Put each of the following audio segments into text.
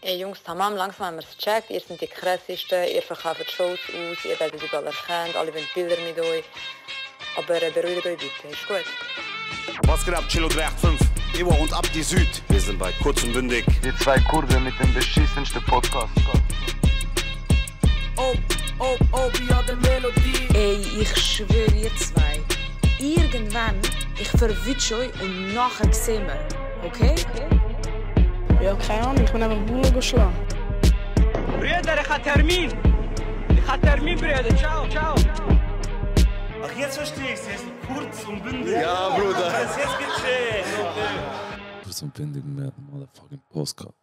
Ey Jungs, tamam, langsam haben wir es gecheckt. Ihr seid die krassesten, ihr verkauft Shows aus, ihr werdet überall erkannt, alle wollen Bilder mit euch. Aber beruhigt euch bitte, ist gut. Was geht ab, Chilo 385? Ewa und Abdi Süd. Wir sind bei Kurz und Bündig. Die zwei Kurven mit dem beschissensten Podcast. wie hat der Melodie. Ey, ich schwöre ihr zwei. Irgendwann, ich verwünsche euch und nachher sehen wir. Okay? Ja, keine Ahnung, ich bin einfach Bullen geschlagen. Brüder, ich habe Termin. Brüder. Ciao. Ach, jetzt verstehe ich es. Jetzt kurz und bündig. Ja, Bruder. Jetzt geht's Kurz und bündig mit motherfucking Postcard.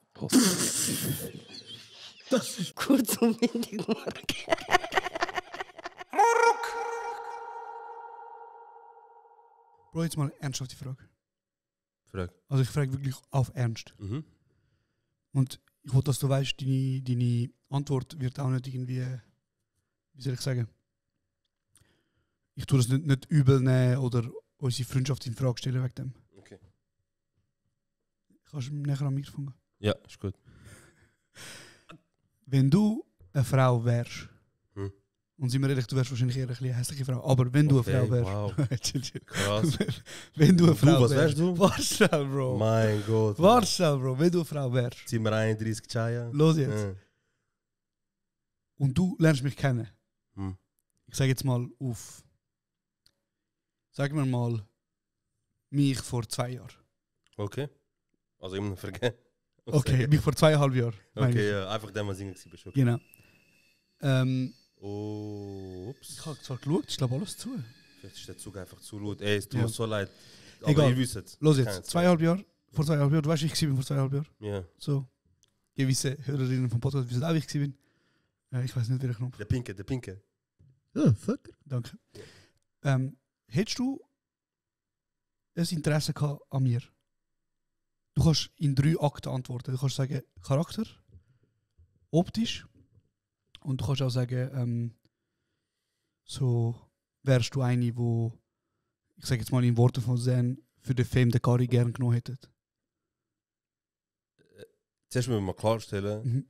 Kurz und windig, Mark. Bro, jetzt mal ernsthaft die Frage. Frage. Also ich frage wirklich auf Ernst. Mhm. Und ich will, dass du weißt, deine Antwort wird auch nicht irgendwie, wie soll ich sagen, ich tue das nicht übel nehmen oder unsere Freundschaft in Frage stellen wegen dem. Okay. Kannst du näher am Mikrofon gehen? Ja, ist gut. Wenn du eine Frau wärst, Hm. und sind wir ehrlich, du wärst wahrscheinlich eher eine bisschen hässliche Frau, aber wenn du eine Frau wärst, Wow. Chill, chill. Krass. wenn du eine Frau was wärst du? Warte schnell, Bro. Mein Gott. Warte schnell, Bro. Wenn du eine Frau wärst, Zieh mir 31 Chaya. los jetzt. Ja. Und du lernst mich kennen. Hm. Ich sage jetzt mal auf. Sagen wir mal, mich vor 2 Jahren. Okay. Also immer noch vergessen. Okay, mich vor 2,5 Jahren. meine Okay, ich. ja, einfach den, was ich war. Okay. Genau. Oh, ups. Ich habe zwar geschaut, ich glaube alles zu. Vielleicht ist der Zug einfach zu laut. Ey, es tut Ja. mir so leid. Aber Egal. ihr wisst es. Los Keine jetzt, Zeit. 2,5 Jahre. Vor 2,5 Jahren, du weißt, ich war vor 2,5 Jahren. Ja. So. Gewisse Hörerinnen vom Podcast wissen auch, wie ich war. Ich weiß nicht, welcher Knopf. Der Pinke. Ja, fucker. Danke. Hättest du ein Interesse gehabt an mir? Du kannst in 3 Akten antworten. Du kannst sagen, Charakter, optisch und du kannst auch sagen, so wärst du eine, wo, ich sage jetzt mal in Worten von Zen, für den Film den Kari gern genommen hätte. Zuerst müssen wir mal klarstellen,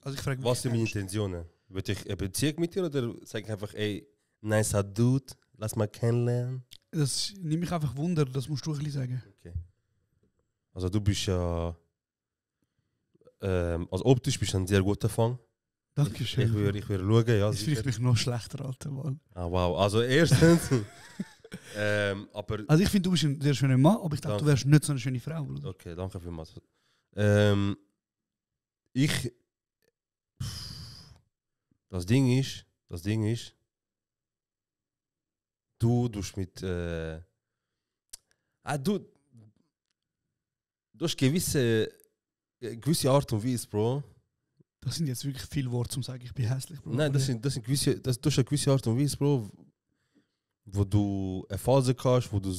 Also ich frage was sind meine Intentionen? Will ich eine Beziehung mit dir oder sage ich einfach, ey, nicer Dude, lass mal kennenlernen? Das nimmt mich einfach Wunder, das musst du ein bisschen sagen. Okay. Also du bist ja, also optisch bist du ein sehr guter Fang. Dankeschön. Ich würde schauen, ja. Jetzt fühle ich mich noch schlechter, Alter, Mann. Ah, wow, also erstens, aber, Also ich finde, du bist ein sehr schöner Mann, aber ich dachte, Danke. du wärst nicht so eine schöne Frau, Bruder. okay, danke vielmals. Das Ding ist, du tust mit, du hast gewisse Art und Weise, Bro. Das sind jetzt wirklich viele Worte, um zu sagen, ich bin hässlich, Bro. Nein, das sind gewisse, du hast eine gewisse Art und Weise, Bro, wo du eine Phase hast, wo du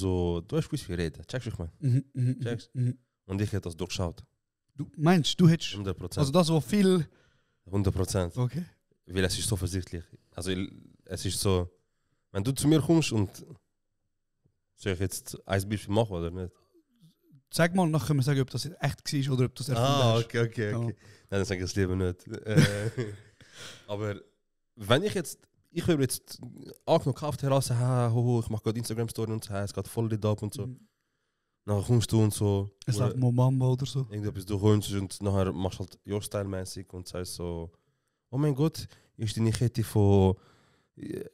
hast gewisse Reden. Checkst du, ich meine? Checkst. Und ich hätte das durchschaut. Du meinst, du hättest... 100%. Also das, was viel... 100%. Okay. Weil es ist so versichtlich. Also es ist so, wenn du zu mir kommst und soll ich jetzt ein Beispiel machen oder nicht? Sag mal, nachher können wir sagen, ob das echt war oder ob das erfunden ist. Okay. Ja. Nein, dann sage ich das lieber nicht. Aber wenn ich würde jetzt angenommen auf der Terrasse, ich mache gerade Instagram-Story und so, es geht voll die ab und so. Nachher kommst du und so. Es läuft mal Mamba oder so. Irgendetwas du holst und nachher machst du halt Your-Style-mäßig und sagst so, oh mein Gott, ist deine Kette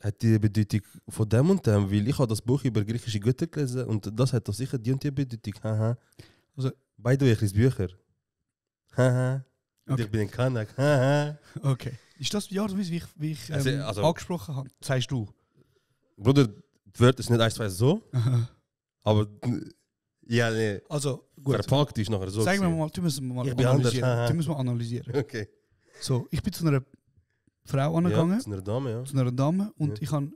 hat die Bedeutung von dem und dem, weil ich habe das Buch über griechische Götter gelesen und das hat doch sicher die und die Bedeutung. Haha. Also, by the way, ich lese Bücher. Haha. Und Okay. ich bin ein Kanak. Haha. Okay. Ist das die Art und Weise, wie ich Also- angesprochen habe? Sagst du? Bruder, die Wörter ist nicht eins, zwei so, aber ja, nee. Also, gut. Verpackt ist nachher so. Sagen wir gewesen. mal, du müssen mal Ich bin anders, analysieren. haha. Du musst mal analysieren. Okay. So, ich bin zu einer Frau Ja, angegangen, das ist eine Dame, ja. zu einer Dame, und Ja. ich habe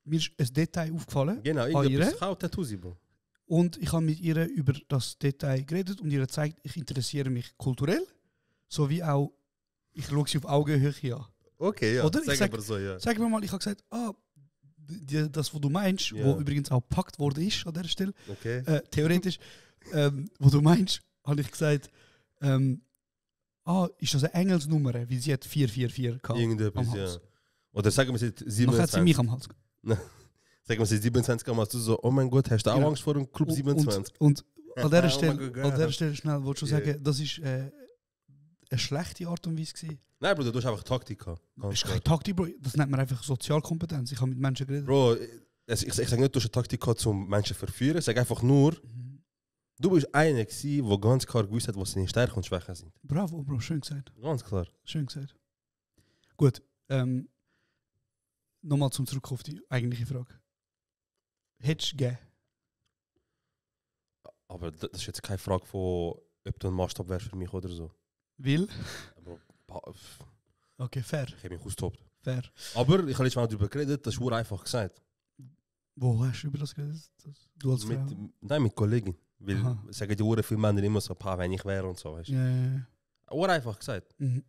mir ist ein Detail aufgefallen. Genau, ihre? irgendetwas kann auch Tattoos sein, Bro. Und ich habe mit ihr über das Detail geredet und ihr gezeigt, ich interessiere mich kulturell, sowie auch, ich schaue sie auf Augenhöhe an. Okay, ja. Oder? Ich Sag sag- aber so, ja. Sag mir mal, ich habe gesagt, das, was du meinst, Ja. wo übrigens auch gepackt worden ist an dieser Stelle, Okay. theoretisch, wo du meinst, habe ich gesagt, ist das eine Engelsnummer? Weil sie hat 444 gehabt. Irgendetwas, am ja. Hals. Oder sagen wir, sie hat Noch hat sie mich 27. am Hals. Sagen wir, sie hat 27 am Hals. Du so, oh mein Gott, hast du auch Genau. Angst vor dem Club 27? Und an dieser Oh Stelle, mein Gott, an dieser Stelle schnell, wollte ich schon Yeah. sagen, das ist eine schlechte Art und Weise gewesen. Nein, Bruder, du hast einfach Taktik gehabt. Das Ganz ist klar. keine Taktik, Bro. Das nennt man einfach Sozialkompetenz. Ich habe mit Menschen geredet. Bro, ich sage nicht, du hast eine Taktik gehabt, um Menschen zu verführen. Ich sage einfach nur, du bist einer gewesen, der ganz klar gewusst hat, was seine Stärken und Schwächen sind. Bravo, Bro, schön gesagt. Ganz klar. Schön gesagt. Gut, nochmal zurück auf die eigentliche Frage. Hättest du gegeben? Aber das ist jetzt keine Frage von, ob du ein Maßstab wärst für mich oder so. Will? Aber, Okay, fair. ich habe mich ausgetobt. Fair. Aber ich habe letztes Mal darüber geredet, das ist nur einfach gesagt. Wo hast du über das geredet? Du als Frau? Nein, mit Kollegen. Weil Aha. sagen die Uhren viele Männer immer so, wenn ich wäre und so. Weißt du? Ja. Nur einfach gesagt. Mhm.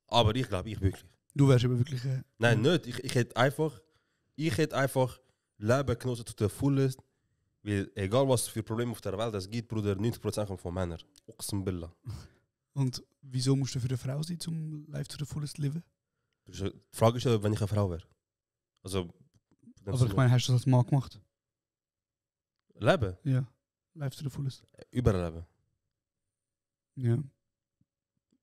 Aber ich glaube, ich wirklich. Du wärst aber wirklich... Nein, nicht. Ich hätte einfach Leben genossen zu der fullest. Weil egal was für Probleme auf der Welt es gibt, Bruder, 90% kommen von Männern. Oxenbilla. Und wieso musst du für eine Frau sein, um live to the fullest leben? Die Frage ist ja, wenn ich eine Frau wäre. Also, Aber ich meine, hast du das als Mann gemacht? Leben? Ja. Live to the fullest. Überleben. Ja.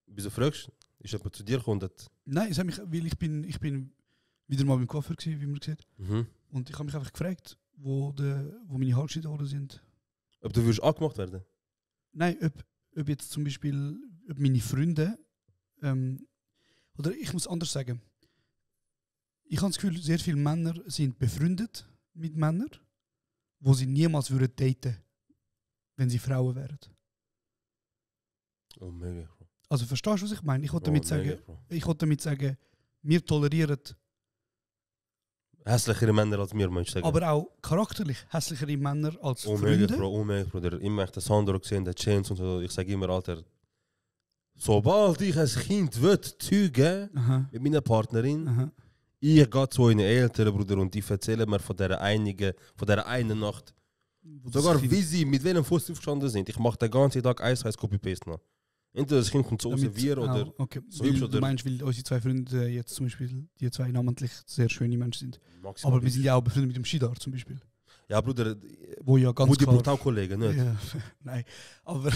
Wieso fragst du? Ist jemand zu dir gekommen? Nein, es hat mich, weil ich bin wieder mal beim Coiffeur gewesen, wie man sieht. Mhm. Und ich habe mich einfach gefragt, wo meine Haare geschnitten worden sind. Ob du würdest angemacht werden? Nein, ob jetzt zum Beispiel ob meine Freunde, oder ich muss anders sagen, ich habe das Gefühl, sehr viele Männer sind befreundet mit Männern, wo sie niemals würden daten, wenn sie Frauen wären. Unmöglich, Bro. Also verstehst du, was ich meine? Ich wollte Unmöglich, damit sagen, wir tolerieren hässlichere Männer als mir, möchte ich sagen. aber auch charakterlich hässlichere Männer als Unmöglich, Freunde. Bro, unmöglich, Bruder. Immer den Sandro gesehen, der Chance und so. Ich sage immer, Alter, sobald ich ein Kind zeugen Aha, mit meiner Partnerin, aha. ich gehe zu meinen Eltern, Bruder, und die erzählen mir von dieser einen Nacht. Wo das Sogar Kind- wie sie, mit welchem Fuß sie aufgestanden sind. Ich mache den ganzen Tag eins Copy-Paste noch. Entweder das Kind kommt so raus damit- wie wir oder okay. so Weil hübsch du oder- meinst, weil unsere zwei Freunde jetzt zum Beispiel, die zwei namentlich sehr schöne Menschen sind. maximal. Aber wir sind ja auch befreundet mit dem Shidar zum Beispiel. Ja, Bruder, Wo ja ganz wo die klar... Brutal-Kollegen, nicht? Ja, nein, aber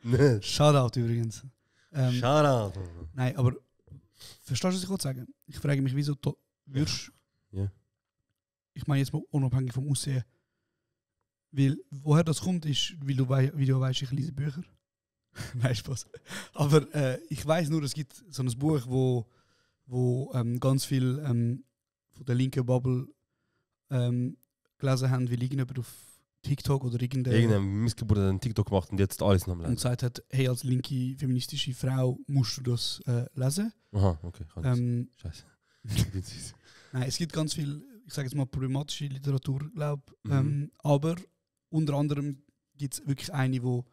Nicht. Shoutout übrigens. Shoutout. Nein, aber verstehst du, was ich wollte sagen? Ich frage mich, wieso würdest Ja. ich meine jetzt mal unabhängig vom Aussehen. Weil, woher das kommt, ist, weil du weißt, ich lese Bücher. Nein, Spaß. Aber ich weiß nur, es gibt so ein Buch, wo ganz viel von der linken Bubble gelesen haben, weil irgendjemand auf TikTok oder Irgendein Missgeburt hat einen TikTok gemacht und jetzt alles noch mal und gesagt hat, hey, als linke feministische Frau musst du das lesen. Aha, okay. Scheiße. Nein, es gibt ganz viel, ich sage jetzt mal, problematische Literatur, glaube ich. Mhm. Aber unter anderem gibt es wirklich eine, wo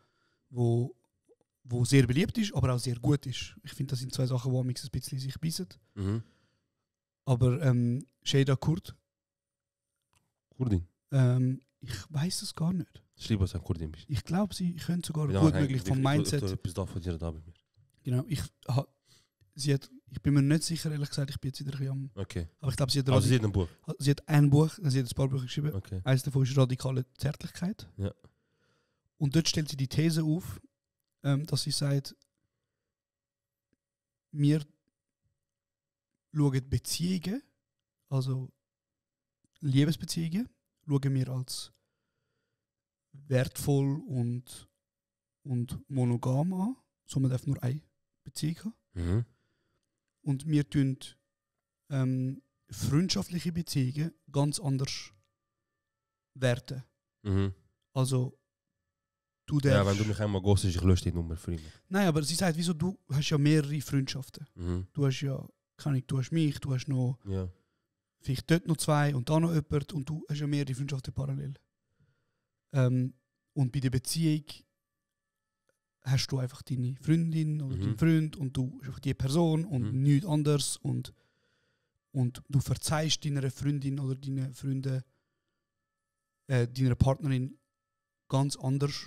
sehr beliebt ist, aber auch sehr gut ist. Ich finde, das sind zwei Sachen, die mich ein bisschen sich beißen. Mhm. Aber Shada Kurt, Kurdin. ich weiß es gar nicht. Schreib, was ein Kurdin bist. Ich glaube, sie könnte sogar Ja, gut hey, möglich vom wirklich, Mindset. Du etwas da von dir da bei mir. Genau, ich bin mir nicht sicher, ehrlich gesagt, ich bin jetzt wieder ein bisschen am... Okay. Aber ich glaube, sie hat Also sie hat ein Buch. sie hat ein Buch, sie hat ein paar Bücher geschrieben. Okay. Eines davon ist Radikale Zärtlichkeit. Ja. Und dort stellt sie die These auf, dass sie sagt, wir schauen Beziehungen, also Liebesbeziehungen, schauen wir als wertvoll und monogam an. So, man darf nur eine Beziehung haben. Mhm. Und wir tun freundschaftliche Beziehungen ganz anders werten. Mhm. Also, du Ja, darfst... wenn du mich einmal ghostest, ich lösche die Nummer für ihn. Nein, aber sie sagt, wieso, du hast ja mehrere Freundschaften. Mhm. Du hast ja, du hast mich, du hast noch, Ja. vielleicht dort noch zwei und da noch jemand und du hast ja mehrere Freundschaften parallel. Und bei der Beziehung hast du einfach deine Freundin oder deinen Freund und du hast einfach die Person und nichts anderes und du verzeihst deiner Freundin oder deinen Freunden, deiner Partnerin ganz anders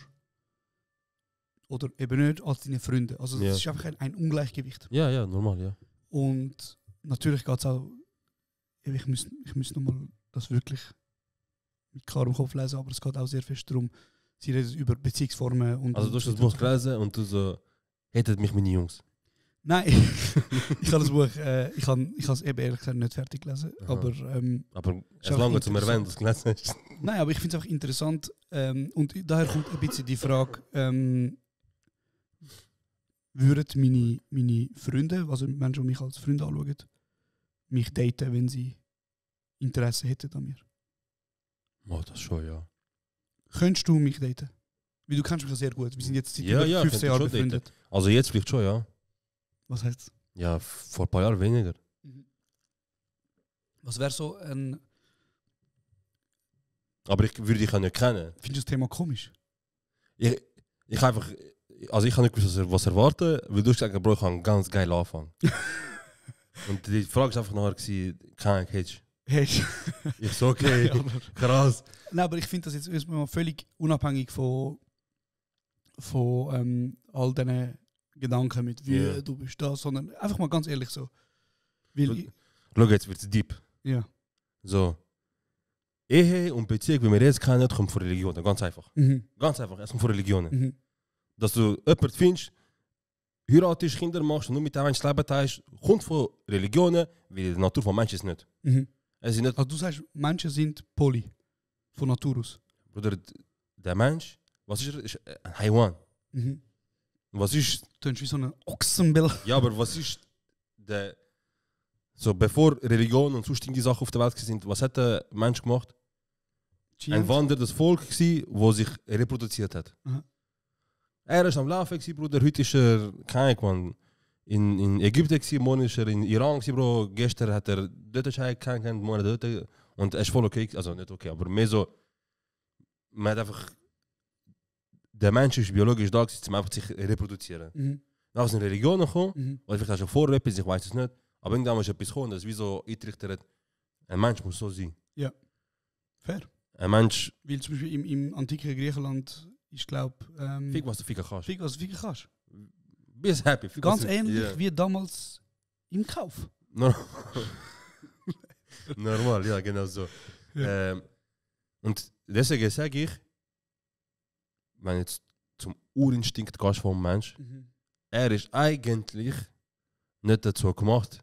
oder eben nicht als deine Freunde. Also es Ja. ist einfach ein Ungleichgewicht. Ja, normal, ja. Und natürlich geht es auch, ich muss nochmal das wirklich mit klarem Kopf lesen, aber es geht auch sehr fest darum, sie reden über Beziehungsformen und... Also du hast das Buch gelesen und du so, hättet mich meine Jungs. Nein, ich habe das Buch, ich habe es eben ehrlich gesagt nicht fertig gelesen, Aha. aber... Aber es ist auch lange zum interessant. Erwähnen, dass du gelesen hast. Nein, aber ich finde es einfach interessant und daher kommt ein bisschen die Frage, würden meine Freunde, also Menschen, die mich als Freunde anschauen, mich daten, wenn sie Interesse hätten an mir? Oh, das schon, ja. Könntest du mich daten? Weil du kennst mich ja sehr gut. Wir sind jetzt seit Ja, über ja, 15 Jahren könnte ich schon befreundet. Also jetzt vielleicht schon, ja. Was heißt es? Ja, vor ein paar Jahren weniger. Was wäre so ein... Aber ich würde dich auch nicht kennen. Findest du das Thema komisch? Ich einfach... Also ich habe nicht gewusst, was erwarten, weil du hast gesagt, Bro, ich habe einen ganz geilen Anfang. Und die Frage war einfach nachher, keine Ahnung, hättest du? Hey. Ich so, okay, Ja, aber- krass. Nein, aber ich finde das jetzt erstmal völlig unabhängig von all diesen Gedanken mit wie Ja. du bist da, sondern einfach mal ganz ehrlich so. Weil ich, Schau, jetzt wird es deep. ja. So. Ehe und Beziehung, wie wir jetzt kennen, kommt von Religionen. Ganz einfach. Mhm. Ganz einfach, es kommt von Religionen. Mhm. Dass du jemanden findest, heiratest, Kinder machst und nur mit dem Menschen Leben teilst, kommt von Religionen, weil die Natur von Menschen ist nicht. Mhm. Es ist nicht, Also du sagst, Menschen sind poly. Von Natur aus. Bruder, der Mensch, was ist er? Ist ein Haiwan. Mhm. Was ist, Du hast wie so ein Ochsenbill. ja, aber was ist der, so bevor Religion und sonstige Sachen auf der Welt sind, was hat der Mensch gemacht? Ein wanderndes Volk gsi, wo sich reproduziert hat. Aha. Er ist am Laufen gsi, Bruder. Heute ist er, keine Ahnung, in Ägypten gsi, morgen ist er in Iran gsi, Bro. Gestern hat er dort kennengelernt, morgen dort. Und er ist voll okay, also nicht okay, aber mehr so, man hat einfach, der Mensch ist biologisch da gewesen, um einfach sich reproduzieren. Mhm. Dann ist eine Religion gekommen, Mhm. weil vielleicht hast du vorher etwas, ich weiß es nicht, aber irgendwann ist etwas gekommen, das ist wie so eintrichtert, ein Mensch muss so sein. Fair. Ein Mensch, Weil zum Beispiel im antiken Griechenland, ich glaube, fick was du ficken kannst. fick was du ficken kannst. Bist happy. Fick Ganz was du- ähnlich Ja. wie damals im Kauf. Normal, ja, genau so. Ja. Und deswegen sage ich, wenn jetzt zum Urinstinkt gehst vom Mensch, er ist eigentlich nicht dazu gemacht,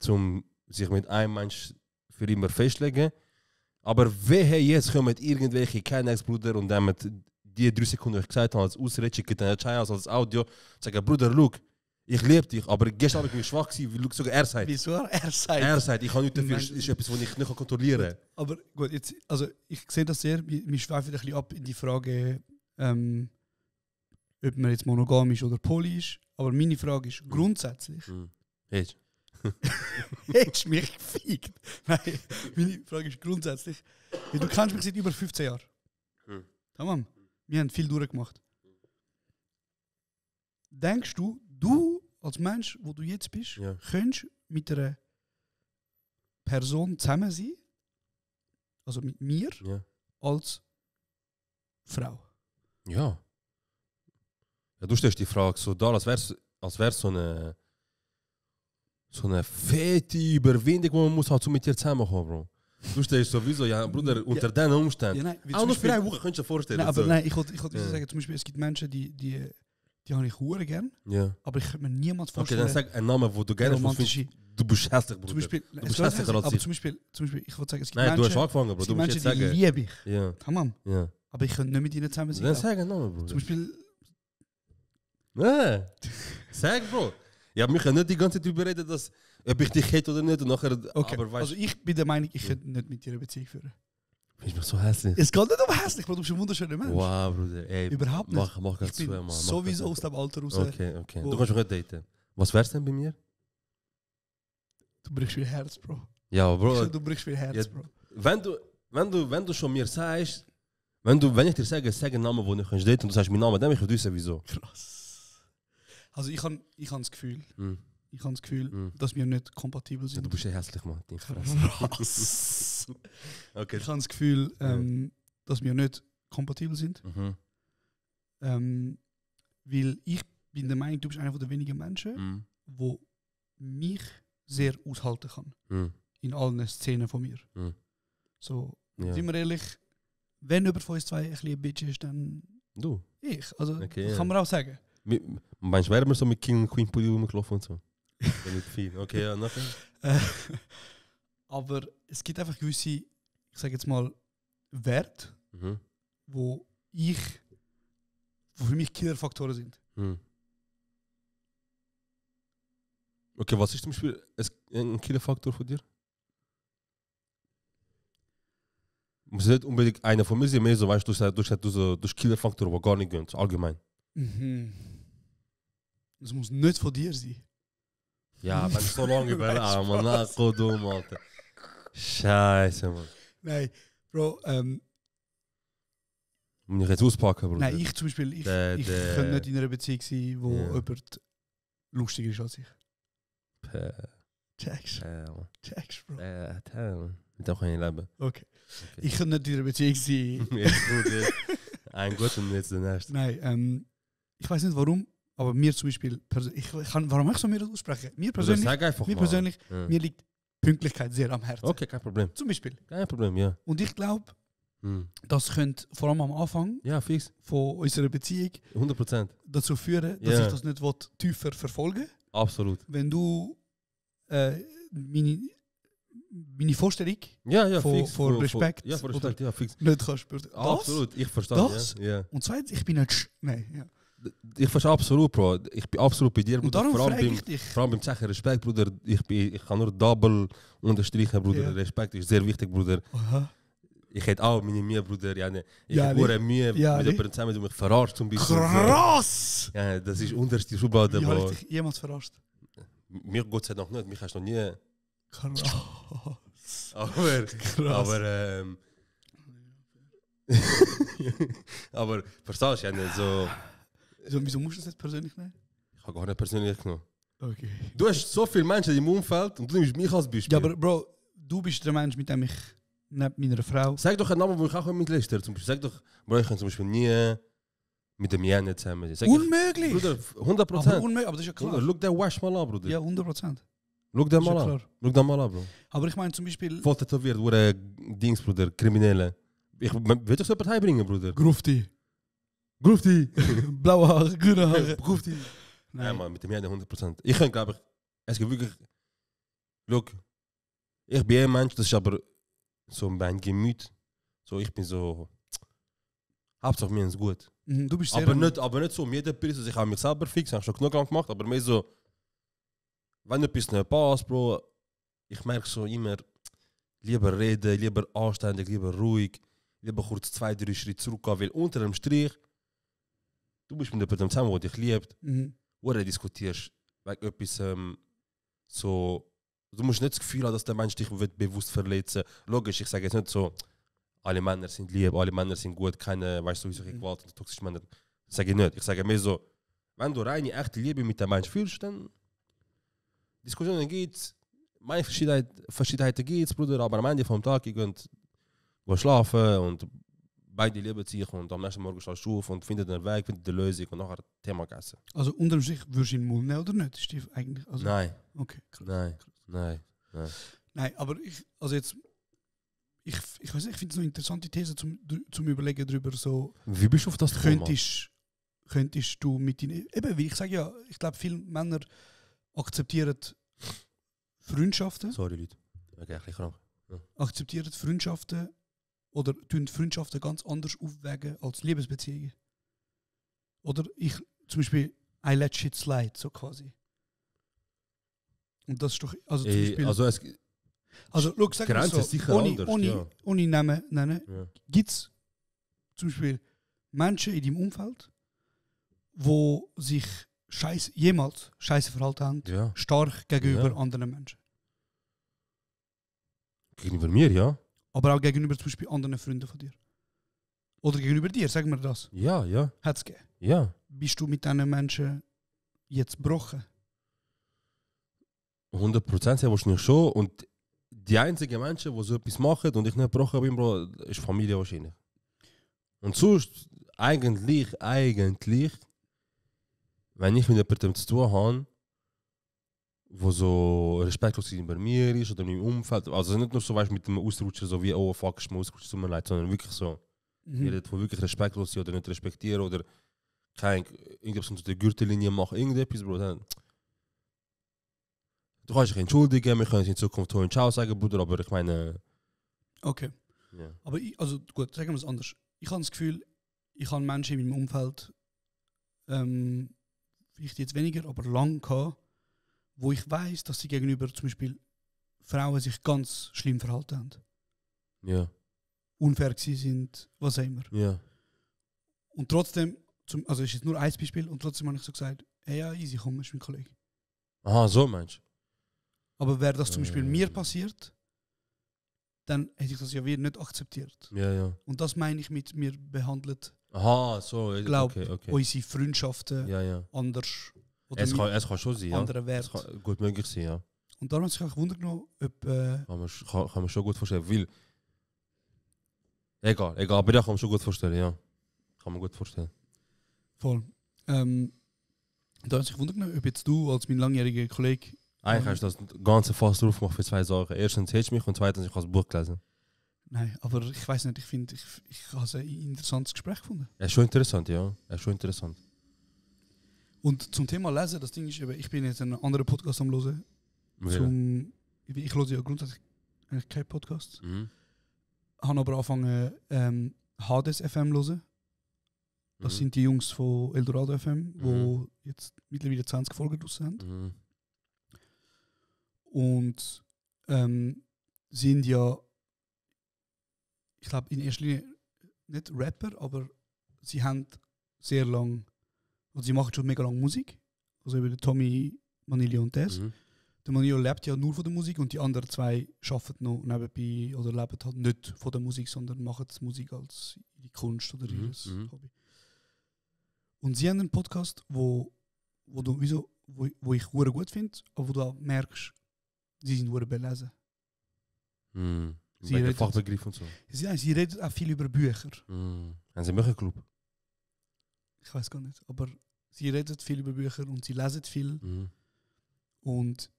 um sich mit einem Mensch für immer festlegen. Aber wehe, jetzt kommen irgendwelche Kennex-Bruder und dann mit die 3 Sekunden, die ich gesagt habe, als Ausrede, schicken dann als Audio, sagen, Bruder, look, ich liebe dich, aber gestern war ich schwach gewesen, weil sogar er sagt. Wieso? Er sagt. Er sagt, ich kann nicht dafür, Mensch- das ist etwas, was ich nicht kontrollieren kann. Aber gut, jetzt, also ich sehe das sehr, wir schweifen ein bisschen ab in die Frage, ob man jetzt monogam ist oder poly ist. Aber meine Frage ist grundsätzlich, Jetzt. hättest du mich gefickt? Nein, meine Frage ist grundsätzlich, weil du kennst mich seit über 15 Jahren. Tamam, wir haben viel durchgemacht. Denkst du, du als Mensch, wo du jetzt bist, Ja. könntest mit einer Person zusammen sein, also mit mir, Ja. als Frau? Ja. Ja, du stellst die Frage so da, als wäre so eine fette Überwindung, die man muss halt so mit dir zusammenkommen, Bro. Du stellst sowieso, ja, Bruder, unter diesen Umständen. Ja, nein, wie Auch zum nur für Beispiel- eine Woche könntest du dir vorstellen. Nein, aber so. nein, ich wollte Ja. sagen, zum Beispiel, es gibt Menschen, die habe ich hure gern, Ja. aber ich könnte mir niemals Okay, vorstellen, dann sag einen Namen, wo du gerne romantische. findest. Du bist hässlich, Bruder. Zum Beispiel, du es bist geht hässlicher nicht, als aber ich. zum Beispiel, ich wollte sagen, es gibt Nein, du hast Menschen, angefangen, Bro. es Du gibt musst Menschen, jetzt die sagen. liebe ich. Ja, Tamam. ja. Aber ich könnte nicht mit ihnen zusammen sein. Dann auch. sag einen Namen, Bruder. Zum Beispiel, Ja. Sag, Bro. Ja, wir können nicht die ganze Zeit darüber reden, dass, ob ich dich hätte oder nicht. Und nachher, okay, aber weißt also ich bin der Meinung, ich könnte nicht mit dir eine Beziehung führen. du, mich so hässlich. Es geht nicht um hässlich, Bro, du bist ein wunderschöner Mensch. Wow, Bruder. Ey, Überhaupt nicht. Mach ganz Ich zu, bin Mann. sowieso aus dem Alter raus. Okay. Wo- Du kannst mich nicht daten. Was wär's denn bei mir? Du brichst mir Herz, Bro. Ja, Bro. Du brichst mir Herz, Ja, Bro. Wenn du schon mir sagst, wenn ich dir sage einen Namen, wo du nicht daten und du sagst meinen Namen, dann ich wissen wieso. Krass. Also ich habe das Gefühl, Mm. dass wir nicht kompatibel Ja, sind. du bist ja hässlich, Mann. Die Fresse. Krass. Okay. Ich habe das Gefühl, dass wir nicht kompatibel sind. Mhm. Weil ich bin der Meinung, du bist einer der wenigen Menschen, wo mich sehr aushalten kann. In allen Szenen von mir. So, sind wir ehrlich, wenn jemand von uns zwei ein bisschen ein Bitch ist, dann du. ich. Also, Okay, kann man auch sagen. Meinst du, wären wir so mit King und Queen Podium rumgelaufen und so? Nicht viel. Okay, ja, nachher. Aber es gibt einfach gewisse, ich sage jetzt mal, Werte, wo für mich Killerfaktoren sind. Okay, was ist zum Beispiel ein Killerfaktor von dir? Muss nicht unbedingt einer von mir sein, mehr so, weißt du, du hast Killerfaktor, der gar nicht gönnt, allgemein. Das muss nicht von dir sein. Ja, wenn ich so lange überlege, man, na, so dumm, Alter. Scheiße, man. Nein, Bro, Muss ich jetzt auspacken, Bruder? nein, ich zum Beispiel, ich könnte nicht in einer Beziehung sein, wo jemand lustiger ist als ich. Checkst, Bro. Mit dem kann ich leben. Okay. Ich könnte nicht in einer Beziehung sein. Jetzt gut, jetzt. Ein gut und jetzt der nächste. Nein, ich weiß nicht warum, aber mir zum Beispiel, warum ich so mir das aussprechen? Mir persönlich, Sag einfach mal. Mir liegt Pünktlichkeit sehr am Herzen. Okay, kein Problem. Zum Beispiel. Kein Problem, ja. Und ich glaube, das könnte vor allem am Anfang fix. von unserer Beziehung 100%. dazu führen, dass ich das nicht tiefer verfolgen will. Absolut. Wenn du meine Vorstellung von Respekt, von Respekt, ja, fix. nicht kannst spüren. Absolut, ich verstehe das. Ja. Und zweitens, ich bin nicht... Nein, ja. Ich verstehe absolut, Bro. Ich bin absolut bei dir, Bruder. Und darum Vor frage ich dich. allem beim Zeichen Respekt, Bruder. Ich kann nur double unterstreichen, Bruder. Ja. Respekt ist sehr wichtig, Bruder. Aha. Ich hätte auch meine Mühe, Bruder. Ich Ja, habe Mühe Ja, mit jemandem zusammen, der mich verarscht. Zum Beispiel. Krass! Ja, das ist unterste Schublade, Wie habe Bro. ich dich jemals verarscht? Mir Gott sei Dank nicht. Mich hast du noch nie... Krass. Aber verstehst du ja nicht so... Wieso musst du das jetzt persönlich nehmen? Ich habe gar nicht persönlich genommen. Okay. Du hast so viele Menschen im Umfeld und du nimmst mich als Beispiel. Ja, aber Bro, du bist der Mensch, mit dem ich neben meiner Frau... Sag doch einen Namen, wo ich auch mit Lester zum Beispiel. Sag doch, Bro, ich kann zum Beispiel nie mit dem Jene zusammen sein. Unmöglich! Bruder, 100%. Aber unmöglich, aber das ist ja klar. Bruder, schau den Wash mal an, Bruder. Ja, 100%. Schau den mal an. Schau den mal an, Bro. Aber ich meine zum Beispiel... Voll tätowiert, wurde Dings, Bruder, Kriminelle. Will dich so eine Partei bringen, Bruder? Grufti. Blaue Haare, grüne Haare. Grufti. Nein, Mann, mit dem Jene 100%. Ich kann, glaube ich, es gibt wirklich... Schau, ich bin ein Mensch, das ist aber so mein Gemüt. So, ich bin so... Hauptsache mir ist gut. Du bist sehr... Aber nicht so um jeden Preis, also ich habe mich selber fix, ich habe schon genug lang gemacht, aber mehr so... Wenn etwas nicht passt, Bro, ich merke so immer... Lieber reden, lieber anständig, lieber ruhig, lieber kurz 2-3 Schritte zurückgehen, weil unter dem Strich... Du bist mit jemandem zusammen, der dich liebt, wo du diskutierst, wegen etwas so... Du musst nicht das Gefühl haben, dass der Mensch dich bewusst verletzen will. Logisch, ich sage jetzt nicht so... Alle Männer sind lieb, alle Männer sind gut, keine, weißt du, solche Gewalt und toxische Männer. Das sage ich nicht. Ich sage mehr so, wenn du reine, echte Liebe mit dem Menschen fühlst, dann Diskussionen geht's, meine Verschiedenheiten geht's, Bruder, aber am Ende vom Tag, ihr könnt schlafen und beide lieben sich und am nächsten Morgen stehst du auf und findet einen Weg, findet eine Lösung und nachher Thema gegessen. Also unterm Strich würdest du ihn Mund nehmen oder nicht? Ist die eigentlich, also, Nein. Okay, Krass. Nein. Nein, aber ich weiß nicht, ich finde es eine interessante These zum Überlegen darüber, so... Wie bist du auf das gekommen? Könntest du mit deinen... Eben, wie ich sage ja, ich glaube, viele Männer akzeptieren Freundschaften. Sorry, Leute. Okay, ein bisschen krank. Ja. Akzeptieren Freundschaften oder tun Freundschaften ganz anders aufwägen als Liebesbeziehungen. Oder ich, zum Beispiel, I let shit slide, so quasi. Und das ist doch... Also zum Beispiel... Also, look, sag mal so, ohne Namen nennen, gibt es zum Beispiel Menschen in deinem Umfeld, die sich jemals scheiße verhalten haben, stark gegenüber anderen Menschen? Gegenüber mir, ja. Aber auch gegenüber zum Beispiel anderen Freunden von dir? Oder gegenüber dir, sagen wir das? Ja. Hat es gegeben? Ja. Bist du mit diesen Menschen jetzt gebrochen? 100% sehr wahrscheinlich schon. Und die einzigen Menschen, die so etwas machen und ich nicht gebrochen bin, Bro, ist Familie wahrscheinlich. Und sonst, eigentlich, wenn ich mit jemandem zu tun habe, wo so respektlos bei mir ist oder in meinem Umfeld, also nicht nur so weißt, mit dem Ausrutscher, so wie, oh fuck, ist mir ausgerutscht, tut mir leid, sondern wirklich so, jeder, wo wirklich respektlos ist oder nicht respektieren oder irgendetwas unter der Gürtellinie machen, irgendetwas, Bro, dann du kannst dich entschuldigen, wir können in Zukunft Toi und Ciao sagen, Bruder, aber ich meine... Okay. Ja. Aber also gut, sagen wir es anders. Ich habe das Gefühl, ich habe Menschen in meinem Umfeld, vielleicht jetzt weniger, aber lang gehabt, wo ich weiß, dass sie gegenüber zum Beispiel Frauen sich ganz schlimm verhalten haben. Ja. Unfair gewesen sind, was auch immer. Ja. Und trotzdem, also ist jetzt nur ein Beispiel, und trotzdem habe ich so gesagt, hey, ja, easy, komm, ist mein Kollege. Aha, so meinst du? Aber wäre das zum Beispiel mir passiert, dann hätte ich das ja wieder nicht akzeptiert. Ja, ja. Und das meine ich mit mir behandelt. Aha, so. Ich glaube, okay. unsere Freundschaften Ja. anders oder Es kann schon sein, ja. andere Wert. Es kann gut möglich sein, ja. Und darum hat sich auch gewundert genommen, ob... Kann man schon gut vorstellen, weil... Egal, aber ja, kann man schon gut vorstellen, ja. Kann man gut vorstellen. Voll. Da hat sich gewundert genommen, ob jetzt du als mein langjähriger Kollege... Eigentlich hast du das ganze Fass drauf gemacht für 2 Sachen. Erstens hättest du mich und zweitens ich habe das Buch gelesen. Nein, aber ich weiß nicht, ich finde, ich habe ein interessantes Gespräch gefunden. Es ist schon interessant, ja. Es ist schon interessant. Und zum Thema Lesen, das Ding ist eben, ich bin jetzt einen anderen Podcast am hören. Ich höre ja grundsätzlich eigentlich keinen Podcast. Habe aber angefangen Hades FM hören. Das sind die Jungs von Eldorado FM, die jetzt mittlerweile 20 Folgen draussen haben. Und sind ja, ich glaube in erster Linie nicht Rapper, aber sie haben sehr lang, also sie machen schon mega lange Musik. Also über den Tommy, Manilio und Tess. Der Manilio lebt ja nur von der Musik und die anderen 2 arbeiten noch nebenbei oder leben halt nicht von der Musik, sondern machen die Musik als ihre Kunst oder ihr Hobby. Und sie haben einen Podcast, wo ich hure gut finde, aber wo du auch merkst, sie sind hure belesen. Sie reden Fachbegriff und so. Sie reden auch viel über Bücher. Haben sie einen Bücherclub? Ich weiß gar nicht, aber sie reden viel über Bücher und sie lesen viel. Und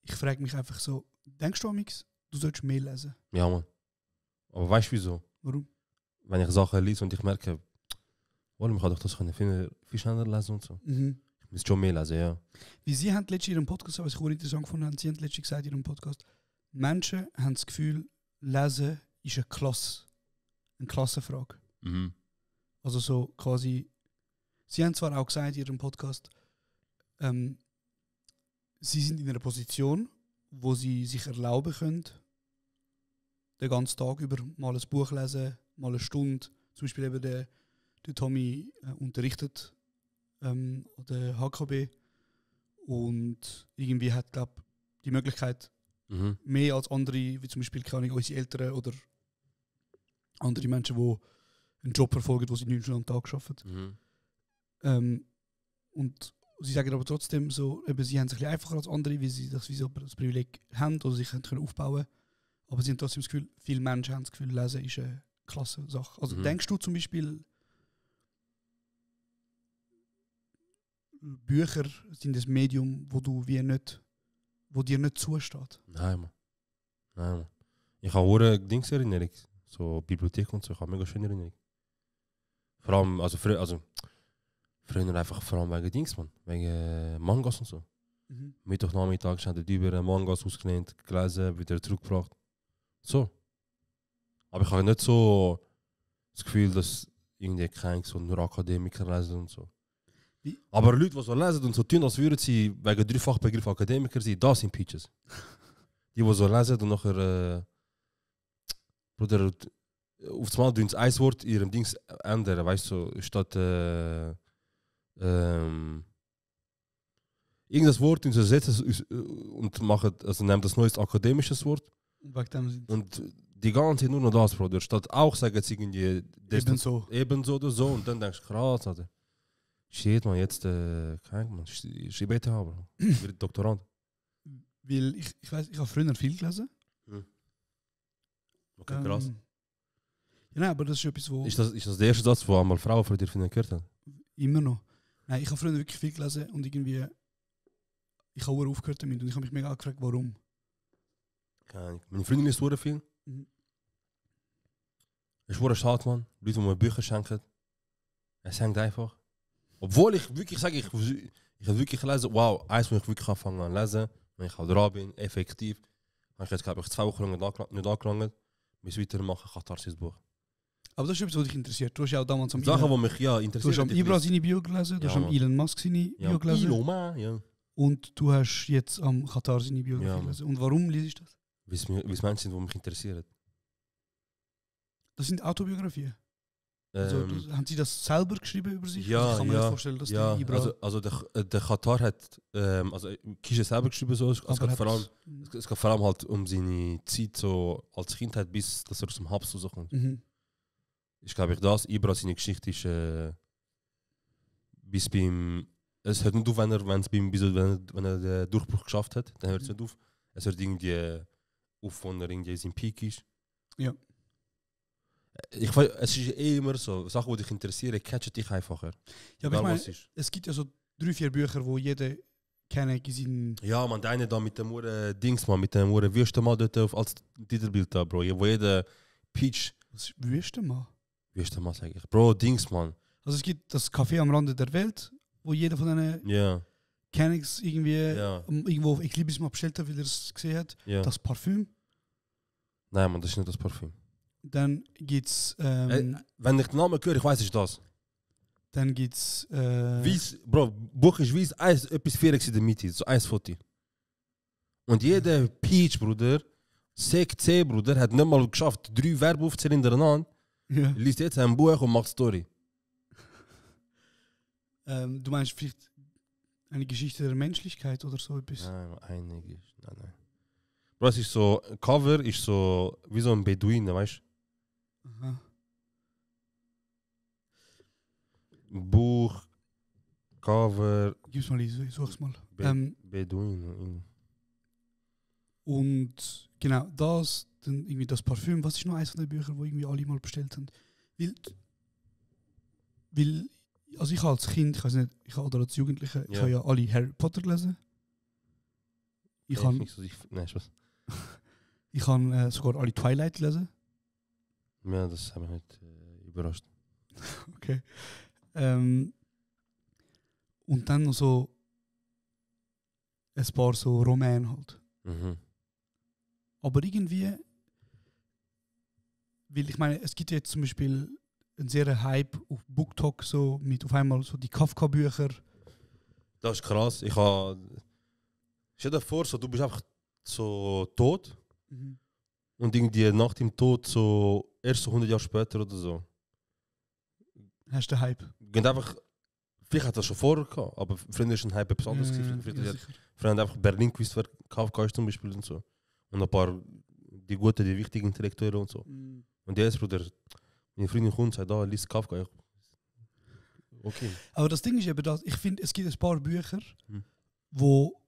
ich frage mich einfach so, denkst du amix, du solltest mehr lesen? Ja, Mann. Aber weißt du wieso? Warum? Wenn ich Sachen lese und ich merke, ich kann doch das viel schneller lesen und so. Ich muss schon mehr lesen, ja. Wie sie haben letztens in ihrem Podcast, was ich auch interessant gefunden habe, sie haben letztens gesagt in ihrem Podcast, Menschen haben das Gefühl, Lesen ist eine Klassenfrage. Also so quasi, sie haben zwar auch gesagt in ihrem Podcast, sie sind in einer Position, wo sie sich erlauben können, den ganzen Tag über mal ein Buch lesen, mal eine Stunde, zum Beispiel eben der Tommy unterrichtet an der HKB und irgendwie hat, glaube ich, die Möglichkeit, mehr als andere, wie zum Beispiel keine Ahnung, unsere Eltern oder andere Menschen, die einen Job verfolgen, wo sie 9 Stunden am Tag arbeiten. Und sie sagen aber trotzdem so, eben, sie haben es ein bisschen einfacher als andere, weil sie das Privileg haben oder sich können aufbauen. Aber sie haben trotzdem das Gefühl, viele Menschen haben das Gefühl, Lesen ist eine klasse Sache. Also denkst du zum Beispiel, Bücher sind ein Medium, wo dir nicht zusteht? Nein, Mann. Ich habe auch eine Dingserinnerung, so Bibliothek und so, ich habe mega schöne Erinnerung. Vor allem, früher einfach vor allem wegen Dings, Mann, wegen Mangas und so. Mittwochnachmittag haben die über Mangas ausgelehnt, gelesen, wieder zurückgebracht. So. Aber ich habe nicht so das Gefühl, dass irgendwie kein so nur Akademiker lesen und so. Wie? Aber Leute, die so lesen und so tun, als würden sie wegen 3 Fachbegriffe Akademiker sein, das sind Peaches. Die so lesen und nachher Bruder, auf einmal tun sie ein Wort in ihrem Dings ändern, weißt du, statt irgendein Wort und ersetzen und machen, also nehmen das neues akademisches Wort. Und die ganze Zeit nur noch das, Bruder. Statt auch sagen sie irgendwie ebenso oder so und dann denkst du, krass, Alter. Shit, man, jetzt, man, schreibe ETH, Bro. Ich werde Doktorand. Weil ich weiß, ich habe früher viel gelesen. Okay, krass. Ja, nein, aber das ist etwas, wo... Ist das der erste Satz, den einmal Frauen von dir gehört haben? Immer noch. Nein, ich habe früher wirklich viel gelesen und irgendwie ich habe aufgehört damit und ich habe mich mega gefragt, warum. Meine Freundin ist sehr viel. Ich wurde schade, Mann. Leute, die mir Bücher schenken. Es hängt einfach. Obwohl ich wirklich sage, ich habe wirklich gelesen, wow, eins, wo ich wirklich anfangen an lesen, wenn ich halt dran bin, effektiv. Habe ich jetzt, glaube ich, 2 Wochen lang nicht angelangt. Bis weitermachen, Katharsis-Buch. Aber das ist etwas, was dich interessiert. Du hast ja auch damals am Sachen, die mich ja Du interessieren. hast am Ibra seine Bio gelesen, du hast am Elon Musk seine Bio gelesen. Elon, man, ja. Und du hast jetzt am Katar seine Biografie Ja, gelesen. Und warum liest du das? Wie es Menschen sind, die mich interessieren. Das sind Autobiografien. Also, haben sie das selber geschrieben über sich? Ja, also ich kann mir nicht ja, vorstellen, dass ja. die Ibra... Also der Katar hat, also Kische selber geschrieben, so. Es geht vor allem halt um seine Zeit so als Kindheit, bis dass er aus dem Haus rauskommt. Ich glaube, das Ibra seine Geschichte ist bis beim... Es hört nicht auf, wenn er den Durchbruch geschafft hat, dann hört es nicht auf. Es hört irgendwie auf, wenn er irgendwie sein Peak ist. Ja. Ich weiß, es ist immer so, Sachen, die dich interessieren, catchen dich einfacher. Ja, aber ich meine, es gibt ja so 3-4 Bücher, wo jeder kennt in seinen... Ja, man, der eine da mit dem Dings, man, mit dem Wüstenmann dort als Titelbild da, Bro. Wo jeder Peach... Was ist Wüstenmann? Wüstenmann, sag ich. Bro, Dings, man. Also es gibt das Café am Rande der Welt, wo jeder von denen Kennex irgendwie irgendwo auf Eclipse mal bestellt hat, weil er es gesehen hat. Ja. Das Parfüm. Nein, man, das ist nicht das Parfüm. Dann gibt's... wenn ich den Namen höre, ich weiß, ist das. Dann gibt's... Weiss, Bro, Buch ist weiss, etwas 4 in der Mitte, so 1 Foto. Und jeder Peach, Bruder, Sek C, Bruder, hat nicht mal geschafft, 3 Verben aufzählen hintereinander. Ja. Liest jetzt ein Buch und macht Story. Du meinst vielleicht eine Geschichte der Menschlichkeit oder so etwas? Nein, einiges. Nein. Bro, es ist so, Cover ist so wie so ein Beduine, weißt du? Aha. Buch, Cover. Gib's mal, ich such's mal. Beduine. Und genau, das, dann irgendwie das Parfüm, was ist noch eins von den Büchern, wo irgendwie alle mal bestellt haben? Weil also ich als Kind, oder als Jugendlicher, ich habe ja alle Harry Potter gelesen. Ich kann sogar alle Twilight gelesen. Ja, das hat mich nicht überrascht. Okay. Und dann noch so ein paar so Romane halt. Aber irgendwie, weil ich meine, es gibt jetzt zum Beispiel einen sehr Hype auf BookTok, so mit auf einmal so die Kafka-Bücher. Das ist krass. Stell dir vor, so, du bist einfach so tot und irgendwie nach dem Tod so erst so 100 Jahre später oder so. Hast du den Hype? Geht einfach, vielleicht hat das schon vorher gehabt, aber früher ist ein Hype etwas anderes. Früher haben einfach Berlin gewusst, wer Kafka ist zum Beispiel und so. Und ein paar, die guten, die wichtigen Intellektuelle und so. Und jetzt, Bruder, meine Freundin kommt und sagt, da, liest Kafka. Okay. Aber das Ding ist eben das, ich finde, es gibt ein paar Bücher, wo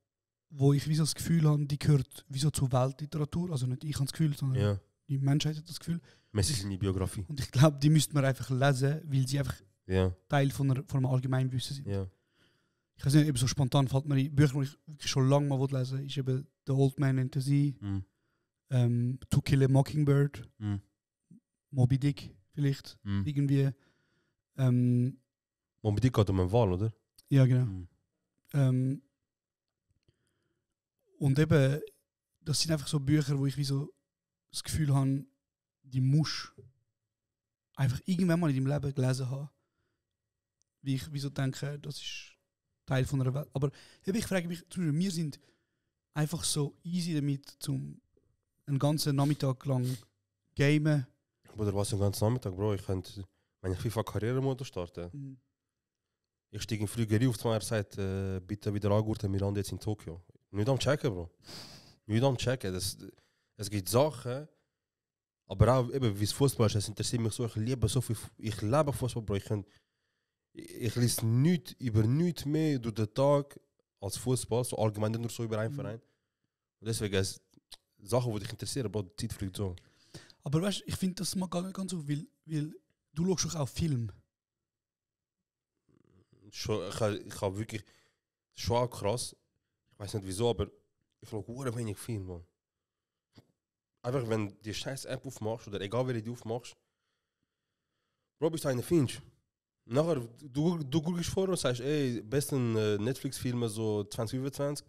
ich wie so das Gefühl habe, die gehört wie so zur Weltliteratur. Also nicht ich habe das Gefühl, sondern die Menschheit hat das Gefühl. Messi ist seine Biografie. Und ich glaube, die müsste man einfach lesen, weil sie einfach Teil von einem Allgemeinwissen sind. Ja. Ich weiß nicht, eben so spontan fällt mir in Bücher, die ich wirklich schon lange mal lesen will, ist eben The Old Man and the Sea, To Kill a Mockingbird, Moby Dick vielleicht, irgendwie. Moby Dick geht um einen Wal, oder? Ja, genau. Und eben, das sind einfach so Bücher, wo ich wie so das Gefühl habe, die musst einfach irgendwann mal in deinem Leben gelesen haben. Wie ich wie so denke, das ist Teil von einer Welt. Aber ich frage mich, wir sind einfach so easy damit, einen ganzen Nachmittag lang gamen. Oder was einen ganzen Nachmittag, Bro? Ich könnte, wenn ich FIFA-Karrieremodus starte, ich steige in Flügerie auf, er sagt, bitte wieder angurten, wir landen jetzt in Tokio. Nicht am Checken, Bro. Nicht am Checken. Es gibt Sachen, aber auch eben, wie es Fußball ist, es interessiert mich so, ich lebe Fußball, Bro. Ich lese nichts über nichts mehr durch den Tag als Fußball, so allgemein, nicht nur so über einen Verein. Und deswegen, Sachen, die dich interessieren, aber die Zeit fliegt so. Aber weißt du, ich finde das mal gar nicht ganz so, weil du schaust auch Film. schon, ich hab wirklich schon auch krass. Ich weiß nicht wieso, aber ich schaue sehr wenig Film, man. Einfach wenn du die scheiß App aufmachst, oder egal wie du die aufmachst, Bro, bis du eine findest. Nachher, du googelst vor und sagst, ey, besten Netflix-Filme so 2025.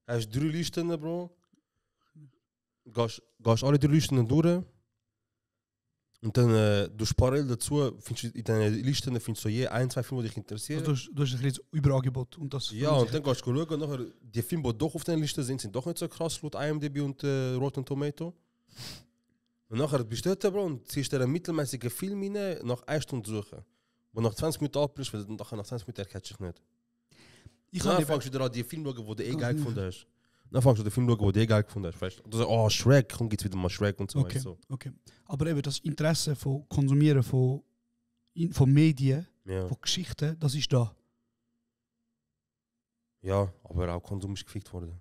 Hast 3 Listen, Bro. Gehst alle 3 Listen durch. Und dann, du parallel dazu, findest du in deinen Listen findest du je 1-2 Filme, die dich interessieren. Also du hast ein bisschen Überangebot. Und das Ja, und dann gehst du schauen, nachher, die Filme, die doch auf deiner Liste sind doch nicht so krass, laut IMDb und Rotten Tomato. Und nachher bist du dort, Bro, und ziehst dir einen mittelmäßigen Film rein, nach 1 Stunde suchen. Und nach 20 Minuten abbrichst, weil nachher nach 20 Minuten erkennst du dich nicht. Dann fängst du wieder an die Filme schauen, die du geil gefunden hast. Dann fängst du den Film schauen, den du geil gefunden hast. Weißt du? Du sagst, oh, Shrek, komm, gibt's wieder mal Shrek und so. Okay, weißt du, so. okay. Aber eben das Interesse von Konsumieren von Medien, Ja. von Geschichten, das ist da. Ja, aber auch Konsum ist gefickt worden.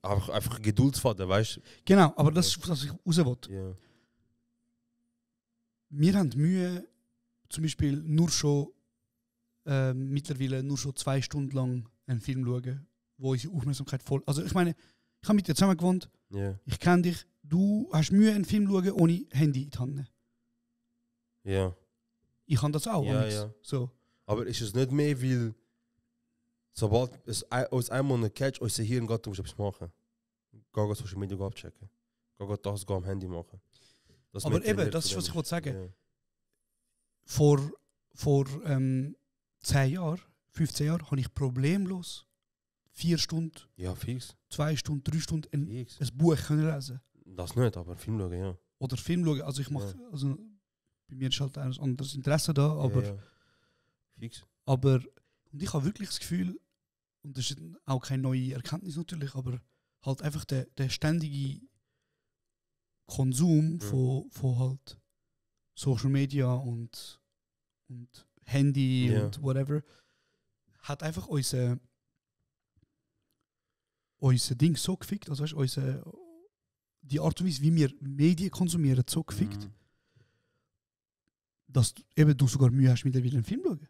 Einfach Geduldsfaden, weißt du? Genau, aber das ist, was ich raus will. Ja. Wir haben Mühe, zum Beispiel nur schon mittlerweile nur schon 2 Stunden lang einen Film schauen, wo unsere Aufmerksamkeit voll. Also ich meine, ich habe mit dir zusammen gewohnt, Ja. ich kenne dich, du hast Mühe, einen Film schauen ohne Handy in die Hand. Ja. Ich kann das auch. Ja, amigs. ja. So. Aber ist es nicht mehr, weil sobald es uns einmal nicht catcht, unser Hirn geht, du musst etwas machen. Geh Social Media abchecken. Geh das am Handy machen. Das Aber mit eben, der das ist, was ich Lehrstudent sagen. Ja. Vor 10 Jahren, 15 Jahren, habe ich problemlos 4 Stunden, Ja, fix. 2 Stunden, 3 Stunden Fix. ein Buch können lesen. Das nicht, aber Film schauen, ja. Oder Film schauen. Also ich mache, also bei mir ist halt ein anderes Interesse da, aber, Ja, ja. Fix. aber und ich habe wirklich das Gefühl, und das ist auch keine neue Erkenntnis natürlich, aber halt einfach der ständige Konsum von halt Social Media und Handy Ja. und whatever hat einfach unser Ding so gefickt, also weißt, die Art und Weise, wie wir Medien konsumieren, so gefickt, Mhm. dass eben du sogar Mühe hast, mittlerweile einen Film zu schauen.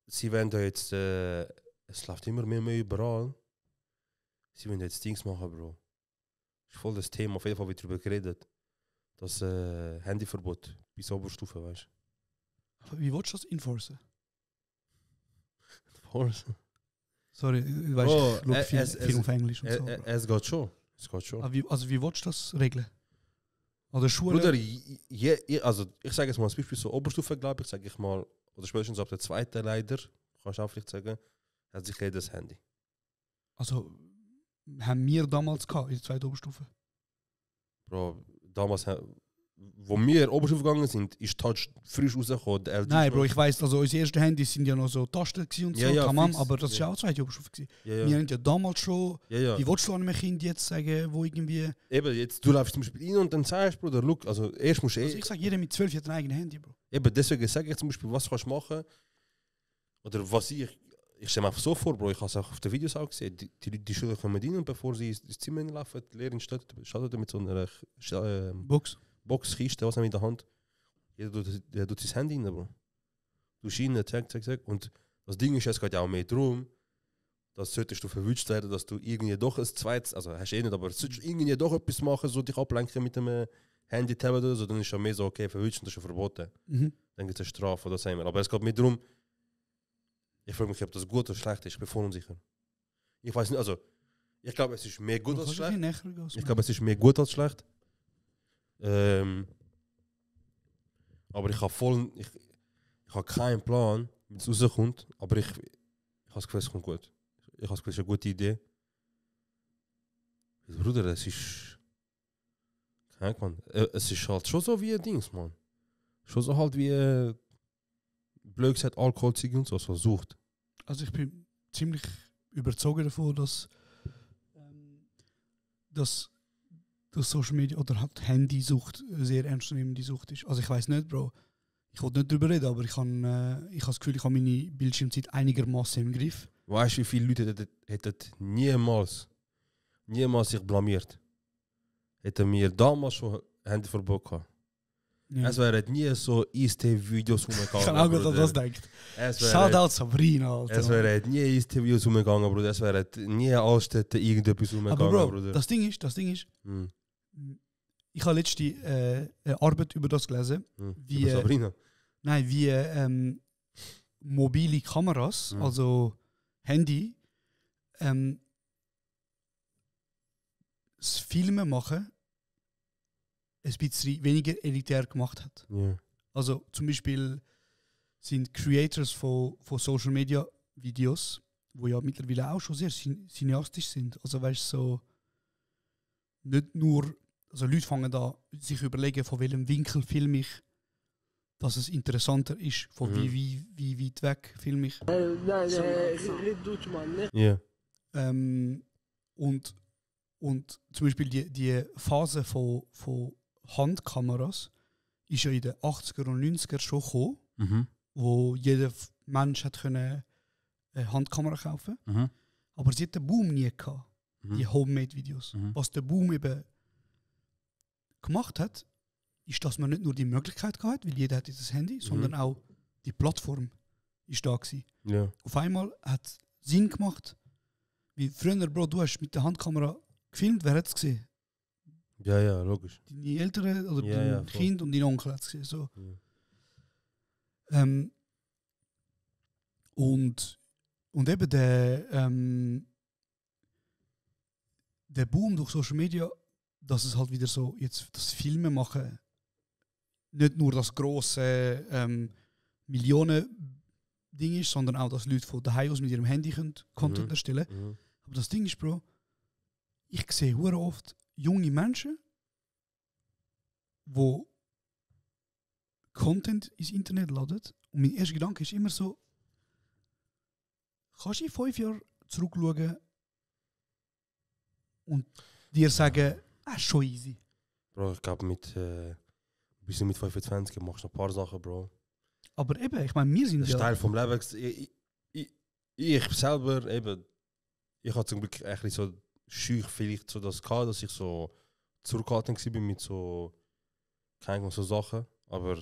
Sie wollen da jetzt, es läuft immer mehr überall. Sie wollen jetzt Dings machen, Bro. Ist voll das Thema, auf jeden Fall wird darüber geredet. Das Handyverbot bis Oberstufe, weißt du. Aber wie willst du das enforcen? Voll. Sorry, weißt Oh, du, ich schaue viel auf Englisch und so. Es geht schon. Es geht schon. Aber wie willst du das regeln? Oder Schule? Bruder, also ich sage jetzt mal, zum Beispiel so Oberstufe, glaube ich, sage ich mal, oder spätestens ab der 2. leider, kannst du auch vielleicht sagen, hat sich jedes Handy. Also haben wir damals gehabt, in der 2. Oberstufe? Bro, damals, wo wir Oberstufe gegangen sind, ist Touch frisch rausgekommen. der LG Nein, ist Bro, noch- ich weiss, also unsere ersten Handys sind ja noch so Tasten gewesen und so, Ja, ja, tamam, fix. aber das war Ja. ja auch 2. Oberstufe gewesen. Ja, Wir ja. haben ja damals schon, Ja, ja. wie willst du einem Kind jetzt sagen, wo irgendwie... Eben, jetzt, du läufst zum Beispiel rein und dann sagst, Bruder, look, also erst musst du Also ich sage, jeder mit 12 hat ein eigenes Handy, Bro. eben, deswegen sage ich zum Beispiel, was kannst du machen, oder was ich stelle mir einfach so vor, Bro, ich habe es auch auf den Videos auch gesehen, die Schüler kommen rein und bevor sie ins Zimmer laufen, die Lehrerin startet mit so einer Boxkiste, was haben wir in der Hand. Jeder tut sein Handy rein, Bro. Du Schiene, zack. Und das Ding ist, es geht ja auch mehr darum, dass solltest du verwünscht werden, dass du irgendwie doch ein zweites, also hast du nicht, aber solltest du irgendwie doch etwas machen, so dich ablenken mit dem Handy, Tablet oder so, dann ist ja mehr so, okay, verwünscht und das ist ja verboten. Mhm. Dann gibt es eine Strafe oder so. Aber es geht mir darum, ich frage mich, ob das gut oder schlecht ist, ich bin voll unsicher. Ich weiß nicht, also, ich glaube, es ist mehr gut Du als kannst ein schlecht. bisschen näher gehen, Ich glaube, es ist mehr gut als schlecht. Aber ich habe keinen Plan, wie es rauskommt, aber ich habe das Gefühl, es kommt gut. Ich habe das Gefühl, es ist eine gute Idee. Bruder, es ist... Keine Ahnung, Mann. Es ist halt schon so wie ein Dings, Mann. Schon so halt wie... blöd gesagt, Alkohol, Ziege und so sucht. Also ich bin ziemlich überzeugt davon, dass Social Media oder halt Handysucht eine sehr ernstzunehmende Sucht ist. Also ich weiß nicht, Bro. Ich wollte nicht darüber reden, aber ich habe das Gefühl, ich habe meine Bildschirmzeit einigermaßen im Griff. Weißt du, wie viele Leute hätten niemals sich blamiert? Hätten wir damals schon Handyverbot gehabt. Ja. Es wären nie so Eistee-Videos rumgegangen. Ich habe auch Bruder. gerade das gedacht. Es Shoutout Sabrina, Alter. Es wären nie Eistee-Videos rumgegangen, Bruder. Es wären nie Altstädte irgendetwas rumgegangen, Aber Bro, Bruder. das Ding ist, Hm. ich habe letzte eine Arbeit über das gelesen, wie, Über Sabrina. nein, wie mobile Kameras, also Handy, das Filmen machen ein bisschen weniger elitär gemacht hat. Ja. Also zum Beispiel sind Creators von Social Media Videos, wo ja mittlerweile auch schon sehr cineastisch sind. Also weißt du, so nicht nur, also Leute fangen da sich überlegen, von welchem Winkel filme ich, dass es interessanter ist, von wie weit weg filme ich. Ja. Und zum Beispiel die Phase von Handkameras ist ja in den 80er und 90er schon gekommen, wo jeder Mensch hat können eine Handkamera kaufen. Aber sie hat den Boom nie gehabt, die Homemade-Videos. Was der Boom eben gemacht hat, ist, dass man nicht nur die Möglichkeit gehabt, weil jeder hat dieses Handy, sondern auch die Plattform ist da gewesen. Ja. Auf einmal hat es Sinn gemacht, wie früher, Bro, du hast mit der Handkamera gefilmt, wer hat es gesehen? Ja, ja, logisch. Deine Eltern oder Ja, dein ja, voll. Kind und dein Onkel hat es gesehen. So. Ja. Und eben der Boom durch Social Media, dass es halt wieder so jetzt das Filme machen, nicht nur das grosse Millionen-Ding ist, sondern auch, dass Leute von daheim aus mit ihrem Handy können Content erstellen. Aber das Ding ist, Bro, ich sehe hure oft junge Menschen, die Content ins Internet laden. Und mein erster Gedanke ist immer so, kannst du in 5 Jahren zurückschauen und dir sagen, schon easy. Bro, ich glaube, bis mit 25 machst du noch ein paar Sachen, Bro. Aber eben, ich meine, wir sind Das ist Teil vom Leben. Ich selber, eben, ich hatte zum Glück eigentlich so schüch vielleicht so das gehabt, dass ich so zurückhaltend war mit so, keine Ahnung, so Sachen. Aber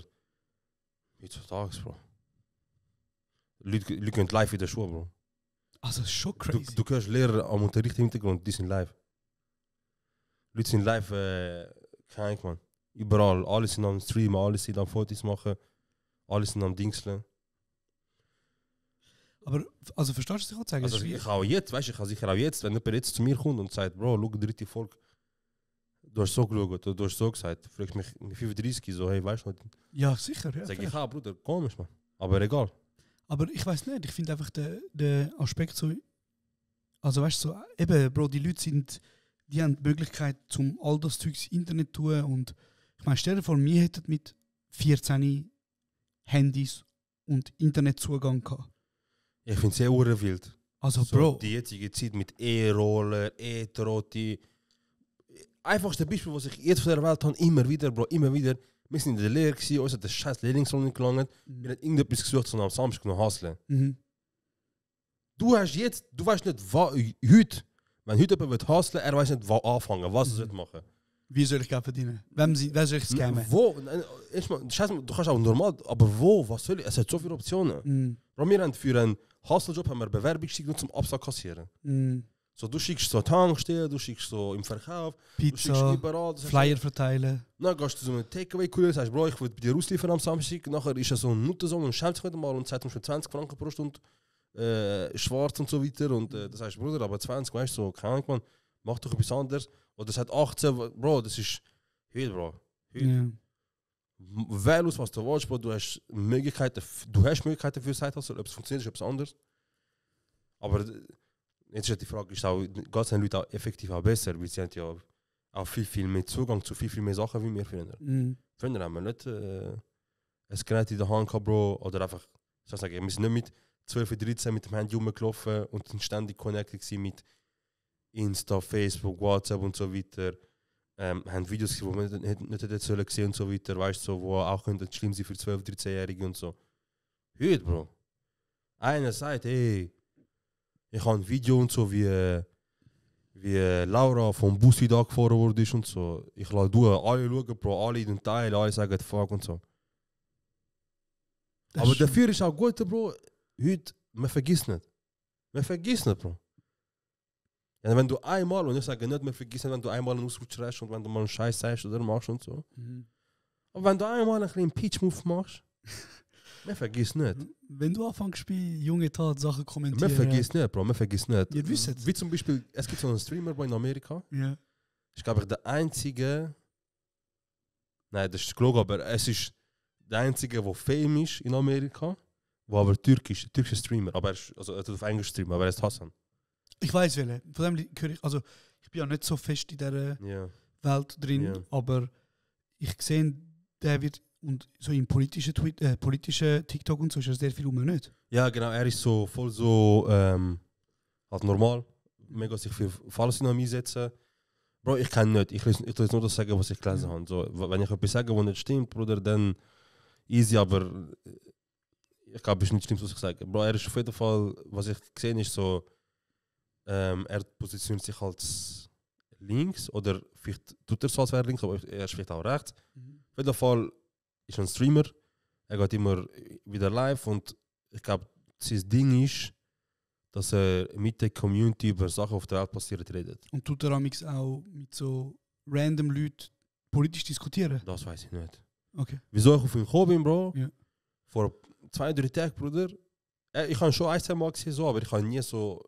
heutzutage, Bro. Leute gehen live in der Schule, Bro. Also, das ist schon crazy. Du hörst Lehrer am Unterricht im Hintergrund, die sind live. Leute sind live, keine Ahnung, man. Überall. Alle sind am Streamen, alle sind am Fotos machen, alle sind am Dingseln. Aber, also verstehst du, was ich gerade sagen? Also ich auch jetzt, weißt du, ich kann sicher auch jetzt, wenn jemand jetzt zu mir kommt und sagt, Bro, schau, die dritte Folge, du hast so geschaut, oder du hast so gesagt, fragst mich mit 35 so, hey, weißt du noch? Ja, sicher, ja. Sag ich, ja, Bruder, komisch, man. Aber egal. Aber ich weiß nicht, ich finde einfach den Aspekt so, also weißt du, so, eben, Bro, die Leute sind, die haben die Möglichkeit, zum all das Zeug ins Internet zu tun. Und ich meine, stell dir vor, wir hätten mit 14 Handys und Internetzugang gehabt. Ich finde es sehr wild. Also, so, Bro. Die jetzige Zeit mit E-Roller, E-Trotti. Einfachste Beispiel, was ich jetzt von der Welt habe, immer wieder, Bro, immer wieder. Wir sind in der Lehre gewesen, uns hat der scheiß Lehrlingslohn nicht gelangt. Wir haben irgendetwas gesucht, sondern am Samstag noch hustlen. Du weißt nicht, heute, wenn heute jemand hustlen, er weiß nicht, wo anfangen, was er machen. Wie soll ich Geld verdienen? Wer soll ich scammen? Wo? Erstmal, du kannst auch normal, aber wo? Was soll ich? Es hat so viele Optionen. Wir haben für einen Hustle-Job eine Bewerbung geschickt, nur zum Absatz kassieren. So, du schickst so Tankstellen, du schickst so im Verkauf, du schickst Pizza, überall. Flyer verteilen. Dann gehst du so einen Takeaway-Kurier, sagst, Bro, ich will bei dir ausliefern am Samstag. Nachher ist er so ein Nuttensohn und schämt sich wieder mal und sagt, du musst 20 Franken pro Stunde schwarz und so weiter. Und das heißt, Bruder, aber 20, weißt du, so, keine Ahnung, man, mach doch etwas anderes. Oder das hat 18, Bro, das ist heute, Bro. Heute. Ja. Wähl aus, was du willst, Bro, du hast Möglichkeiten für Side-Hustle, ob es funktioniert, ist etwas anderes. Aber jetzt ist die Frage, ist auch, geht es den Leuten auch effektiv auch besser, weil sie haben ja auch viel mehr Zugang zu viel mehr Sachen wie wir früher. Früher haben wir nicht ein Gerät in der Hand gehabt, Bro, oder einfach, ich soll sagen, wir sind nicht mit 12, 13 mit dem Handy rumgelaufen und sind ständig connected mit Insta, Facebook, WhatsApp und so weiter. Haben Videos gesehen, die man nicht hätte sollen sehen und so weiter, weißt du, so, wo auch könnte schlimm sein für 12, 13-Jährige und so. Heute, Bro. Einer sagt, hey, ich habe ein Video und so wie wie Laura vom Bus wieder angefahren wurde und so. Ich lasse alle schauen, Bro, alle in den Teil, alle sagen fuck und so. Das Aber ist schon- dafür ist auch gut, Bro, heute, man vergisst nicht. Man vergisst nicht, Bro. Ja, wenn du einmal, und ich sage nicht, man vergisst nicht, wenn du einmal einen Ausrutsch hast und wenn du mal einen Scheiß sagst oder machst und so. Mhm. Aber wenn du einmal einen kleinen Pitch-Move machst, man vergisst nicht. Wenn du anfängst bei junge Tat Sachen kommentieren. Man vergisst nicht, Bro, man vergisst nicht. Ihr wisst es. Wie zum Beispiel, es gibt so einen Streamer in Amerika. Ja. Ich glaube, der einzige. Nein, das ist gelogen, aber es ist der einzige, der fame ist in Amerika, der aber türkischer Streamer, aber er ist, also er tut auf Englisch streamen, aber er ist Hassan. Ich weiß welche. Von dem höre ich, also ich bin ja nicht so fest in dieser Ja. Welt drin, Ja. aber ich sehe, der wird und so im politischen TikTok und so ist er sehr viel nicht. Ja, genau, er ist so voll so halt normal, mega sich für Falles einsetzen. Bro, ich kann nicht, ich will jetzt nur das sagen, was ich gelesen habe. So, wenn ich etwas sage, was nicht stimmt, Bruder, dann easy, aber ich glaube, es ist nicht stimmt, was ich sage. Bro, er ist auf jeden Fall, was ich gesehen ist so, er positioniert sich als links oder vielleicht tut er so, als wäre links, aber er ist vielleicht auch rechts. Auf jeden Fall ist er ein Streamer, er geht immer wieder live und ich glaube, sein Ding ist, dass er mit der Community über Sachen auf der Welt passiert redet. Und tut er amix auch mit so random Leuten politisch diskutieren? Das weiß ich nicht. Okay. Wieso ich auf ihn gekommen bin, Bro? Ja. Vor 2-3 Tagen, Bruder. Ich habe schon 1-2 Mal gesehen, so, aber ich habe nie so.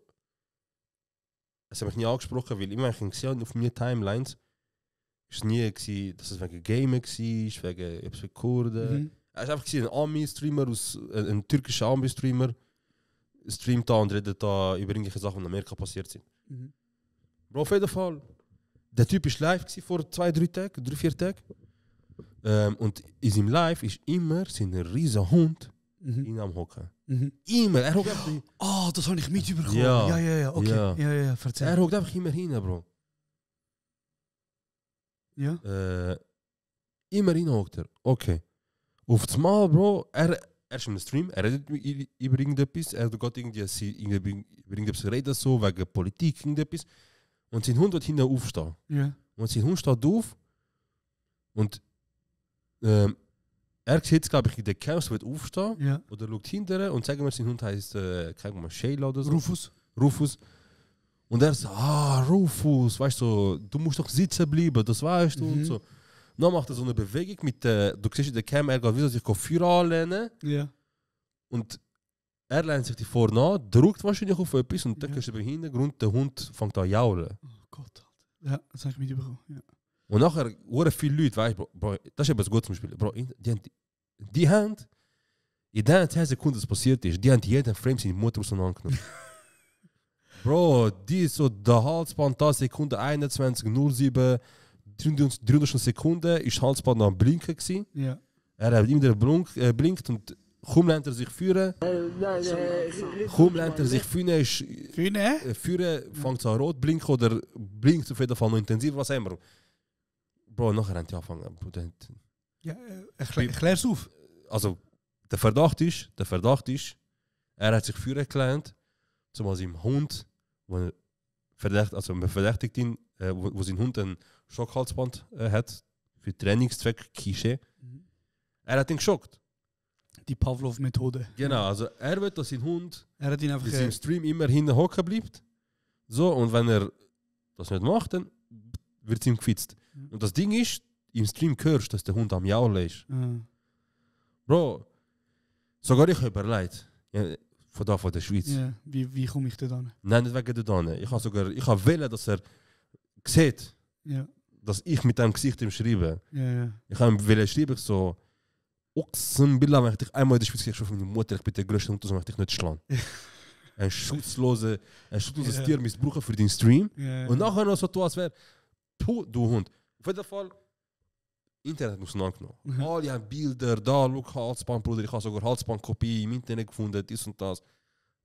Es hat mich nie angesprochen, weil immer ich ihn gesehen habe auf meinen Timelines. Es war nie, gewesen, dass es wegen Gamer war, wegen etwas für Kurden. Mhm. Es war einfach ein Army-Streamer, ein türkischer Army-Streamer, streamt da und redet da über irgendwelche Sachen, die in Amerika passiert sind. Mhm. Bro, auf jeden Fall. Der Typ war live vor 2-3 Tagen, 3-4 Tagen. Und in seinem Live ist immer sein riesen Hund in am Hocken. Mhm. Immer. Er hockt einfach. Oh, das habe ich mitbekommen. Ja. Ja, okay. Ja. Ja, erzähl. Er hockt einfach immer hin, Bro. Ja. Immer hin hockt er. Okay. Auf das Mal, Bro, er ist im Stream, er redet über irgendetwas, er geht über irgendetwas reden, so, wegen Politik, irgendetwas. Und sein Hund wird hinten aufstehen. Ja. Und sein Hund steht auf und er sieht, glaube ich, in der Chaos wird aufstehen Ja. oder schaut hinterher und sagen wir, sein Hund heißt Sheila oder so. Rufus. Und er sagt, Rufus, weißt du, du musst doch sitzen bleiben, das weißt du und so. Dann macht er so eine Bewegung mit du siehst in der Cam, er geht wieder sich Feuer anlehnen Ja. und er lehnt sich die vorne an, drückt wahrscheinlich auf etwas und dann gehst du über den Hintergrund, der Hund fängt an zu jaulen. Oh Gott. Ja, das habe ich mitbekommen. Ja. Und nachher, sehr viele Leute, weißt du, Bro, das ist eben gut zum Beispiel. Bro, die haben, in den 10 Sekunden, das passiert ist, die haben jeden Frame seine Mutter auseinandergenommen. Bro, die ist so der Halsband, da Sekunde 21:07, 300 Sekunden, ist das Halsband noch am Blinken gewesen. Ja. Er hat immer blinkt und kaum lernt er sich führen. Kaum lernt er sich führen, ist führen, fängt an rot blinken oder blinkt auf jeden Fall noch intensiv, was immer. Bro, nachher haben die angefangen. Ja, erklär's auf. Also, der Verdacht ist, er hat sich führen gelernt, zumal seinem Hund, man verdächtigt ihn, wo sein Hund ein Schockhalsband hat, für Trainingszweck Kische. Er hat ihn geschockt. Die Pavlov-Methode. Genau, also er will, dass sein Hund Er hat ihn einfach. in seinem Stream immer hinten hocken bleibt. So, und wenn er das nicht macht, dann wird es ihm gefitzt. Und das Ding ist, im Stream hörst du, dass der Hund am Jaulen ist. Bro, sogar ich habe überlegt, ja, von der Schweiz. Ja. Wie komme ich da an? Nein, nicht wegen der Dane. Ich habe wollen, dass er sieht, Ja. dass ich mit dem Gesicht ihm schreibe. Ja. Ich habe ihm wollen schreiben, so, Ochsenbilder, wenn ich dich einmal in der Schweiz kriege, schon von meiner Mutter, ich bin der größte Hund, so möchte ich nicht schlagen. Ein schutzloses Tier missbrauchen für den Stream. Ja. Und nachher noch so tun, als wäre, du Hund. Auf jeden Fall, Internet muss nachgenommen. Alle haben Bilder, da, schau, Halsband, Bruder, ich habe sogar Halsbandkopie im Internet gefunden, dies und das.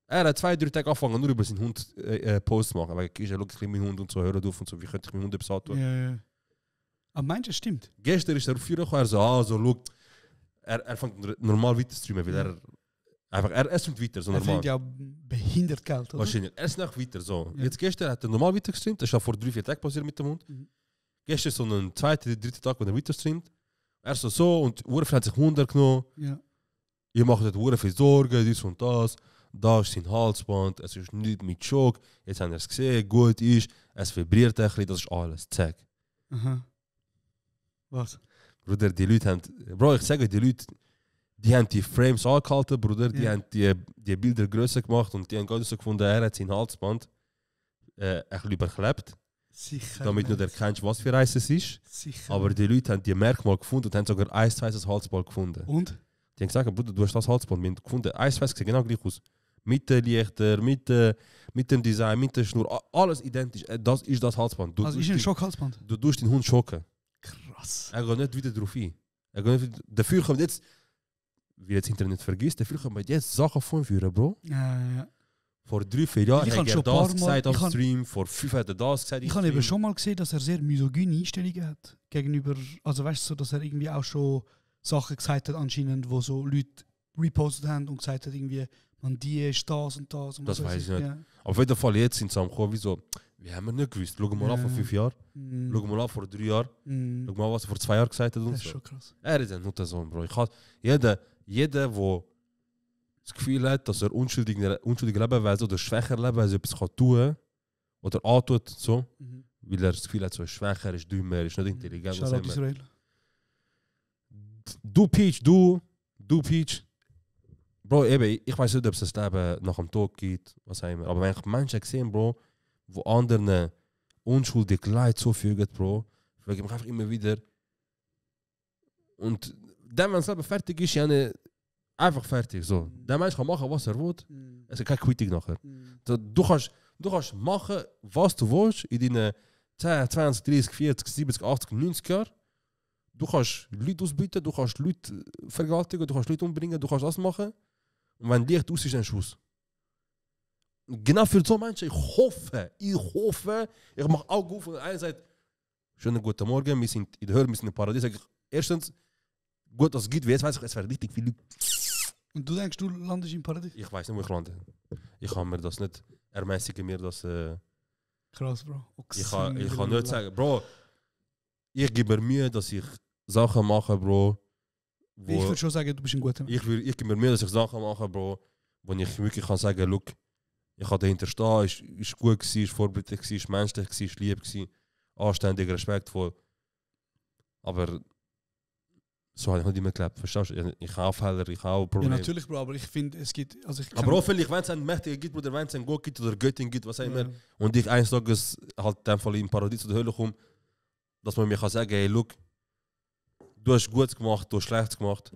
Er hat 2-3 Tage angefangen, nur über seinen Hund Post zu machen. Weil ich schau, ich meinen Hund und so, hör auf und so, wie könnte ich meinen Hund etwas antun? Ja. Aber meinst du, es stimmt? Gestern ist er auf 4 gekommen, er so, schau, er fängt normal weiter zu streamen, weil er streamt weiter, so Er normal. findet ja behindert Geld, oder? Wahrscheinlich. Er ist noch weiter so. Ja. Jetzt gestern hat er normal weiter gestreamt, das ist ja vor 3-4 Tagen passiert mit dem Hund. Gestern so einen 2., 3. Tag, wo er weiter streamt. Er so und Urf hat sich Wunder genommen. Ja. Ihr macht dort Uhr viel Sorgen, dies und das. Da ist sein Halsband, es ist nicht mit Schock. Jetzt haben wir es gesehen, gut ist. Es vibriert ein bisschen, das ist alles. Zack. Aha. Was? Bruder, die Leute haben... Bro, ich sage, die Leute, die haben die Frames angehalten, Bruder. Die haben die Bilder grösser gemacht und die haben gerade so gefunden, er hat sein Halsband ein bisschen überklebt. Sicher. Damit du erkennst, was für eins es ist. Sicher. Aber die Leute haben die Merkmal gefunden und haben sogar eins zu eins das Halsband gefunden. Und? Die haben gesagt, Bruder, du hast das Halsband. Wir haben gefunden, eins zu eins sieht genau gleich aus. Mit den Lichtern, mit dem Design, mit der Schnur, alles identisch. Das ist das Halsband. Also ist ein Schockhalsband? Du tust den Hund schocken. Krass. Er geht nicht wieder drauf ein. Dafür kommt jetzt, wie jetzt Internet vergisst, dafür kommt jetzt Sachen vorführen, Bro. Ja. Vor 3-4 Jahren Ich hat habe er schon das paar Mal- gesagt am ich kann- Stream, vor 5 hat er das gesagt. Ich habe eben schon mal gesehen, dass er sehr misogyne Einstellungen hat. Gegenüber, also weißt du, so, dass er irgendwie auch schon Sachen gesagt hat, anscheinend, wo so Leute repostet haben und gesagt hat, irgendwie, man, die ist das und das. Und Das was weiß ich weiß nicht. Ja. Auf jeden Fall jetzt sind sie am Kommen, wieso? Wir haben nicht gewusst. Schau mal an vor 5 Jahren. Schau mal an vor 3 Jahren. Schau mal, was er vor 2 Jahren gesagt hat. Und Das ist so. schon krass. Er ist ein Muttersohn, Bro. Jeder, der das Gefühl hat, dass er unschuldig leben, weil er oder schwächer leben, weil er etwas tun kann oder antut, so, weil er das Gefühl hat, so ist schwächer, er ist dümmer, er ist nicht intelligent. was Shoutout immer. Israel. Du Peach. Bro, eben, ich weiß nicht, ob es das Leben nach dem Tod gibt, was auch immer. Aber wenn ich Menschen gesehen, Bro, wo anderen unschuldig Leid zufügen, Bro, frage ich mich einfach immer wieder. Und dann, wenn es selber fertig ist, ja einfach fertig. So. Der Mensch kann machen, was er will. Es gibt keine Quittung nachher. So, du kannst machen, was du willst, in deinen 10, 20, 30, 40, 70, 80, 90 Jahren. Du kannst Leute ausbieten, du kannst Leute vergewaltigen, du kannst Leute umbringen, du kannst das machen. Und wenn Licht aus ist, dann Schuss. Genau für so Menschen, ich hoffe, ich mache Augen auf und einer sagt, schönen guten Morgen, wir sind in der Hölle, wir sind im Paradies. Sag ich, erstens, gut, dass es gibt, wie jetzt weiß ich, es wäre richtig viele Leute. Und du denkst, du landest im Paradies? Ich weiß nicht, wo ich lande. Ich kann mir das nicht ermäßigen, mir das... Krass, Bro. Ich kann nicht sagen, Bro, ich gebe mir Mühe, dass ich Sachen mache, Bro. Ich würde schon sagen, du bist ein guter Mensch. Ich gebe mir Mühe, dass ich Sachen mache, Bro, wo ich wirklich kann sagen, look, ich kann dahinter stehen, ist gut gewesen, ist vorbildlich gewesen, ist menschlich gewesen, ist lieb gewesen, anständig, respektvoll. Aber so habe ich nicht immer gelebt, verstehst du? Ich habe Fehler, ich habe Ja, Probleme. natürlich, Bro, aber ich finde, es gibt... Also ich Aber hoffentlich, wenn es einen Mächtigen gibt, oder wenn es einen Gott gibt, oder Göttin gibt, was auch immer, und ich eines Tages halt in dem Fall im Paradies oder Hölle komme, dass man mir kann sagen, hey, look, du hast Gutes gemacht, du hast Schlechtes gemacht.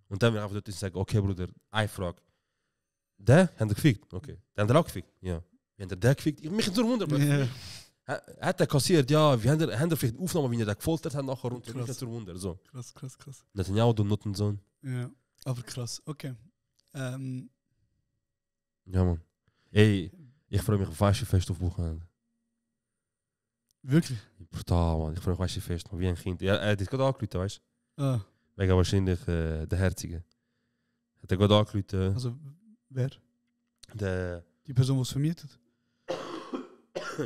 Und dann will ich einfach dort sagen, okay, Bruder, eine Frage. Der hat er gefickt? Okay. Der hat er auch gefickt? Ja. Wie hat er den gefickt? Mich nicht Wunder, Bruder. Ja. Hat er kassiert? Ja. Wie hat er vielleicht Aufnahmen, wie er den gefoltert hat nachher? Und mich nicht Wunder. So. Krass. Netanyahu, du Nuttensohn. Ja, aber krass. Okay. Ja, Mann. Ey, ich freue mich auf Fest auf Wochenende. Wirklich? Brutal, Mann. Ich freue mich auf Fest, wie ein Kind. Ja, er hat gerade angerufen, weißt du? Ah. Wegen wahrscheinlich der Herzige. Hat er gerade angerufen. Also, wer? Die Person, die es vermietet?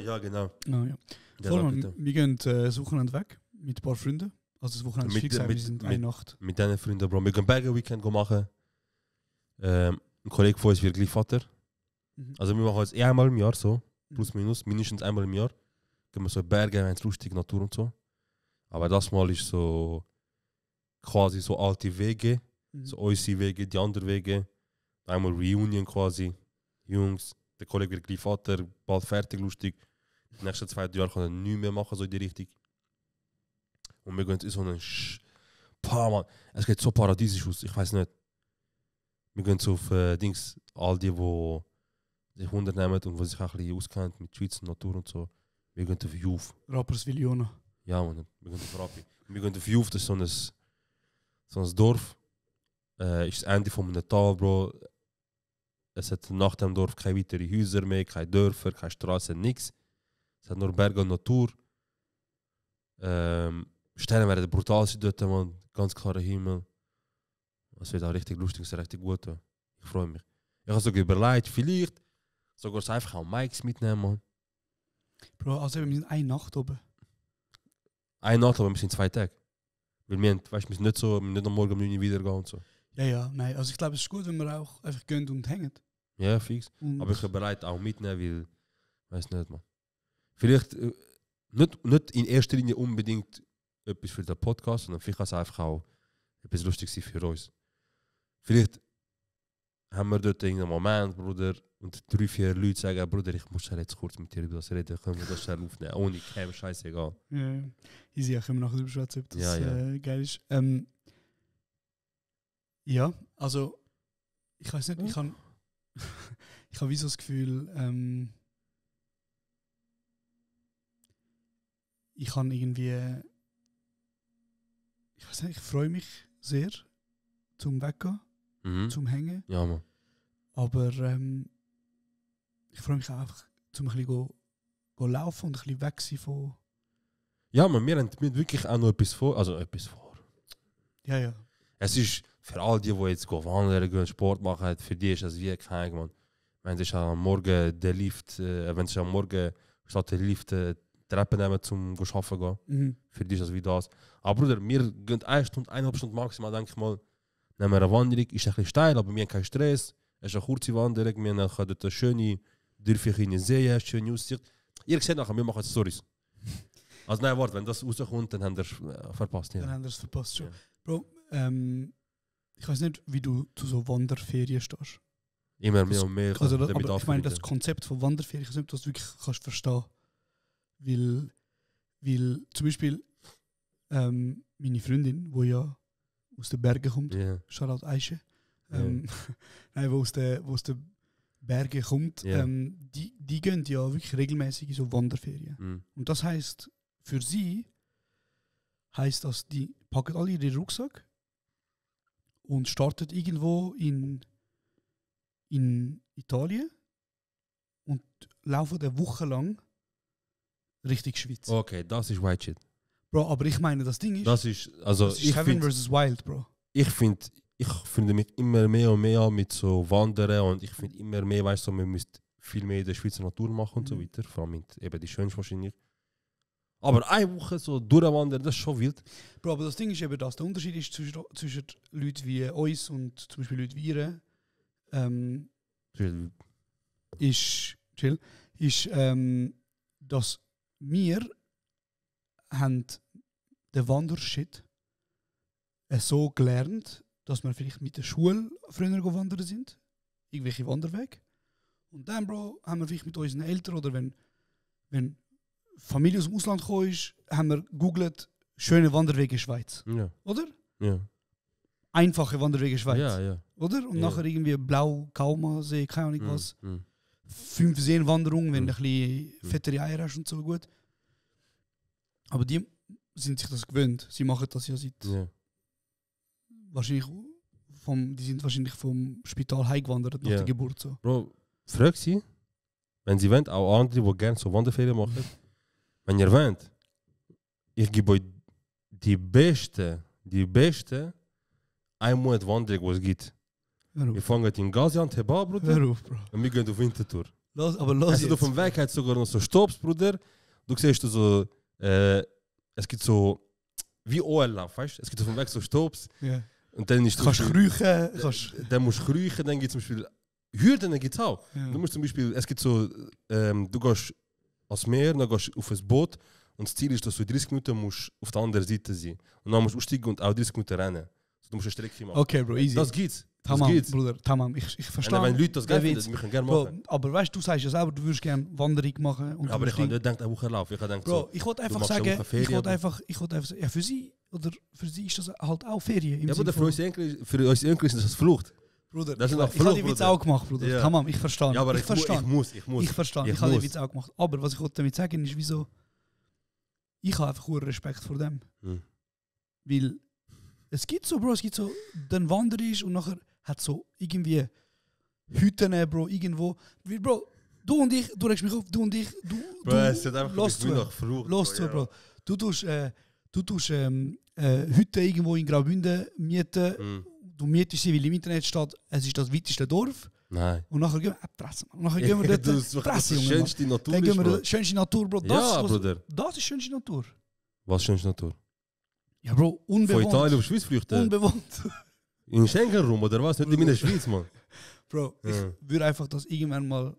Ja, genau. Ah, ja. Der Voll, hat Mann, angerufen. wir gehen das Wochenende weg mit ein paar Freunden. Also das Wochenende ist fix, wir sind eine Nacht. Mit diesen Freunden, Bro. Wir gehen Berge-Weekend machen. Ein Kollege von uns wird gleich Vater. Also wir machen es einmal im Jahr so. Plus minus, mindestens einmal im Jahr. Gehen wir so in Berge, wenn es lustig, Natur und so. Aber das Mal ist so quasi so alte Wege. So unsere Wege, die anderen Wege. Einmal Reunion quasi. Jungs, der Kollege wird gleich Vater, bald fertig, lustig. Die nächsten 2-3 Jahre kann er nichts mehr machen, so in die Richtung. Und wir gehen in so einen Mann, es geht so paradiesisch aus, ich weiß nicht. Wir gehen so auf Dings, all die sich Hunde nehmen und die sich auch ein bisschen auskennen mit Schweizer Natur und so. Wir gehen auf Juf. Rapperswil-Jona. Ja, Mann, wir gehen auf Rappi. Wir gehen auf Juf, das ist so ein Dorf. Ist das Ende von einem Tal, Bro. Es hat nach dem Dorf keine weiteren Häuser mehr, keine Dörfer, keine Straßen, nichts. Es hat nur Berge und Natur. Sterne werden brutal sein dort, Mann. Ganz klarer Himmel. Es wird auch richtig lustig, es ist richtig gut. Ich freue mich. Ich habe sogar überlegt, vielleicht sogar so einfach auch Mikes mitnehmen, Mann. Bro, also wir sind eine Nacht oben. Eine Nacht, aber wir sind 2 Tage. Weil wir, weißt, wir sind nicht am Morgen um 9 Uhr wieder gehen und so. Ja, nein. Also ich glaube, es ist gut, wenn wir auch einfach gehen und hängen. Ja, fix. Und Aber ich bin bereit auch mitnehmen, weil, weiß nicht, man. Vielleicht nicht in erster Linie unbedingt etwas für den Podcast, sondern vielleicht kann es einfach auch etwas lustig sein für uns. Vielleicht haben wir dort irgendeinen Moment, Bruder, und 3-4 Leute sagen, Bruder, ich muss jetzt kurz mit dir über das reden, können wir das schnell aufnehmen, ohne Cam, scheißegal. Ja, easy, ja, können wir nachher drüber schwätzen, ob das Ja. Geil ist. Ja, also, ich weiß nicht, ich habe wie so das Gefühl, ich habe irgendwie, ich weiß nicht, ich freue mich sehr zum Weggehen, zum Hängen. Ja, man. Aber ich freue mich auch einfach, zum ein bisschen go laufen und ein bisschen weg sein von... Ja, man, wir haben wirklich auch noch etwas vor. Also etwas vor. Ja. Es ist für all die jetzt wandern gehen, Sport machen, für die ist das wie kein man. Wenn sich am Morgen der Lift, wenn sich am Morgen statt der Lift Treppen nehmen zum arbeiten gehen, für die ist das wie das. Aber Bruder, wir gehen 1 Stunde, 1,5 Stunden maximal, denke ich mal, nehmen wir eine Wanderung, ist ein bisschen steil, aber wir haben keinen Stress. Es ist eine kurze Wanderung, wir haben dort eine schöne, durchführende See, eine schöne Aussicht. Ihr seht nachher, wir machen Stories. Also nein, warte, wenn das rauskommt, dann haben wir es verpasst. Ja. Dann haben wir es verpasst schon. Ja. Bro, ich weiß nicht, wie du zu so Wanderferien stehst. Immer mehr und mehr. Also aber ich meine, das Konzept von Wanderferien, ich weiß nicht, ob du das wirklich kannst verstehen. Weil zum Beispiel meine Freundin, die ja aus den Bergen kommt, Shoutout Aische, nein, wo aus den Bergen kommt, die gehen ja wirklich regelmäßig in so Wanderferien. Und das heisst, für sie heisst das, die packen alle ihren Rucksack und starten irgendwo in Italien und laufen eine Woche lang Richtung Schweiz. Okay, das ist White Shit. Bro, aber ich meine, das Ding ist... Das ist, also das ist Heaven vs. Wild, Bro. Ich finde mich immer mehr und mehr mit so Wandern und ich finde immer mehr, weißt du, man müsste viel mehr in der Schweizer Natur machen und so weiter. Vor allem mit eben die schönste wahrscheinlich. Aber eine Woche so durchwandern, das ist schon wild. Bro, aber das Ding ist eben, dass der Unterschied ist zwischen Leuten wie uns und zum Beispiel Leuten wie ihr, dass wir haben den Wandershit so gelernt, dass wir vielleicht mit der Schule früher gewandert sind, irgendwelche Wanderwege. Und dann, Bro, haben wir vielleicht mit unseren Eltern oder wenn Familie aus dem Ausland gekommen ist, haben wir gegoogelt, schöne Wanderwege in Schweiz. Ja. Oder? Ja. Einfache Wanderwege in Schweiz. Ja. Oder? Und nachher irgendwie Blau-Kalma-See, keine Ahnung was. 5 Seenwanderungen, wenn du ein bisschen fettere Eier hast und so, gut. Aber die sind sich das gewöhnt. Sie machen das ja seit... Wahrscheinlich die sind wahrscheinlich vom Spital heimgewandert nach der Geburt. So. Bro, frag sie, wenn sie wollen, auch andere, die gerne so Wanderferien machen, wenn ihr wollt, ich gebe euch die beste 1 Monat Wanderung, die es gibt. Wir fangen in Gaziantep an, Bruder. Hör auf, Bro. Und wir gehen auf Winterthur. Aber los jetzt. Auf dem Weg hat sogar noch so Stops, Bruder. Du siehst so, es gibt so, wie OL-Lauf, weißt du? Es gibt auf dem Weg so Stops. Yeah. Und dann ist kannst kriechen. Dann musst du kriechen, dann gibt es zum Beispiel Hürden, gibt es auch. Ja. Du musst zum Beispiel, es gibt so, du gehst ans Meer, dann gehst du auf ein Boot und das Ziel ist, dass du 30 Minuten musst auf der anderen Seite sein. Und dann musst du aussteigen und auch 30 Minuten rennen. Also, du musst eine Strecke machen. Okay, Bro, easy. Das gibt's. Tamam, Bruder, tamam. Ich verstehe. Wenn Leute das gerne finden, wir können gerne machen. Bro, aber weißt du, sagst ja selber, du würdest gerne Wanderung machen. Und aber ich habe nicht gedacht, eine Woche laufen. Ich habe gedacht, Bro, ich wollte einfach sagen, ich wollte einfach ja, für sie ist das halt auch Ferien. Ja, aber für uns Enkel ist das Flucht. Bruder, das ich habe den Witz auch gemacht, Bruder. Ja. Tamam, ich verstehe. Ja, aber ich muss. Ich verstehe, ich habe den Witz auch gemacht. Aber was ich wollte damit sagen ist, wieso, ich habe einfach hohen Respekt vor dem. Weil es gibt so, Bro, dann wandert ist und nachher hat so irgendwie Hütten, Bro, irgendwo. Weil, Bro, du und ich, du regst mich auf, du und ich, Bro, es hat einfach los zu, Bro. Du tust Hütten irgendwo in Graubünden mieten. Du mietest sie, weil im Internet steht, es ist das weiteste Dorf. Nein. Und nachher gehen wir Presse, Mann. Und nachher gehen wir dort Presse, Das Junge, Mann. schönste Natur Dann ist, gehen wir Bro. die schönste Natur, Bro. Ja, Bruder. Das ist schönste Natur. Was schönste Natur? Ja, Bro, Von unbewohnt. Italien auf Schweiz flüchten? Unbewohnt. In Schengen-Rum, oder was? Nicht in meiner Schweiz, Mann. Bro, ich Ja. würde einfach das irgendwann mal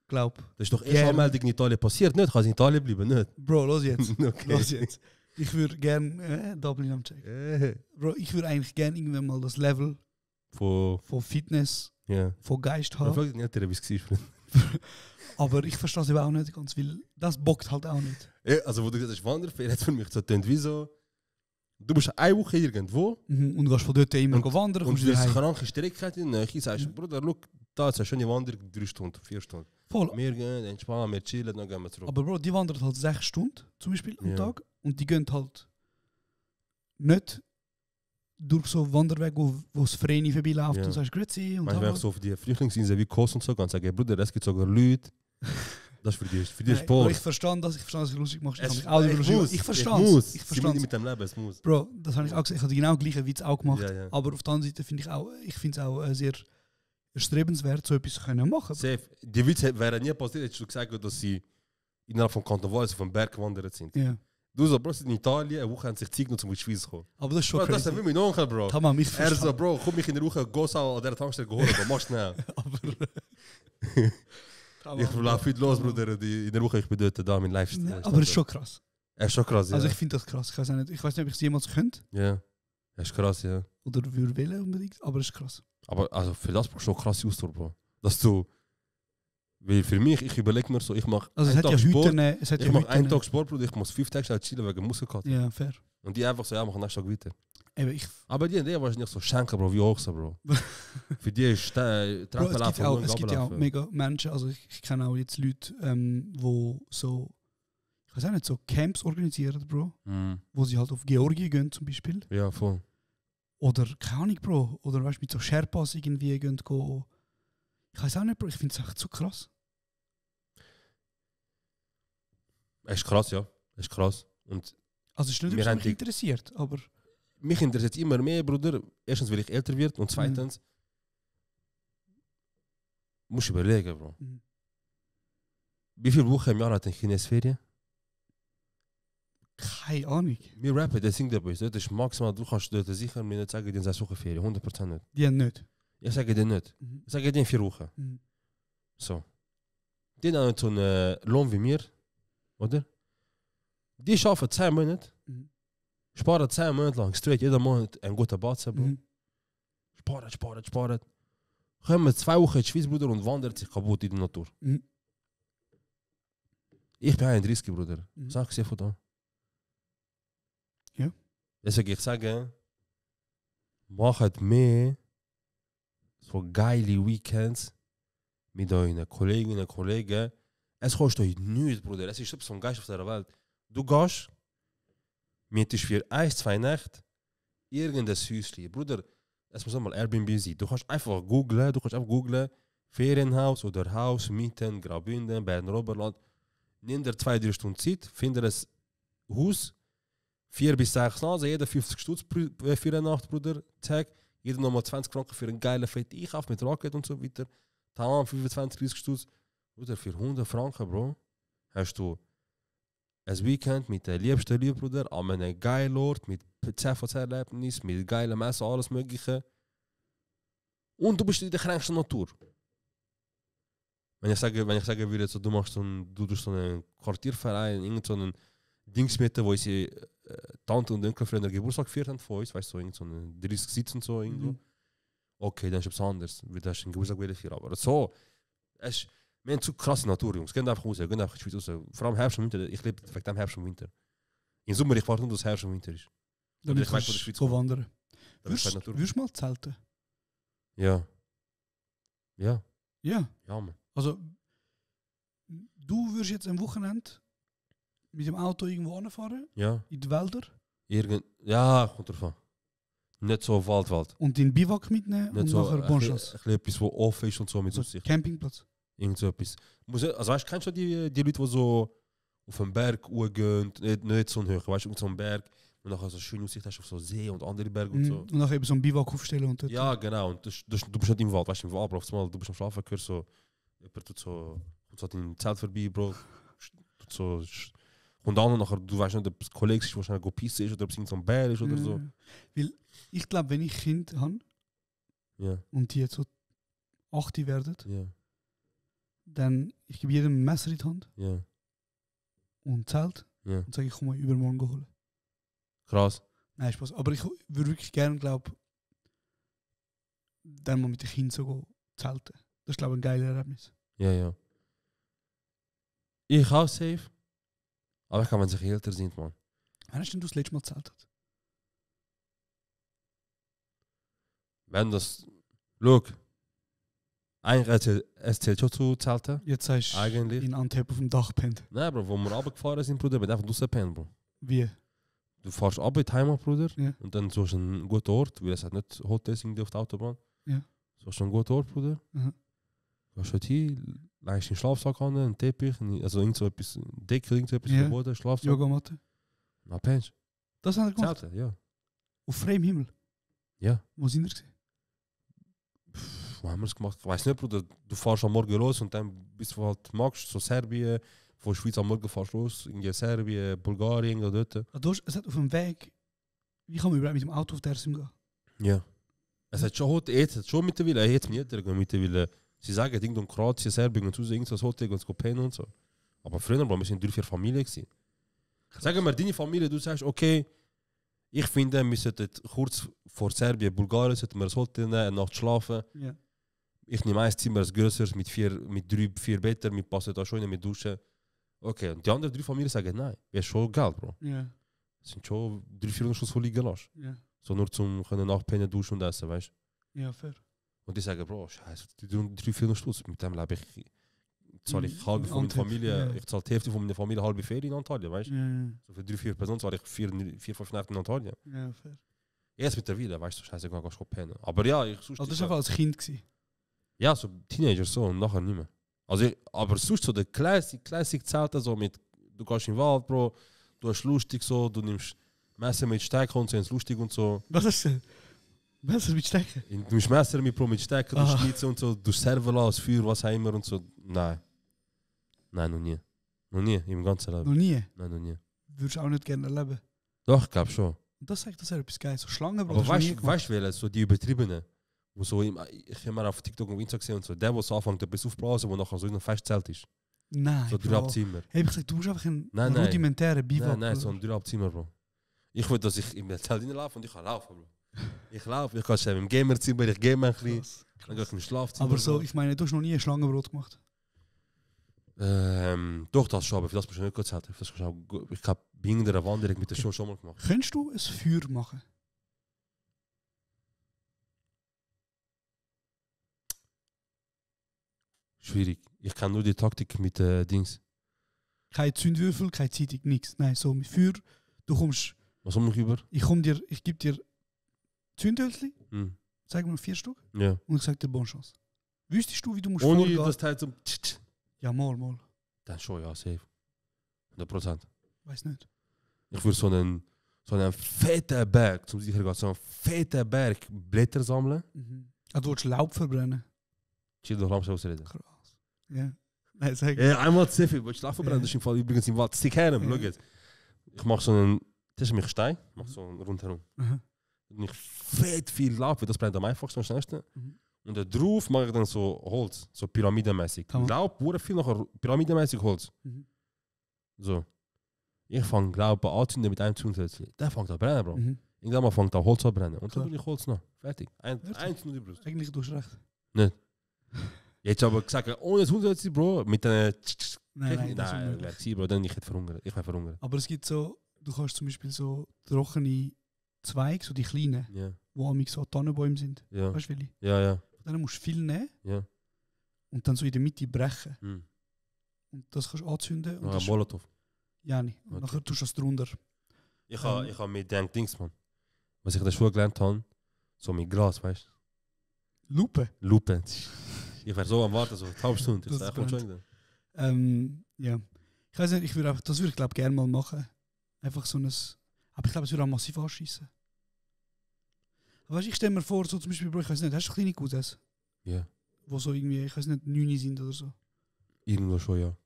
glauben. Das ist doch erst Anmeldung in Italien passiert, nicht? Kann es in Italien bleiben, nicht? Bro, los jetzt. Okay. Los jetzt. Ich würde gerne Dublin am Check. Bro, ich würde eigentlich gerne irgendwann mal das Level Von... von Fitness, Ja. von Geist Ich haben. frage den Eltern, wie es war. Aber ich verstehe es eben auch nicht ganz, weil das bockt halt auch nicht. Ja, also, wo du gesagt hast, Wanderferien, hat für mich so getönt wie so... Du bist eine Woche irgendwo Und du gehst von dort immer wandern, und kommst du wieder hast eine heim. kranke Strecke in der Nähe. Sagst, Bruder, schau, da ist eine schöne Wanderung, 3 Stunden, 4 Stunden. Voll. Wir gehen, entspannen, wir chillen, dann gehen wir zurück. Aber Bro, die wandern halt 6 Stunden zum Beispiel am Ja. Tag und die gehen halt nicht durch so Wanderweg, wo das Vreni vorbeiläuft Ja. und sagst Grüezi und Manchmal hallo. so auf die Flüchtlingsinsel wie Kos und so, kannst sagen, Bruder, es gibt sogar Leute. Das ist für die Nein, Sport. Bro, ich verstehe das, dass du lustig machst. Es- Ich kann mich auch lustig machen. Ich es verstehe muss. es. Ich Sie verstehe es. mit dem Leben, es muss. Bro, das habe ich auch gesagt. Ich habe genau gleichen Witz auch gemacht. Ja, ja. Aber auf der anderen Seite finde ich finde es auch sehr erstrebenswert, so etwas zu können machen. Safe. Die Witze wären nie passiert, hättest du gesagt, dass sie innerhalb von Kanton Wallis auf den Berg gewandert sind. Ja. Du so, Bro, sie sind in Italien, eine Woche haben sich Zeit, um in die Schweiz zu kommen. Aber das ist schon Bro, das crazy. ist wie mein Onkel, Bro. Tamam, ich Er verstehe. so, Bro, komm mich in der Woche, Gossau an der Tankstelle geholt, Bro, mach schnell. Ich laufe viel los, Bruder, in der Woche, ich bin dort da, mein Lifestyle. Ja, aber das ist schon krass. Er ist schon krass, ja. Also ich finde das krass. Ich weiß nicht, ob ich es jemals könnte Ja, er ist krass, ja. oder würde wählen unbedingt, aber es ist krass. Aber also für das brauchst du schon krasse Ausdruck, Bro. Dass du, weil für mich, ich überlege mir so, ich mache Also es hat ja Sport, Hüten, es hat ich ja mache einen Hüten. Tag Sport, Bruder, ich muss 5 Tage schnell chillen wegen Muskelkater. Ja, fair. Und die einfach so, ja, machen nächsten Tag weiter. Eben, ich, Aber die Idee war nicht so schenken, Bro, wie auch so, Bro. Für die ist Bro, Treppenlaufen, es gibt ja auch mega Menschen, also ich kenne auch jetzt Leute, wo so, ich weiß auch nicht, so Camps organisieren, Bro, wo sie halt auf Georgien gehen zum Beispiel. Ja, voll. Oder, keine Ahnung, Bro, oder weißt du, mit so Sherpas irgendwie gehen. Ich weiß auch nicht, Bro, ich finde es echt zu krass. Es ist krass, ja. Es ist krass. Und Also es ist nicht, Wir was haben mich die- interessiert, aber mich interessiert immer mehr, Bruder. Erstens, weil ich älter werde und zweitens, musst du überlegen, Bro. Mhm. Wie viele Wochen im Jahr hat ein Chines Ferien? keine Ahnung. Wir rappen, der singt dabei. Das ist maximal, du kannst dort sicher mir nicht sagen, die 6 Wochen Ferien. 100% nicht. Die haben nicht. Ich sage dir nicht. Mhm. Ich sage dir 4 Wochen. Mhm. So. Die haben so einen Lohn wie mir, oder? Die arbeiten 10 Monate, Mhm. sparen 10 Monate lang, straight jeden Monat einen guten Batzen, Bro. Mhm. Sparen. Kommen 2 Wochen in die Schweiz, Bruder, und wandert sich kaputt in der Natur. Mhm. Ich bin 31, Bruder. Mhm. Sag sie von da. Ja. Deswegen ich sage, macht mehr so geile Weekends mit euren Kolleginnen und Kollegen. Es kostet euch nichts, Bruder. Es ist so ein Geist auf der Welt. Du gehst, mietest für 1-2 Nächte irgendein Häuschen. Bruder, es muss mal Airbnb sein. Du kannst einfach googlen, Ferienhaus oder Haus mieten, Graubünden, Berner Oberland. Nimm dir 2-3 Stunden Zeit, finde ein Haus, 4 bis 6 Nase, jeder 50 Stutz für eine Nacht, Bruder, Tag. Jeder nochmal 20 Franken für einen geilen fetten Einkauf mit Rocket und so weiter. Tamam, 25, 30 Stutz. Bruder, für 100 Franken, Bro, hast du ein Weekend mit der liebsten Liebe, Bruder, an einem geilen Ort, mit 10 von 10 Erlebnissen, mit geilen Messen, alles Mögliche. Und du bist in der kränksten Natur. Wenn ich sagen würde, so, du machst du durch so einen Quartierverein, irgend so einen Dingsmitte, wo unsere Tante und Onkel früher Geburtstag gefeiert haben von uns, weißt du, so, irgend so einen 30 Sitz und so irgendwo. Okay, dann ist etwas anderes, weil das ist ein Geburtstag wieder feiern. Aber so, wir haben zu krasse Natur, Jungs. Geht einfach raus, geht einfach in die Schweiz raus. Vor allem Herbst und Winter, ich lebe wegen dem Herbst und Winter. Im Sommer, ich warte nur, dass Herbst und Winter ist. Damit ich weiß, wo die kannst Schweiz du kommt. wandern. Das ist keine Natur. Würdest du mal zelten? Ja. Ja. Ja. Ja, man. Also, du würdest jetzt am Wochenende mit dem Auto irgendwo anfahren, Ja. in die Wälder, Ja, kommt drauf an. Nicht so Wald. und den Biwak mitnehmen Nicht und so nachher Bonchance. etwas, wo offen ist und so mit So Aussicht. Campingplatz. Irgend so etwas. Also weißt du, kennst du die Leute, die so auf einen Berg gehen, nicht so hoch, weißt du, so einen Berg, Und nachher so schöne Aussicht hast auf so See und andere Berge und so. Und nachher eben so ein Biwak aufstellen und dort. Ja, genau. Und du bist nicht im Wald, weißt du, im Wald, Bro. Auf einmal, du bist am Schlafen, hörst so, jemand kommt so dein Zelt vorbei, Bro. Und dann nachher, du weißt nicht, ob es ein Kollege ist, der wahrscheinlich pissen ist oder ob es so ein Bär ist oder so. Weil ich glaube, wenn ich Kind habe und die jetzt so 8 werden, dann ich gebe jedem ein Messer in die Hand und Zelt und sage, ich komme mal übermorgen holen. Krass. Nein, Spaß. Aber ich würde wirklich gerne, glaube dann mal mit den Kindern so gehen, zelten. Das ist, glaube ich, ein geiles Erlebnis. Ja. Ich auch safe. Aber ich kann, wenn sie älter sind, man. Wann hast denn du das letzte Mal gezeltet? Wenn das... Schau. Eigentlich es zählt schon zu Zelten. Jetzt sagst du, in Antwerpen auf dem Dach pennt. Nein, Bro, wo wir runtergefahren sind, Bruder, wird einfach draussen pennen, Bro. Wie? Du fährst runter in die Heimat, Bruder, Ja. und dann suchst du einen guten Ort, weil es hat nicht Hotels irgendwie auf der Autobahn. Ja. Suchst du einen guten Ort, Bruder. Mhm. Gehst halt hin, leist einen Schlafsack an, einen Teppich, also irgend so etwas, ein Deckel, irgend so etwas Ja. verboten, Schlafsack. Yogamatte. Na, pennst. Das haben wir gemacht? Zelten, ja. Auf freiem Himmel? Ja. Wo sind wir gewesen? Wo haben wir es gemacht? Ich weiß nicht, Bruder, du fährst am Morgen los und dann bist du halt magst, so Serbien, von Schweiz am Morgen fährst du los, in Serbien, Bulgarien oder dort. Es hat auf dem Weg, wie kann man überhaupt mit dem Auto auf der Sim gehen? Ja. Es hat schon Hotel, jetzt hat schon mittlerweile, jetzt mittlerweile, sie sagen, Ding um Kroatien, Serbien und so, irgendwas Hotel und pennen und so. Aber früher, Bro, wir sind 3-4 Familien gewesen. Sagen wir, deine Familie, du sagst, okay, ich finde, wir sollten kurz vor Serbien, Bulgarien, sollten wir ein Hotel nehmen, eine Nacht schlafen. Ja. Ich nehme ein Zimmer, ein grösseres, mit 3-4 Betten, mit passen da schon mit Duschen. Okay, und die anderen 3 Familien sagen, nein, wir haben schon Geld, Bro. Ja. Das sind schon 3-4 Stunden so liegen lassen. Ja. So nur zum nachpennen, duschen und essen, weißt du? Ja, fair. Und die sagen, Bro, scheiße, die 3-4 Stunden, mit dem lebe ich, zahle ich halb von meiner Familie, ich zahle die Hälfte von meiner Familie halbe Ferien in Antalya, weißt du? Ja. So für 3-4 Personen zahle ich 4-5 Nächte in Antalya. Ja, fair. Jetzt mittlerweile, weißt du, scheiße, ich kann pennen. Aber ja, ich suche. Also das war einfach als Kind gewesen. Ja, so Teenager so und nachher nicht mehr. Also aber sonst so der Classic Zelte so mit, du gehst in den Wald, Bro, du hast lustig so, du nimmst Messer mit Stecken und so, ist lustig und so. Was ist denn? Messer mit Stecken? Du nimmst Messer mit, Bro, mit Stecken, du schnitzen und so, du Servola, das Feuer, was auch immer und so. Nein, noch nie. Noch nie, im ganzen Leben. Noch nie? Nein, noch nie. Würdest du auch nicht gerne erleben? Doch, ich glaube schon. Und das sagt das etwas Geiles, so Schlangen, Bro. Aber weißt du, welche, so die Übertriebenen, wo so, ich habe mal auf TikTok und Insta gesehen und so, der so anfängt, etwas aufblasen, wo nachher so in einem Festzelt ist. Nein, so 3,5 Zimmer. Hey, ich gesagt, du bist einfach ein nein, rudimentärer Biwak. Nein, so ein 3,5 Zimmer, Bro. Ich will, dass ich in das Zelt reinlaufe und ich kann laufen, Bro. Ich laufe, ich kann schnell im Gamerzimmer, ich game ein bisschen, dann gehe ich im Schlafzimmer. Aber so, ich meine, du hast noch nie ein Schlangenbrot gemacht? Doch, das schon, aber für das musst du nicht gut halten. Ich habe bei irgendeiner Wanderung mit der schon mal gemacht. Könntest du ein Feuer machen? Schwierig. Ich kann nur die Taktik mit Dings. Kein Zündwürfel, keine Zeitung, nichts. Nein, so mit Feuer, du kommst... Was haben wir über? Ich gebe dir Zündhölzchen, sag mal 4 Stück, ja. Und ich sage dir Bonne Chance. Wüsstest du, wie du musst ohne vorgehen? das Teil zum... Ja, mal. Dann schon, ja, safe. 100%. Weiß nicht. Ich würde so einen fetten Berg, zum sicher gehen, so einen fetten Berg Blätter sammeln. Ah, du willst Laub verbrennen? Chill doch langsam ausreden. Krass. Ja. Nein, sag einmal zu viel, willst du Laub verbrennen? Das ist im Fall übrigens im Wald. Stick her, schau jetzt. Ich mache so einen... Das ist mich Stein, ich mache so einen rundherum. Und ich fett viel Laub, weil das brennt am einfachsten und schnellsten. Und da drauf mache ich dann so Holz, so pyramidenmäßig. Laub, wurde viel noch pyramidenmäßig Holz. So. Ich fange Laub anzünden mit einem Zündhölzchen. Der fängt an zu brennen, Bro. Irgendwann mal fängt an Holz an zu brennen. Und dann tue ich Holz noch. Fertig. Eins nur die Brust. Eigentlich du hast recht. Nicht. Jetzt aber gesagt, ohne Zündhölzchen, Bro, mit einer... Nein, Bro, dann ich hätte verhungert. Ich wäre verhungert. Aber es gibt so, du kannst zum Beispiel so trockene Zweige, so die kleinen, wo amig so Tannenbäume sind. Ja. Weißt du, welche? Ja. Dann musst du viel nehmen und dann so in der Mitte brechen. Und das kannst du anzünden. Und das Molotow. Ja, nicht. Und nachher tust du das drunter. Ich habe mit dem Dings, man. Was ich in der Schule gelernt habe, so mit Gras, weißt du? Lupe. Ich wäre so am Warten, so eine halbe Stunde. Das kommt schon. Ja. Ich weiß nicht, das würde ich glaube gerne mal machen. Einfach so ein... Aber ich glaube, es würde auch massiv anschiessen. Aber weißt, ich stelle mir vor, so zum Beispiel, Bro, ich weiß nicht, hast du kleine Cousins? Ja. Wo so irgendwie, ich weiß nicht, 9 sind oder so. Irgendwo schon, ja.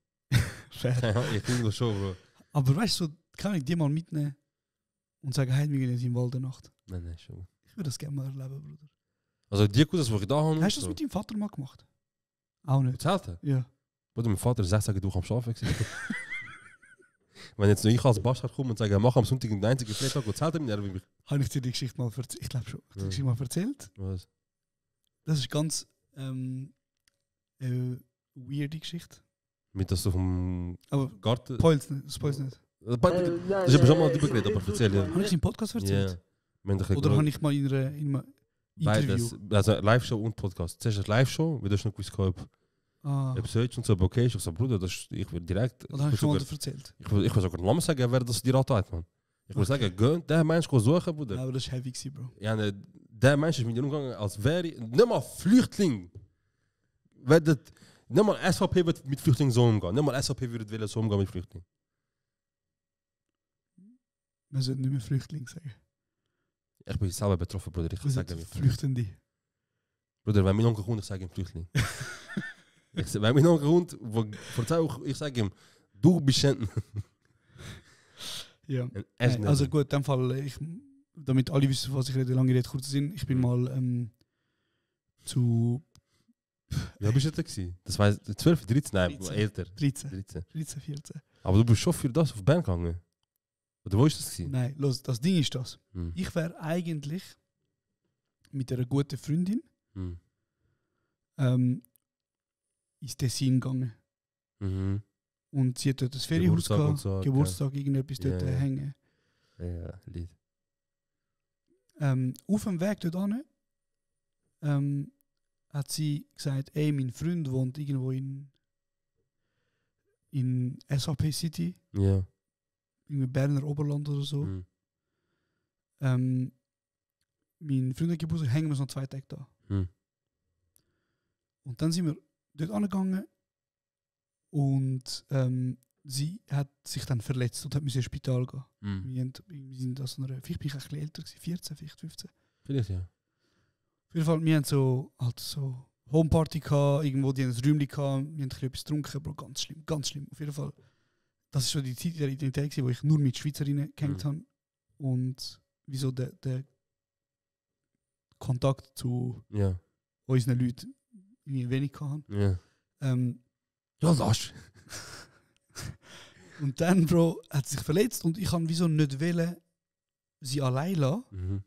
Fair. Ja, irgendwo schon, Bro. Aber weißt du, so, kann ich die mal mitnehmen und sagen, hey, wir gehen jetzt im Wald eine Nacht. Nein, schon. Ich würde das gerne mal erleben, Bruder. Also die Cousins, die ich da habe... Hast du das mit deinem Vater mal gemacht? Auch nicht. Zelten? Ja. Bruder, mein Vater 6 Tage durch am Arbeiten gewesen. Wenn jetzt nur ich als Bastard komme und sage, mach am Sonntag den einzigen Freitag und zelten mit mir, Habe ich dir die Geschichte mal erzählt? Ich glaube schon. Habe ich die Geschichte mal erzählt? was? Das ist ganz weirde Geschichte. Mit das so vom Aber Garten... spoil's nicht. Das ist schon mal drüber geredet, aber erzähl ja. Habe ich es im Podcast erzählt? Ja. Wir haben Oder habe ich mal in einem Interview? beides, also Live-Show und Podcast. Zuerst eine Live-Show, wie du schon gewusst hast, Ah. Episode und so, aber okay, ich sage, Bruder, das ist, ich will direkt... Oder habe ich schon mal erzählt? Ich will sogar den Namen sagen, wer das dir antat, man. Ich will sagen, gehen, der Mensch kann suchen, Bruder. Ja, aber das war heavy, Bro. Ja, ne, der Mensch ist mit dir umgegangen, als wäre ich, nicht mal Flüchtling. Nicht mal SVP wird mit Flüchtlingen so umgehen. Nicht mal SVP würde so umgehen mit Flüchtlingen. Man sollte nicht mehr Flüchtling sagen. Ich bin selber betroffen, Bruder. Ich Wir sage sind ihm Flüchtende. Bruder, wenn mein Onkel kommt, ich sage ihm Flüchtling. Wenn mein Onkel kommt, ich sage ihm, du bist ein... Ja. Nein, also gut, in dem Fall, damit alle wissen, was ich rede, lange Rede, kurzer Sinn. Ich bin mal zu... Ja, bist du da gewesen? Das war 12, 13, nein, 13. älter. 13, 14. Aber du bist schon für das auf Bern gegangen. Oder wo ist das gewesen? Nein, los, das Ding ist das. Hm. Ich wäre eigentlich mit einer guten Freundin Hm. ins Tessin gegangen. Mhm. Und sie hat dort das Ferienhaus Geburtstag gehabt, und so, okay. Geburtstag, irgendetwas dort Ja, ja. hängen. Ja, Lied. Auf dem Weg dort hin hat sie gesagt, ey, mein Freund wohnt irgendwo in SAP City, Ja. in Berner Oberland oder so. Hm. Mein Freund hat Geburtstag, hängen wir so 2 Tage da. Hm. Und dann sind wir dort angegangen und sie hat sich dann verletzt und hat ins Spital gehen. Hm. Wir sind da so einer, vielleicht bin ich ein bisschen älter gewesen, 14, vielleicht 15. Vielleicht, ja. Auf jeden Fall, wir haben so Homeparty gehabt, irgendwo, die haben ein Räumchen gehabt, wir haben ein bisschen etwas getrunken, Bro, ganz schlimm, ganz schlimm. Auf jeden Fall, das ist so die Zeit der Identität gewesen, wo ich nur mit Schweizerinnen gehängt habe und wieso der Kontakt zu Ja. unseren Leuten irgendwie wenig hatten. Ja. Ja, lass. Und dann, Bro, hat sie sich verletzt und ich kann wieso nicht wollen, sie allein lassen Mhm.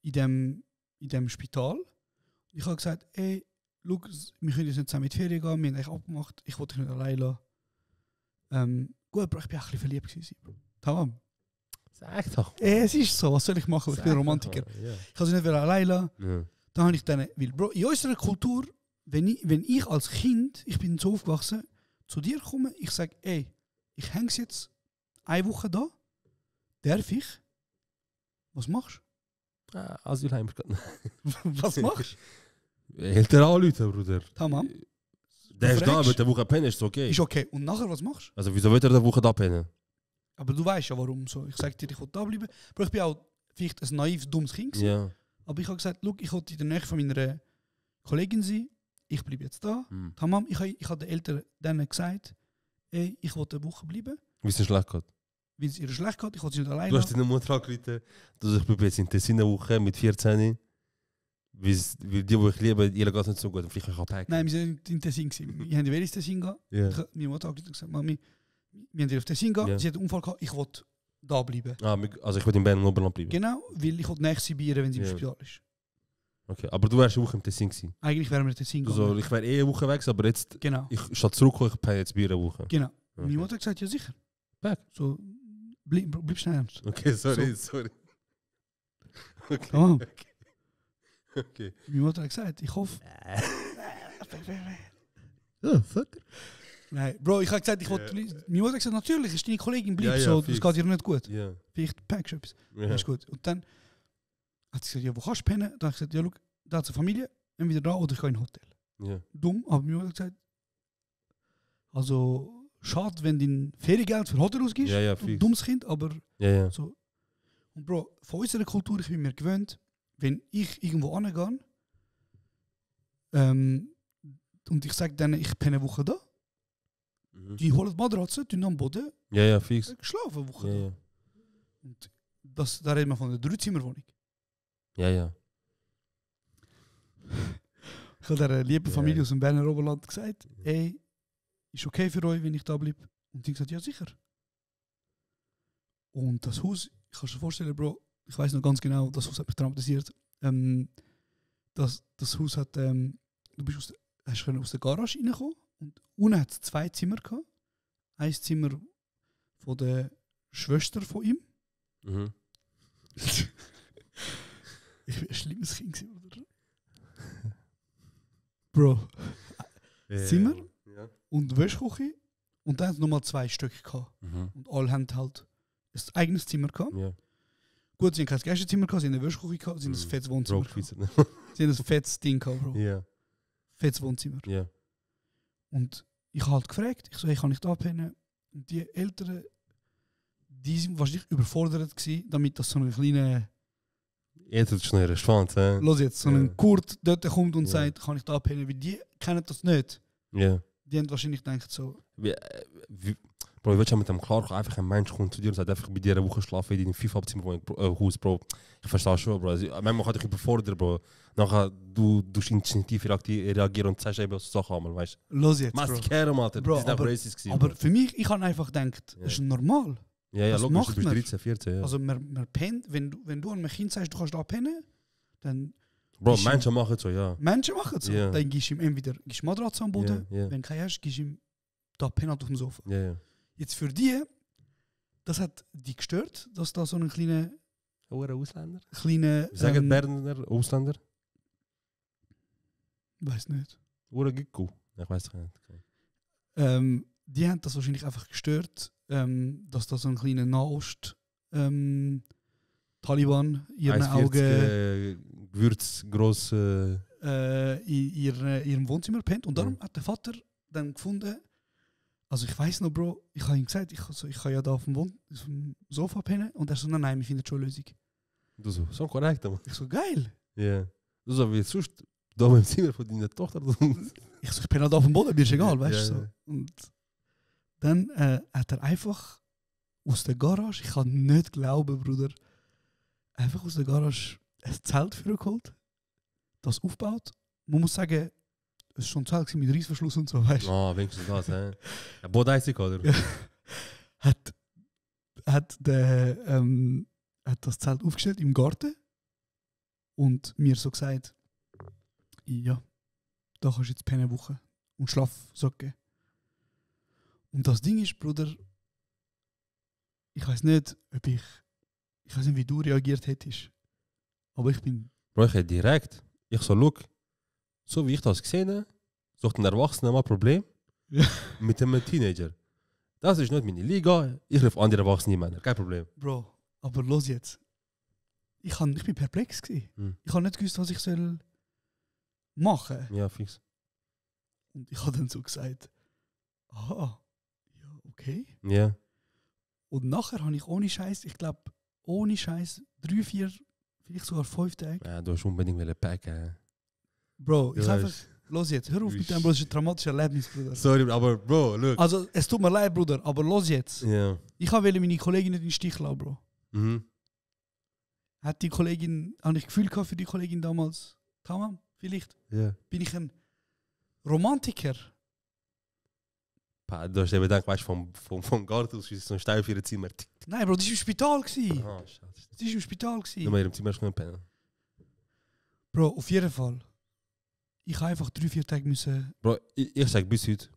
in dem Spital. Ich habe gesagt, ey, schau, wir können jetzt nicht zusammen in die Ferien gehen, wir haben eigentlich abgemacht, ich wollte dich nicht allein lassen. Gut, Bro, ich bin auch ein bisschen verliebt gewesen. Bro. Tamam. Sag doch. Es ist so, was soll ich machen? Ich bin Romantiker. Ja. Ich kann sie nicht allein lassen. Ja. Dann habe ich dann, weil, Bro, in unserer Kultur, wenn ich als Kind, ich bin so aufgewachsen, zu dir komme, ich sage, ey, ich hänge jetzt 1 Woche da, darf ich? Was machst Asylheim ist du? Was machst du? Ältere anrufen, Bruder. du? Tamam. Der ist da, fragst- mit der Woche pennen, ist okay. Ist okay. Und nachher, was machst du? Also wieso wird er der Woche da pennen? Aber du weißt ja, warum so. Ich sage dir, ich will da bleiben. Aber ich bin auch vielleicht ein naiv, dummes Kind gewesen. Ja. Aber ich habe gesagt, look, ich wollte in der Nähe von meiner Kollegin sein. Ich bleibe jetzt da. Hm. Tamam, ich habe den Eltern dann gesagt, ey, ich wollte eine Woche bleiben. Wie ist es schlecht geht? Weil es ihr schlecht geht, ich wollte sie nicht alleine Du hast lassen. deine Mutter angerufen, dass ich bleibe jetzt in Tessin eine Woche mit 14. Weil die, die ich liebe, ihr geht es nicht so gut. Und vielleicht kann ich packen. Nein, wir sind in Tessin gewesen. Wir haben ins Tessin gehen. Ja. Meine Mutter hat gesagt, Mami, wir haben auf Tessin gehen. Ja. Sie hat einen Unfall gehabt, ich wollte da bleiben. Also ich will in Bern und Oberland bleiben. Genau, weil ich wollte näher sie bei ihr, wenn sie im Ja. Spital ist. Okay, aber du wärst eine Woche im Tessin gewesen. Eigentlich wären wir in Tessin gegangen. Also, ich wäre eine Woche weg, aber jetzt, Genau, statt zurückkommen, ich penne jetzt bei einer Woche. genau. Okay. Meine Mutter hat gesagt, ja sicher. Back. So, bleib schnell ernst. Okay, sorry. Okay. Tamam. Okay. Meine Mutter hat gesagt, ich hoffe... Oh, fuck. Nein, Bro, ich habe gesagt, ich wollte... Meine Mutter hat gesagt, natürlich, ist deine Kollegin, bleib Ja, ja, so, das fix. geht ihr nicht gut. Ja. Vielleicht packst du etwas. Ja. Das ist gut. Und dann hat sie gesagt, ja, wo kannst du pennen? Dann habe ich gesagt, ja, schau, da hat eine Familie, entweder da oder ich gehe in ein Hotel. Ja. Dumm, aber mir hat gesagt, also schade, wenn du dein Feriengeld für Hotel ausgibst. Ja, ja, Du fix. dummes Kind, aber Ja, ja. so, Und Bro, von unserer Kultur, ich bin mir gewöhnt, wenn ich irgendwo angehe, und ich sage denen, ich penne eine Woche da, die holen die Matratze, die am Boden, Ja, fix. schlafen eine Woche Ja, da. ja. Und da reden wir von einer 3-Zimmerwohnung. Ja. Ich habe der lieben Ja. Familie aus dem Berner Oberland gesagt, ey, ist okay für euch, wenn ich da bleibe? Und die haben gesagt, ja sicher. Und das Haus, ich kann dir vorstellen, Bro, ich weiß noch ganz genau, das Haus hat mich traumatisiert. Das Haus hat, du bist hast aus der Garage reinkommen und unten hat es 2 Zimmer gehabt. Ein Zimmer von der Schwester von ihm. Mhm. Ich bin ein schlimmes Kind gewesen, oder? Bro, Zimmer Ja. und Wäschküche und dann hat es nochmal 2 Stücke gehabt. Mhm. Und alle haben halt ein eigenes Zimmer gehabt. Ja. Gut, sie haben kein Gästezimmer gehabt, sie haben eine Wäschküche gehabt, sie haben ein fettes Wohnzimmer Bro, gehabt. Schweizer. Sie haben ein fettes Ding gehabt, Bro. Ja. Fettes Wohnzimmer. Ja. Und ich habe halt gefragt, ich so, hey, kann ich da pennen? Und die Eltern, die sind wahrscheinlich überfordert gewesen, damit das so eine kleine, Jetzt ist es schnell gespannt, hä? los jetzt, so Ja. ein Kurt dort kommt und Ja. sagt, kann ich da pennen? Weil die kennen das nicht. Ja. Die haben wahrscheinlich gedacht so, Bro, ich will schon mit dem klarkommen, einfach ein Mensch kommt zu dir und sagt einfach bei dir eine Woche schlafen in deinem 5-Zimmer Haus, Bro. Ich verstehe schon, Bro. Also, manchmal kann dich überfordern, Bro. Nachher, du instinktiv reagieren und sagst eben so Sachen einmal, weißt du? los jetzt, Machst Bro. die Kehren, Alter. Bro, Das ist einfach aber- racist gewesen, Aber Bro. für mich, ich habe einfach gedacht, das ist normal. Ja, das logisch, macht du bist man. 13, 14, ja. Also man pennt, wenn du einem Kind sagst, du kannst da pennen, dann Bro, ist- Menschen machen so, ja. Menschen machen es so. Ja. Dann gibst du ihm entweder Matratze am Boden, Ja, ja. wenn du keinen hast, gibst du ihm da pennen auf dem Sofa. Ja. Jetzt für die, das hat die gestört, dass da so ein kleiner, Ausländer? kleiner Sagen Berner, Ausländer? weiß nicht. Oder Gicko? Ich weiß nicht. Die haben das wahrscheinlich einfach gestört, dass da so ein kleiner Nahost Taliban in ihren 1,40, Augen Gewürz, gross. in ihrem Wohnzimmer pennt. Und darum Ja. hat der Vater dann gefunden, also ich weiß noch, Bro, ich habe ihm gesagt, ich kann ja da auf dem Sofa pennen. Und er so, nein, wir finden schon eine Lösung. Du so korrekt, man. Ich so, geil. Ja. Du so wie sonst da beim Zimmer von deiner Tochter. Ich so, ich penne halt auf dem Boden, mir ist egal, weißt du. Ja, So. ja. Und dann hat er einfach aus der Garage, ich kann nicht glauben, Bruder, einfach aus der Garage ein Zelt für ihn geholt, das aufgebaut. Man muss sagen, es war schon ein Zelt gewesen mit Reissverschluss und so, weißt du. Ah, wenigstens das, hä? Ja, Bodeisig, oder? Ja. hat das Zelt aufgestellt im Garten und mir so gesagt, ja, da kannst du jetzt pennen Woche und Schlafsocken. Und das Ding ist, Bruder, ich weiß nicht, ich weiß nicht, wie du reagiert hättest, aber ich bin, Bro, ich hätte direkt. Ich so, look, so wie ich das gesehen habe, sucht ein Erwachsener mal ein Problem Ja. mit einem Teenager. Das ist nicht meine Liga, ich rufe andere erwachsene Männer, kein Problem. Bro, aber los jetzt. Ich bin perplex gewesen. Hm. Ich habe nicht gewusst, was ich soll machen. Ja, fix. Und ich habe dann so gesagt, aha, ja, okay. Ja. Und nachher habe ich ohne Scheiß, ich glaube, ohne Scheiß 3, 4, vielleicht sogar 5 Tage. Ja, du hast unbedingt wollen packen. Bro, ich Ja, einfach, ist- los jetzt, hör auf mit dem, Bro, das ist ein traumatisches Erlebnis, Bruder. Sorry, aber Bro, look. Also, es tut mir leid, Bruder, aber los jetzt. Ja. Ich wollte meine Kollegin nicht in den Stich lassen, Bro. Mhm. Habe ich Gefühl gehabt für die Kollegin damals? Tamam, vielleicht. Ja. Bin ich ein Romantiker? Du hast eben gedacht, weißt du, vom Garten aus ist so ein Stein für ein Zimmer. Nein, Bro, das war im Spital. Gewesen. Ah, schade. Das war im Spital. Nur Gewesen. mal in ihrem Zimmer können pennen. Bro, auf jeden Fall. Ich habe einfach 3, 4 Tage müssen. Bro, ich sag bis heute,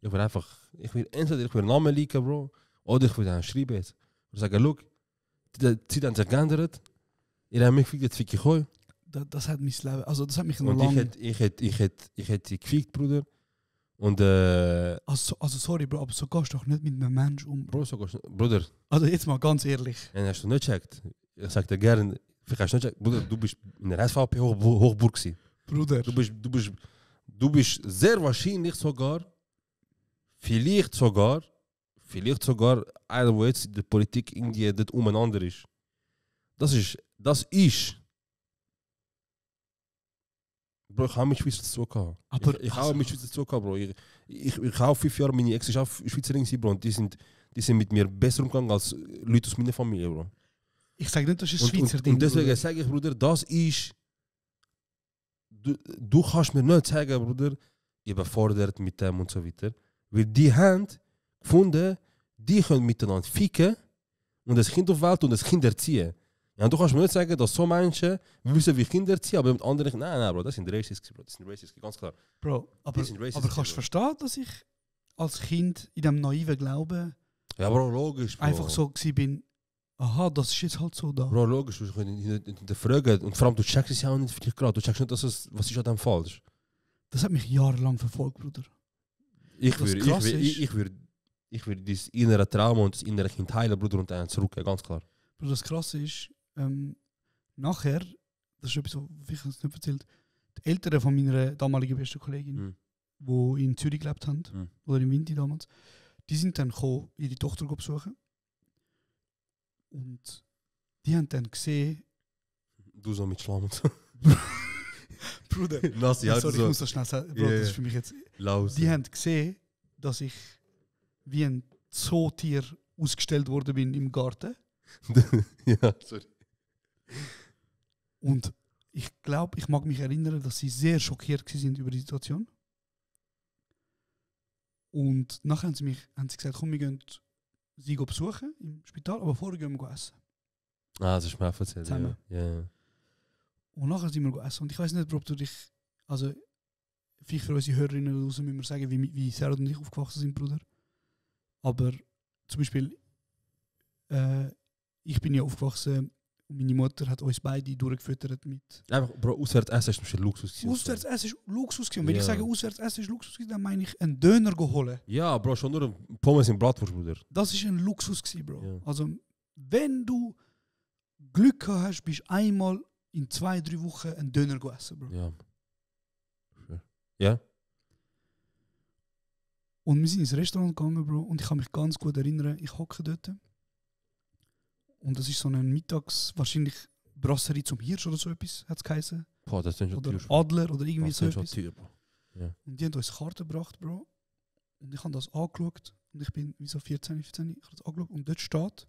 ich will entweder ich will einen Namen liken, Bro, oder ich will einen schreiben jetzt. Ich sage, look, die Zeit hat sich geändert, ihr habt mich gefickt, jetzt fick ich euch. Das hat mein Leben, also das hat mich noch Und lange... ich hätte die gefickt, Bruder. Und Also sorry, Bro, aber so gehst du doch nicht mit einem Menschen um. Bro, so gehst du, Bruder, Also jetzt mal ganz ehrlich. hast du nicht gecheckt? Ich sag dir gerne, vielleicht hast du nicht gecheckt, Bruder, du bist in der SVP Hochburg gewesen. Bruder. Du bist sehr wahrscheinlich sogar, vielleicht sogar, einer, der jetzt in der Politik irgendwie dort umeinander ist. Das ist. Bro, ich habe mit Schweizer zu tun gehabt. Aber Ich habe mit Schweizer zu tun gehabt, Bro. Ich habe 5 Jahre, meine Ex ist auch Schweizerin gewesen, Bro. Und die sind mit mir besser umgegangen als Leute aus meiner Familie, Bro. Ich sage nicht, das ist ein Schweizer Ding. Und deswegen sage ich, Bruder, das ist. Du kannst mir nicht sagen, Bruder, ich überfordert mit dem und so weiter. Weil die haben gefunden, die können miteinander ficken und das Kind auf die Welt und das Kind erziehen. Ja, und du kannst mir nicht sagen, dass so Menschen wissen, wie Kinder erziehen, aber mit anderen, nein, Bro, das sind Racist, Bro. Das sind Racist, ganz klar. Bro, aber kannst du verstehen, dass ich als Kind in diesem naiven Glauben ja, Bro, logisch, Bro. einfach so bin, aha, das ist jetzt halt so da. Bro, logisch, du kannst nicht fragen. Und vor allem, du checkst es ja auch nicht vielleicht gerade. Du checkst nicht, was ist an dem falsch. Das hat mich jahrelang verfolgt, Bruder. Ich würde dieses innere Trauma und das innere Kind heilen, Bruder, und dann zurückgehen, ganz klar. Bruder, das Krasse ist, nachher, das ist etwas, was ich nicht erzählt, die Eltern von meiner damaligen besten Kollegin, die in Zürich gelebt haben, oder in Winti damals, die sind dann gekommen, ihre Tochter besuchen. Und die haben dann gesehen... Du so mit Schlamm und so. Bruder, Nassi, sorry, ich muss das schnell sagen. Bro, das ist für mich jetzt... Laus. Die haben gesehen, dass ich wie ein Zootier ausgestellt worden bin im Garten. Ja, sorry. Und ich glaube, ich mag mich erinnern, dass sie sehr schockiert sind über die Situation. Und nachher haben sie gesagt, komm, wir gehen sie besuchen im Spital, aber vorher gehen wir essen. Ah, das ist mir auch erzählt. Ja. Und nachher sind wir essen. Und ich weiß nicht, ob du dich, also vielleicht für unsere Hörerinnen draußen müssen wir sagen, wie Sarah und ich aufgewachsen sind, Bruder. Aber zum Beispiel, ich bin ja aufgewachsen und meine Mutter hat uns beide durchgefüttert mit... Einfach, Bro, auswärts essen ist ein Luxus. Auswärts essen ist Luxus. Und wenn ich sage, auswärts essen ist Luxus, dann meine ich einen Döner holen. Ja, Bro, schon nur ein Pommes in Bratwurst, Bruder. Das ist ein Luxus, Bro. Ja. Also, wenn du Glück gehabt hast, bist du einmal in 2-3 Wochen einen Döner essen, Bro. Ja. Ja? Und wir sind ins Restaurant gegangen, Bro, und ich kann mich ganz gut erinnern, ich hocke dort. Und das ist so ein Mittags, wahrscheinlich Brasserie zum Hirsch oder so etwas, hat es geheißen. Boah, das ist schon oder teuer. Adler oder irgendwie das so ist schon etwas. teuer, Bro. Ja. Und die haben uns Karten gebracht, Bro. Und ich habe das angeschaut. Und ich bin wie so 14, ich habe das angeschaut. Und dort steht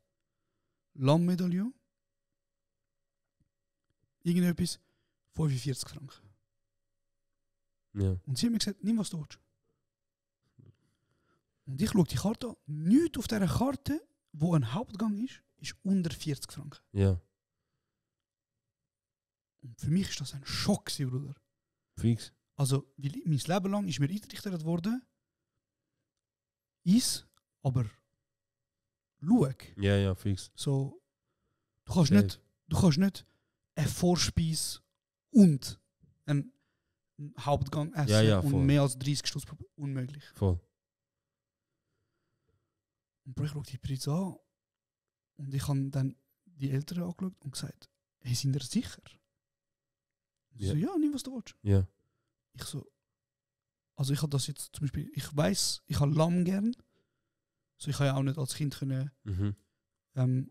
Lammmedaillon. Irgendetwas, 45 Franken. Ja. Und sie haben mir gesagt, nimm was du willst. Und ich schaue die Karte an. Nichts auf dieser Karte, wo ein Hauptgang ist unter 40 Franken. Ja. Und für mich ist das ein Schock, Bruder. Fix. Also, weil mein Leben lang ist mir eingerichtet worden, aber schau. Ja, fix. So, du kannst nicht eine Vorspeise und einen Hauptgang essen und mehr als 30 Stutz unmöglich. Voll. Und ich schaue die Preise an und ich habe dann die Eltern angeschaut und gesagt, hey, sind ihr sicher? Und so, ja, nimm was du willst. Ja. Ich so, also ich habe das jetzt zum Beispiel, ich weiss, ich habe Lamm gern. So, ich habe ja auch nicht als Kind können,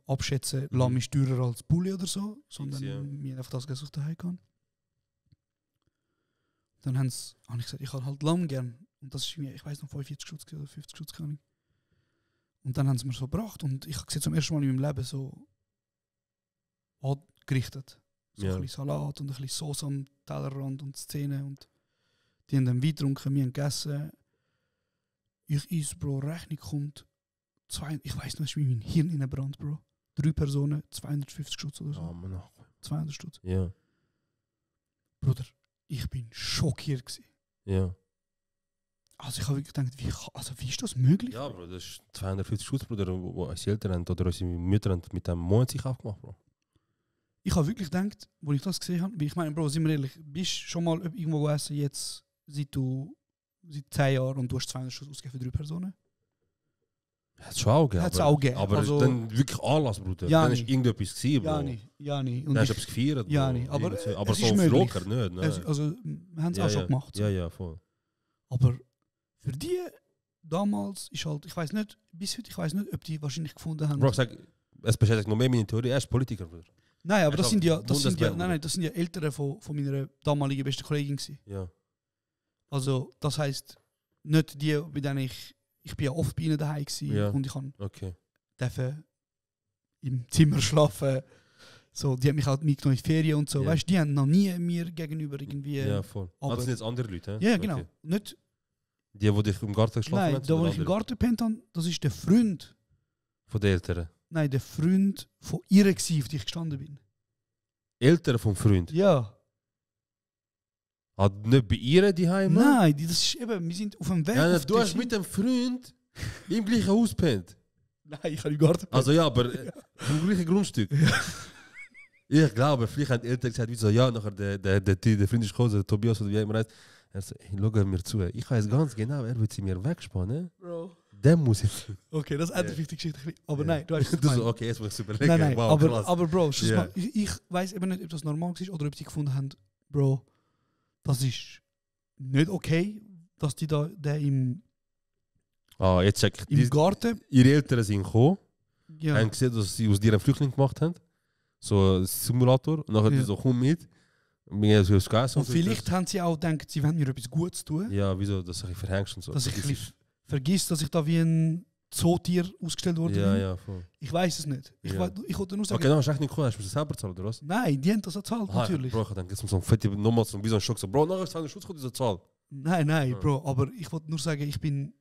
abschätzen, Lamm ist teurer als Bulli oder so, sondern wir haben einfach das gesucht daheim gehabt. Dann habe ich gesagt, ich habe halt Lamm gern. Und das ist mir, ich weiß noch, 45 Schutz oder 50 Schutz kann ich. Und dann haben sie mir so gebracht und ich habe zum ersten Mal in meinem Leben so angerichtet. So ein bisschen Salat und ein bisschen Sauce am Tellerrand und Szene. Und die haben dann Wein getrunken, wir haben gegessen. Ich esse, Bro, Rechnung kommt. Ich weiß nicht, wie mein Hirn in Brand, Bro. 3 Personen, 250 Schutz oder so. Oh, Mann. 200 Stutz. Ja. Bruder, ich bin schockiert gewesen. Ja. Also ich habe wirklich gedacht, wie ist das möglich? Ja, Bro, das ist 250 Schutz, Bruder, wo unsere Eltern haben oder unsere Mütter haben mit dem Monat sich aufgemacht, Bro. Ich habe wirklich gedacht, als ich das gesehen habe, weil ich meine, Bro, sind wir ehrlich, bist du schon mal irgendwo gegessen, jetzt seit 10 Jahren und du hast 200 Schutz ausgegeben für 3 Personen? Hat es schon auch gegeben. Aber also, dann wirklich Anlass, Bruder. Ja, dann ist irgendetwas gewesen, Bro. Ja, nicht. Dann hast du etwas gefeiert, Bro. Ja, nicht. Aber so auf locker nicht. Ne? Also, wir haben es auch schon gemacht. So. Ja, voll. Aber für die damals ist halt, ich weiß nicht, bis heute, ich weiß nicht, ob die wahrscheinlich gefunden haben. Bro, ich sag, es beschäftigt noch mehr meine Theorie, er ist Politiker, Bruder. Nein, aber das sind ja Bundeswehr. das sind ja Eltern von meiner damaligen besten Kollegin gewesen. Ja. Also das heisst, nicht die, bei denen ich bin ja oft bei ihnen daheim gewesen Ja. und ich kann Okay. dürfen im Zimmer schlafen. So, die haben mich halt mitgenommen in die Ferien und so. Ja. Weißt du, die haben noch nie mir gegenüber irgendwie. Ja, voll. aber- Das sind jetzt andere Leute, hä? Ja, genau. Okay. Nicht, Die dich im Garten geschlafen nein, haben? da wo sondern ich im andere? Garten gepennt habe, das ist der Freund. Von den Eltern. Nein, der Freund von ihr gewesen, auf die ich gestanden bin. Eltern vom Freund? Ja. Hat nicht bei ihr die Heim? Nein, das ist eben, wir sind auf dem Weg. Ja, auf du hast Tessin. mit dem Freund im gleichen Haus gepennt. Nein, ich habe im Garten gepennt. Also ja, aber im gleichen Grundstück. Ich glaube, vielleicht haben die Eltern gesagt, wie so, ja, nachher der Freund ist gekommen, der Tobias oder wie immer heißt. Er sagt, hey, schau mir zu. Ich weiß ganz genau, er wird sie mir wegspannen. Bro. Der muss jetzt. Okay, das ändert vielleicht die Geschichte ein bisschen. Aber Ja. nein, du hast es Du so, gemeint. okay, jetzt muss ich es überlegen. Nein, Wow, krass. aber Bro, schau Ja. mal, ich weiß eben nicht, ob das normal ist oder ob sie gefunden haben, Bro, das ist nicht okay, dass die da der im Jetzt check ich. Garten. Ihre Eltern sind gekommen, Ja. haben gesehen, dass sie aus dir einen Flüchtling gemacht haben. So ein Simulator. Und nachher Ja. die so, komm mit. Mir so das Gas Und vielleicht haben sie auch gedacht, sie wollen mir etwas Gutes tun, Ja, wieso, dass ich verhängst und so. dass ich ein bisschen vergiss, dass ich da wie ein Zootier ausgestellt wurde. Ja, ja, voll. Ich weiß es nicht. Ich Ja. wollte nur sagen, Okay, dann hast du echt nicht gekommen, hast du das selber gezahlt, oder was? nein, die haben das auch gezahlt, natürlich. Bro, ich denke, jetzt muss man so fette nochmal so wie so ein Schock so, Bro, nachher ist es Schutz, diese Zahl. Nein, Ja. Bro, aber ich wollte nur sagen, ich bin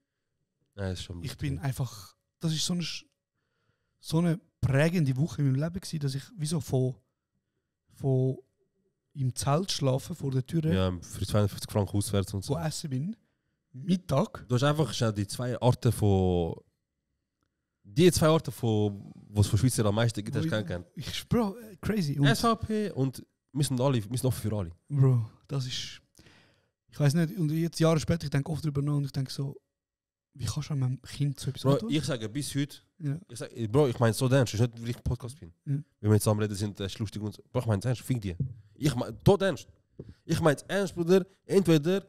Nein, ist schon. einfach, das ist so eine prägende Woche in meinem Leben gewesen, dass ich wieso von im Zelt schlafen vor der Tür, Ja, für 52 Franken auswärts und so. wo essen bin, Mittag. Du hast einfach schnell die zwei Arten von. Die zwei Arten von. Was von Schweizer am meisten gibt, hast du kennengelernt. Bro, crazy. Und, SVP und wir sind offen für alle. Bro, das ist, ich weiß nicht, und jetzt Jahre später, ich denke oft darüber nach und ich denke so, wie kannst du einem Kind so etwas Bro, antun? ich sage bis heute. Ja. Ich sag, Bro, ich meine so ernst, es ist nicht, weil ich Podcast bin. Ja. Wenn wir jetzt am Reden sind, das ist lustig und so. Bro, ich meine ernst, fick dir. Ich meine, tot ernst. Ich meine ernst, Bruder. Entweder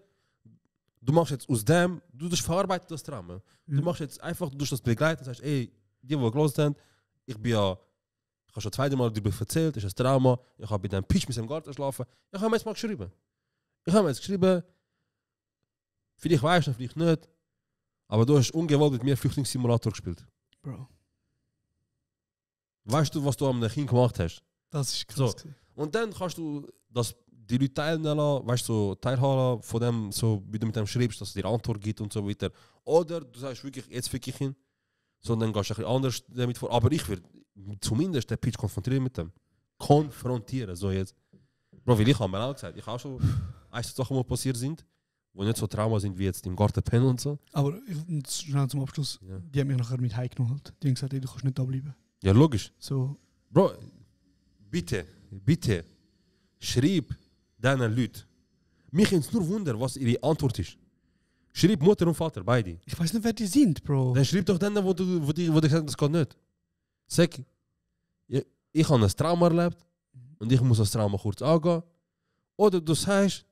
du machst jetzt aus dem, du verarbeiten das Trauma. Du machst jetzt einfach, du das begleiten, sagst, ey, die gelesen haben, ich habe schon zweimal darüber erzählt, es ist ein Trauma, ich habe bei dem Pitch mit dem Garten schlafen. Ich habe mir jetzt mal geschrieben. Vielleicht weißt du, vielleicht nicht. Aber du hast ungewollt mit mir Flüchtlingssimulator gespielt. Bro, Weißt du, was du am Kind gemacht hast? das ist krass. So. gewesen. Und dann kannst du die Leute teilnehmen, weißt du, so teilhaben von dem, so wie du mit dem schreibst, dass es dir Antwort gibt und so weiter. Oder du sagst wirklich, jetzt fick ich ihn. Sondern gehst du ein bisschen anders damit vor. Aber ich würde zumindest den Pitch konfrontieren mit dem. Konfrontieren, so jetzt. Bro, weil ich habe mir auch gesagt, ich habe auch schon ein, zwei Sachen, die passiert sind, die nicht so Trauma sind wie jetzt im Garten pennen und so. Aber schnell zum Abschluss, Ja. die haben mich nachher mit heimgenommen. Halt. Die haben gesagt, ey, du kannst nicht da bleiben. Ja, logisch. So, Bro, bitte, schreib diesen Leuten. Mich jetzt nur Wunder, was ihre Antwort ist. Schreib Mutter und Vater, beide. ich weiß nicht, wer die sind, Bro. Dann schreib doch denen, wo die gesagt das geht nicht. Sag, ich habe ein Trauma erlebt und ich muss das Trauma kurz angehen. Oder du sagst,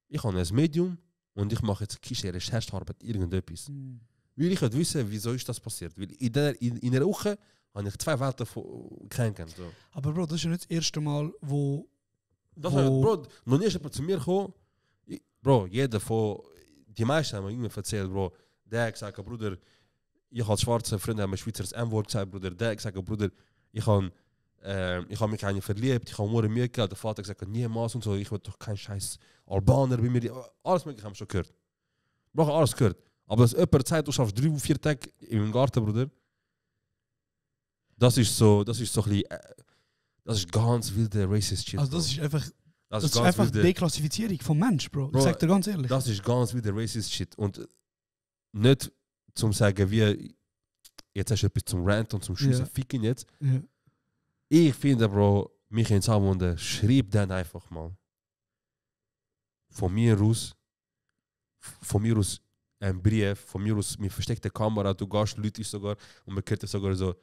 ich habe ein Medium und ich mache jetzt keine Recherchearbeit, irgendetwas. Weil ich will wissen, wieso ist das passiert. Weil in der Woche habe ich zwei Welten kennengelernt. So. Aber Bro, das ist ja nicht das erste Mal, wo... Bro, noch nie ist jemand zu mir gekommen. Bro, jeder von... Die meisten haben mir irgendwie erzählt, Bro. Der hat gesagt, Bruder, ich als schwarze Freunde haben mir Schweizer das M-Wort gesagt, Bruder. Der hat gesagt, Bruder, ich habe mich eigentlich verliebt, ich habe nur Mühe gehabt. Der Vater hat gesagt, niemals und so, ich will doch kein scheiß Albaner bei mir. Alles mögliche haben wir schon gehört. Bro, alles gehört. Aber dass jemand Zeit, du schaffst 3-4 Tage im Garten, Bruder. Das ist so ein bisschen... Das ist ganz wilde Racist Shit. Also das Bro. ist einfach... Das ist ganz einfach wilde- Deklassifizierung vom Mensch, Bro. Bro, Ich sag dir ganz ehrlich. Das ist ganz wieder Racist Shit. Und nicht zum sagen, wie jetzt hast du etwas zum Rant und zum Schießen, Ja. ficken jetzt. Ja. Ich finde, Bro, mich ins Anwunden, schreib dann einfach mal. Von mir aus ein Brief, von mir aus mit versteckter Kamera, du gehst, Leute sogar und man hört sogar so,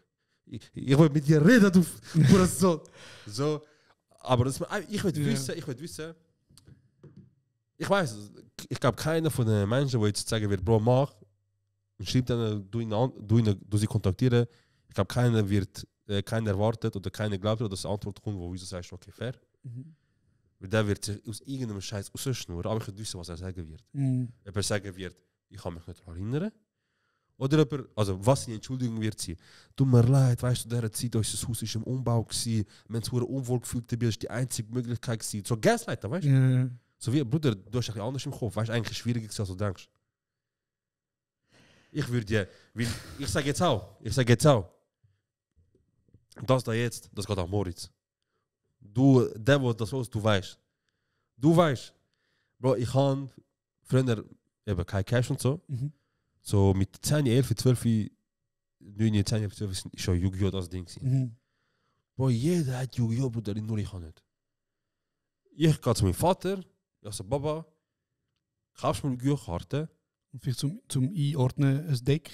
ich will mit dir reden, du Bruder, so. Aber das, ich will wissen, ich weiß, ich glaube, keiner von den Menschen, die jetzt sagen wird, Bro, mach, und schreib dann, du sie kontaktieren, ich glaube, keiner wird keiner erwartet oder keiner glaubt, oder dass eine Antwort kommt, wo du sagst, okay, fair. Weil der wird sich aus irgendeinem Scheiß rausschnurren, aber ich will wissen, was er sagen wird. Ob er sagen wird, ich kann mich nicht daran erinnern. Oder ob er, also was seine Entschuldigung wird sein. Tut mir leid, weißt du, in dieser Zeit, unser Haus war im Umbau, wir haben uns unwohl gefühlt, das war die einzige Möglichkeit. So Gaslighter, weißt du? So wie, Bruder, du hast ein bisschen anders im Kopf, weißt du, eigentlich schwieriger als du denkst. Ich würde ja, weil ich sage jetzt auch, das da jetzt, das geht an Moritz. Du, der, wo das los, du weißt, Bro, ich habe früher eben kein Cash und so. So mit 10, 11, 12, 9, 10, 11, 12 ist schon Yu-Gi-Oh! Das Ding. Bro, jeder hat Yu-Gi-Oh! Bruder, nur ich kann nicht. Ich gehe zu meinem Vater, ich sage, Baba, kaufst du mir Yu-Gi-Oh! Karte? Und vielleicht zum Einordnen, ein Deck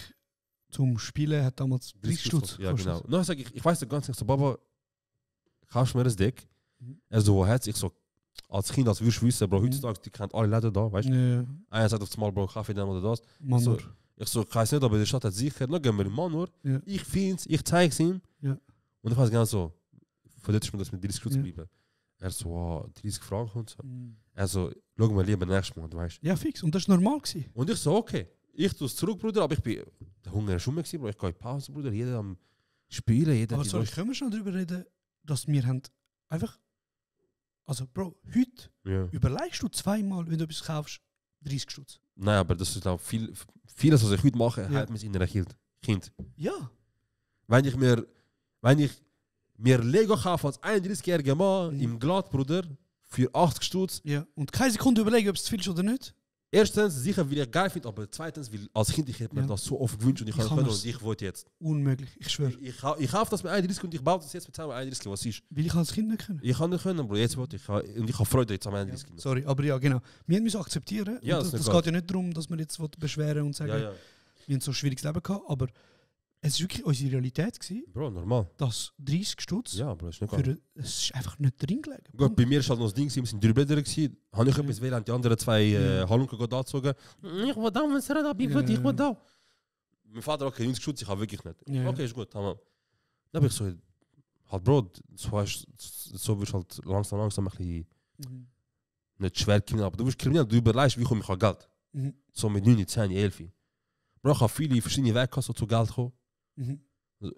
zum Spielen hat damals 30 Stutz. Ja, genau. Dann sage ich weiß ganz nicht, so, Baba, kaufst du mir ein Deck? Er so, wo hat's? Ich so, als Kind, als würdest du wissen, Bro, heutzutage, die kennt alle Läden da, weißt du? Ja. Einer sagt auf das Mal, Bro, Kaffee nehmen oder das. Manor. Ich so, ich weiß nicht, aber die Stadt hat sicher, dann gehen wir in Manor. Ja. Ich find's, ich zeig's ihm. Ja. Und ich weiß genau so, von dort ist mir das mit 30 Stutz geblieben. Er so, oh, 30 Franken und so. Er so, schau mal lieber nächstes Monat, weißt du? Ja, fix. Und das war normal gewesen. Und ich so, okay, ich tue es zurück, Bruder, aber ich bin, der Hunger ist schon mehr gewesen, Bro. Ich gehe in Pause, Bruder, jeder am Spielen, jeder... Aber sorry, können wir schon darüber reden, dass wir haben einfach... Also, Bro, heute überlegst du zweimal, wenn du etwas kaufst, 30 Stutz. Nein, aber das ist auch vieles, was ich heute mache, hat mich in einer Kind. Ja. Wenn ich mir Lego kaufe als 31-jähriger Mann im Glatt, Bruder, für 80 Stutz. Ja. Und keine Sekunde überlegen, ob es zu viel ist oder nicht. Erstens, sicher, weil ich geil finde, aber zweitens, weil als Kind, ich hätte mir das so oft gewünscht und ich kann können und ich wollte jetzt. Unmöglich, ich schwöre. Ich kaufe das mit 31 und ich baue das jetzt mit 31, was ist? Weil ich als Kind nicht können. Ich kann nicht können, Bro, jetzt wollte ich. Und ich habe Freude jetzt am 31. Ja, sorry, aber ja, genau. Wir müssen akzeptieren. Ja, das geht ja nicht darum, dass wir jetzt beschweren und sagen, wir haben so ein schwieriges Leben gehabt, aber es war wirklich unsere Realität gewesen, Bro, normal. Dass 30 Stutz, ja, Bro, ist nicht es ist einfach nicht drin gelegen. Gut, bei mir war halt noch das Ding, wir sind 3 Brüder gewesen, habe ich etwas wählen, die anderen 2 Halunken angezogen. Ich will da, wenn es redet, ich will da. Mein Vater hat 90 Stutz, ich habe wirklich nicht. Ja. Okay, ist gut, tamam. Dann habe ich so, halt Bro, so wirst du halt langsam ein bisschen nicht schwer kriminell, aber du wirst kriminell, du überlegst, wie komme ich an Geld. So mit 9, 10, 11. Bro, ich habe viele verschiedene Wege so zu Geld kommen.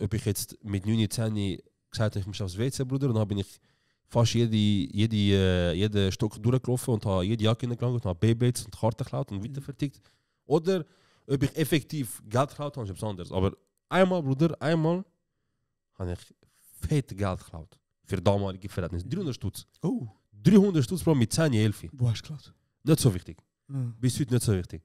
Ob ich jetzt mit 9, 10 gesagt habe, ich muss aufs WC, Bruder, und dann bin ich fast jeden Stock durchgelaufen und habe jede Jacke gelangt und habe Beyblades und Karten geklaut und weiter vertickt. Oder ob ich effektiv Geld geklaut habe, ist etwas anderes. Aber einmal, Bruder, habe ich fett Geld geklaut. Für damalige Verhältnisse. 300 Stutz. Oh. 300 Stutz, Bro, mit 10, 11. Wo hast du geklaut? Nicht so wichtig. Bis heute nicht so wichtig.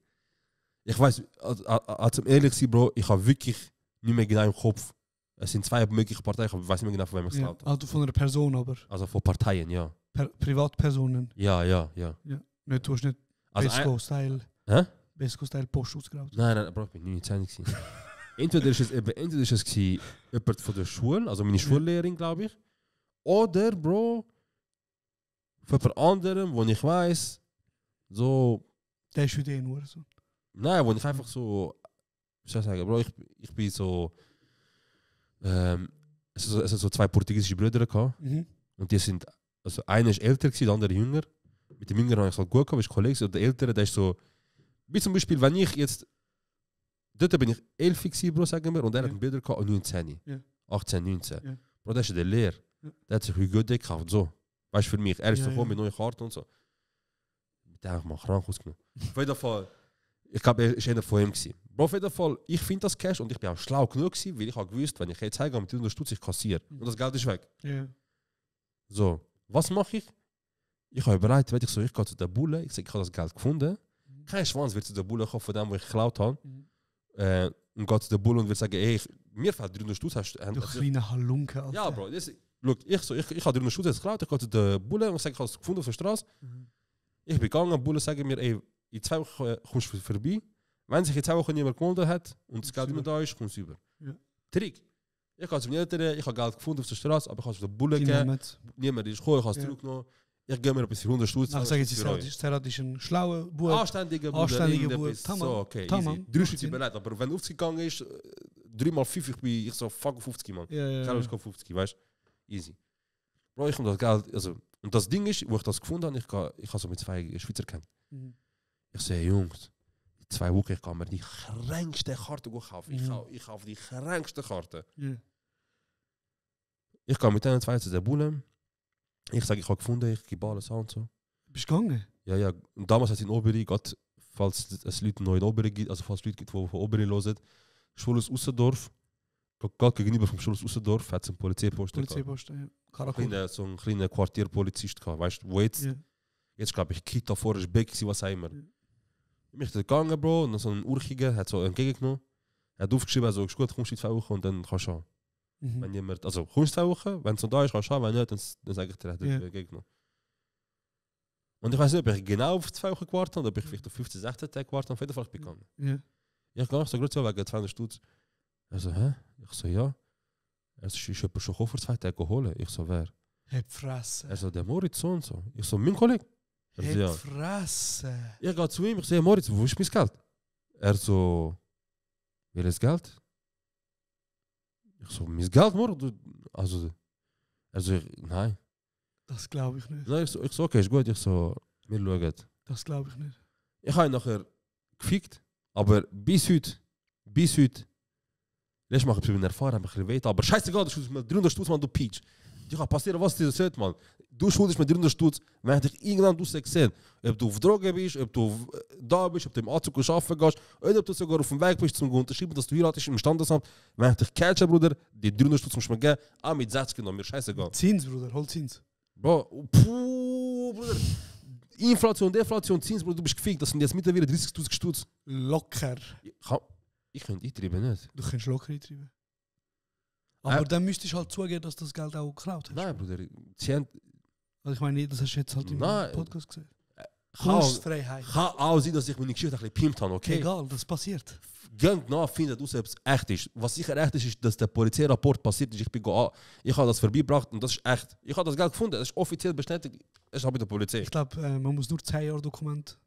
Ich weiß, als ehrlich sein, Bro, ich habe wirklich nicht mehr genau im Kopf. Es sind 2 mögliche Parteien, ich weiß nicht mehr genau, von wem ich es geklaut habe. Also von einer Person, aber? Also von Parteien, ja. Privatpersonen? Ja. Nicht, du hast nicht Also Besco-Style. Hä? Besco-Style Post ausgeraubt. Nein, Bro, ich bin 19 gewesen. entweder ist es jemand von der Schule, also meine Schullehrerin, glaube ich. Oder, Bro, von jemand anderem, wo ich weiß, so... Der ist für den nur so. Nein, wo ich einfach so... Ich soll sagen, Bro, ich bin so... Es hat so 2 portugiesische Brüder gehabt. Und die sind... Also einer ist älter, der andere jünger. Mit dem Jüngeren habe ich es halt gut gehabt, weil ich Kollege. Und der Ältere, der ist so... Wie zum Beispiel, wenn ich jetzt... Dort bin ich 11 gewesen, Bro, sagen wir. Und er hat einen Bruder gehabt und 19. 18, 19. Ja. Bro, der ist der Lehrer. Der hat sich ein gut gekauft, so. Weißt du, für mich. Er ist so mit neuen Karten und so. Der hat mal krank ausgenommen. Auf jeden Fall... Ich glaube, er war einer von ihm. Bro, auf jeden Fall, ich finde das Cash und ich bin auch schlau genug gewesen, weil ich habe gewusst, wenn ich jetzt heimgehe mit 300 Stutz, ich kassiere. Und das Geld ist weg. Yeah. So, was mache ich? Ich habe überlegt, ich gehe zu der Bulle, ich sage, ich habe das Geld gefunden. Kein Schwanz wird zu der Bulle kommen, von dem, wo ich geklaut habe. Und gehe zu der Bulle und wird sagen, ey, mir fehlt 300 Stutz. Du kleine Halunke, Alter. Ja, Bro, look, ich habe 300 Stutz jetzt geklaut, ich gehe zu der Bulle und sage, ich habe es gefunden auf der Straße. Ich bin gegangen, die Bulle sagen mir, ey, in 2 Wochen kommst du vorbei. Wenn sich in 2 Wochen niemand gemeldet hat und das Geld nicht mehr da ist, kommst du über. Ja. Trick. Ich habe es mir Eltern, ich habe Geld gefunden auf der Straße, aber ich habe es auf der Bulle gegeben. Niemand ist gekommen, ich habe es zurückgenommen. Ich gehe mir etwas für 100 Stutz. Ach, sagen Sie, Serhat ist ein schlauer Bub. Anständiger Bub. So, okay, easy. 3 Schritte überlegt, aber wenn aufgegangen ist, 3x5, ich so, fuck 50, Mann. Ja. Ich kann 50, weißt du? Easy. Bro, ich komme das Geld, also, und das Ding ist, wo ich das gefunden habe, ich habe so mit 2 Schweizer kennt. Ich sehe, Jungs, in 2 Wochen, ich kann mir die kränkste Karte kaufen. Ich kaufe die kränkste Karte. Ich gehe mit denen 2 zu der Bulle. Ich sage, ich habe gefunden, ich gebe alles an und so. Bist du gegangen? Ja. Und damals hat es in Oberi, falls es Leute neu in Oberi gibt, also falls es Leute gibt, die von Oberi hören, Schulhaus Ussendorf, gerade gegenüber vom Schulhaus Ussendorf, hat es einen Polizeiposten. Ja. So ein kleiner Quartierpolizist gehabt, weißt du, wo jetzt glaube ich, Kita vor ist Beck, was auch immer. Ich bin da gegangen, Bro, und dann so ein Urchiger hat so entgegengenommen, er hat aufgeschrieben, also gut, kommst du in 2 Wochen und dann kannst du schauen. Wenn jemand, also kommst du 2 Wochen, wenn es noch da ist, kannst du schauen, wenn nicht, dann sage ich dir, er hat entgegengenommen. Und ich weiß nicht, ob ich genau auf 2 Wochen gewartet habe, oder ob ich vielleicht auf 15, 16 Tage gewartet habe, auf jeden Fall ich bin gegangen. Ich gehe so gut so wegen 200 Stutz. Er so, hä? Ich so, ja. Er so, ich habe schon vor 2 Tagen geholt. Ich so, wer? Heb Fresse. Er so, der Moritz so und so. Ich so, mein Kollege. Er so, ja. Fresse. Ich gehe zu ihm, ich so, hey, Moritz, wo ist mein Geld? Er so, welches Geld? Ich so, mein Geld, Moritz? Also, er so, nein. Das glaube ich nicht. Nein, ich so, okay, ist gut. Ich so, wir schauen. Das glaube ich nicht. Ich habe ihn nachher gefickt, aber bis heute, letztes Mal habe ich erfahren, habe ich ein bisschen weh, aber scheißegal, du schuldest mir 300 Stutz, man, du Peach. Ich kann passieren, was dir sagt, man. Du schuldest mir 300 Stutz, wenn ich dich irgendwann gesehen, ob du auf Drogen bist, ob du da bist, ob du im Anzug arbeiten gehst, oder ob du sogar auf dem Weg bist, zum unterschreiben, dass du heiratest im Standesamt. Wenn ich dich catche, Bruder, die 300 Stutz musst du mir geben, auch mit 60 genommen, mir scheißegal. Zins, Bruder, hol Zins. Bro, Bruder. Inflation, Deflation, Zins, Bruder, du bist gefickt, das sind jetzt mittlerweile 30.000 Stutz. Locker. Ich könnte eintreiben nicht. Du kannst locker eintreiben. Aber dann müsstest du halt zugeben, dass das Geld auch geklaut hast. Nein, Bruder. Also ich meine, das hast du jetzt halt im Podcast gesehen. Kunstfreiheit. Kann auch sein, dass ich meine Geschichte ein bisschen gepimpt habe, okay? Egal, das passiert. Geht nach, findet aus, ob es echt ist. Was sicher echt ist, ist, dass der Polizeirapport passiert ist. Ich habe das vorbeigebracht und das ist echt. Ich habe das Geld gefunden, das ist offiziell bestätigt. Es ist bei der Polizei. Ich glaube, man muss nur 10 Jahre Dokument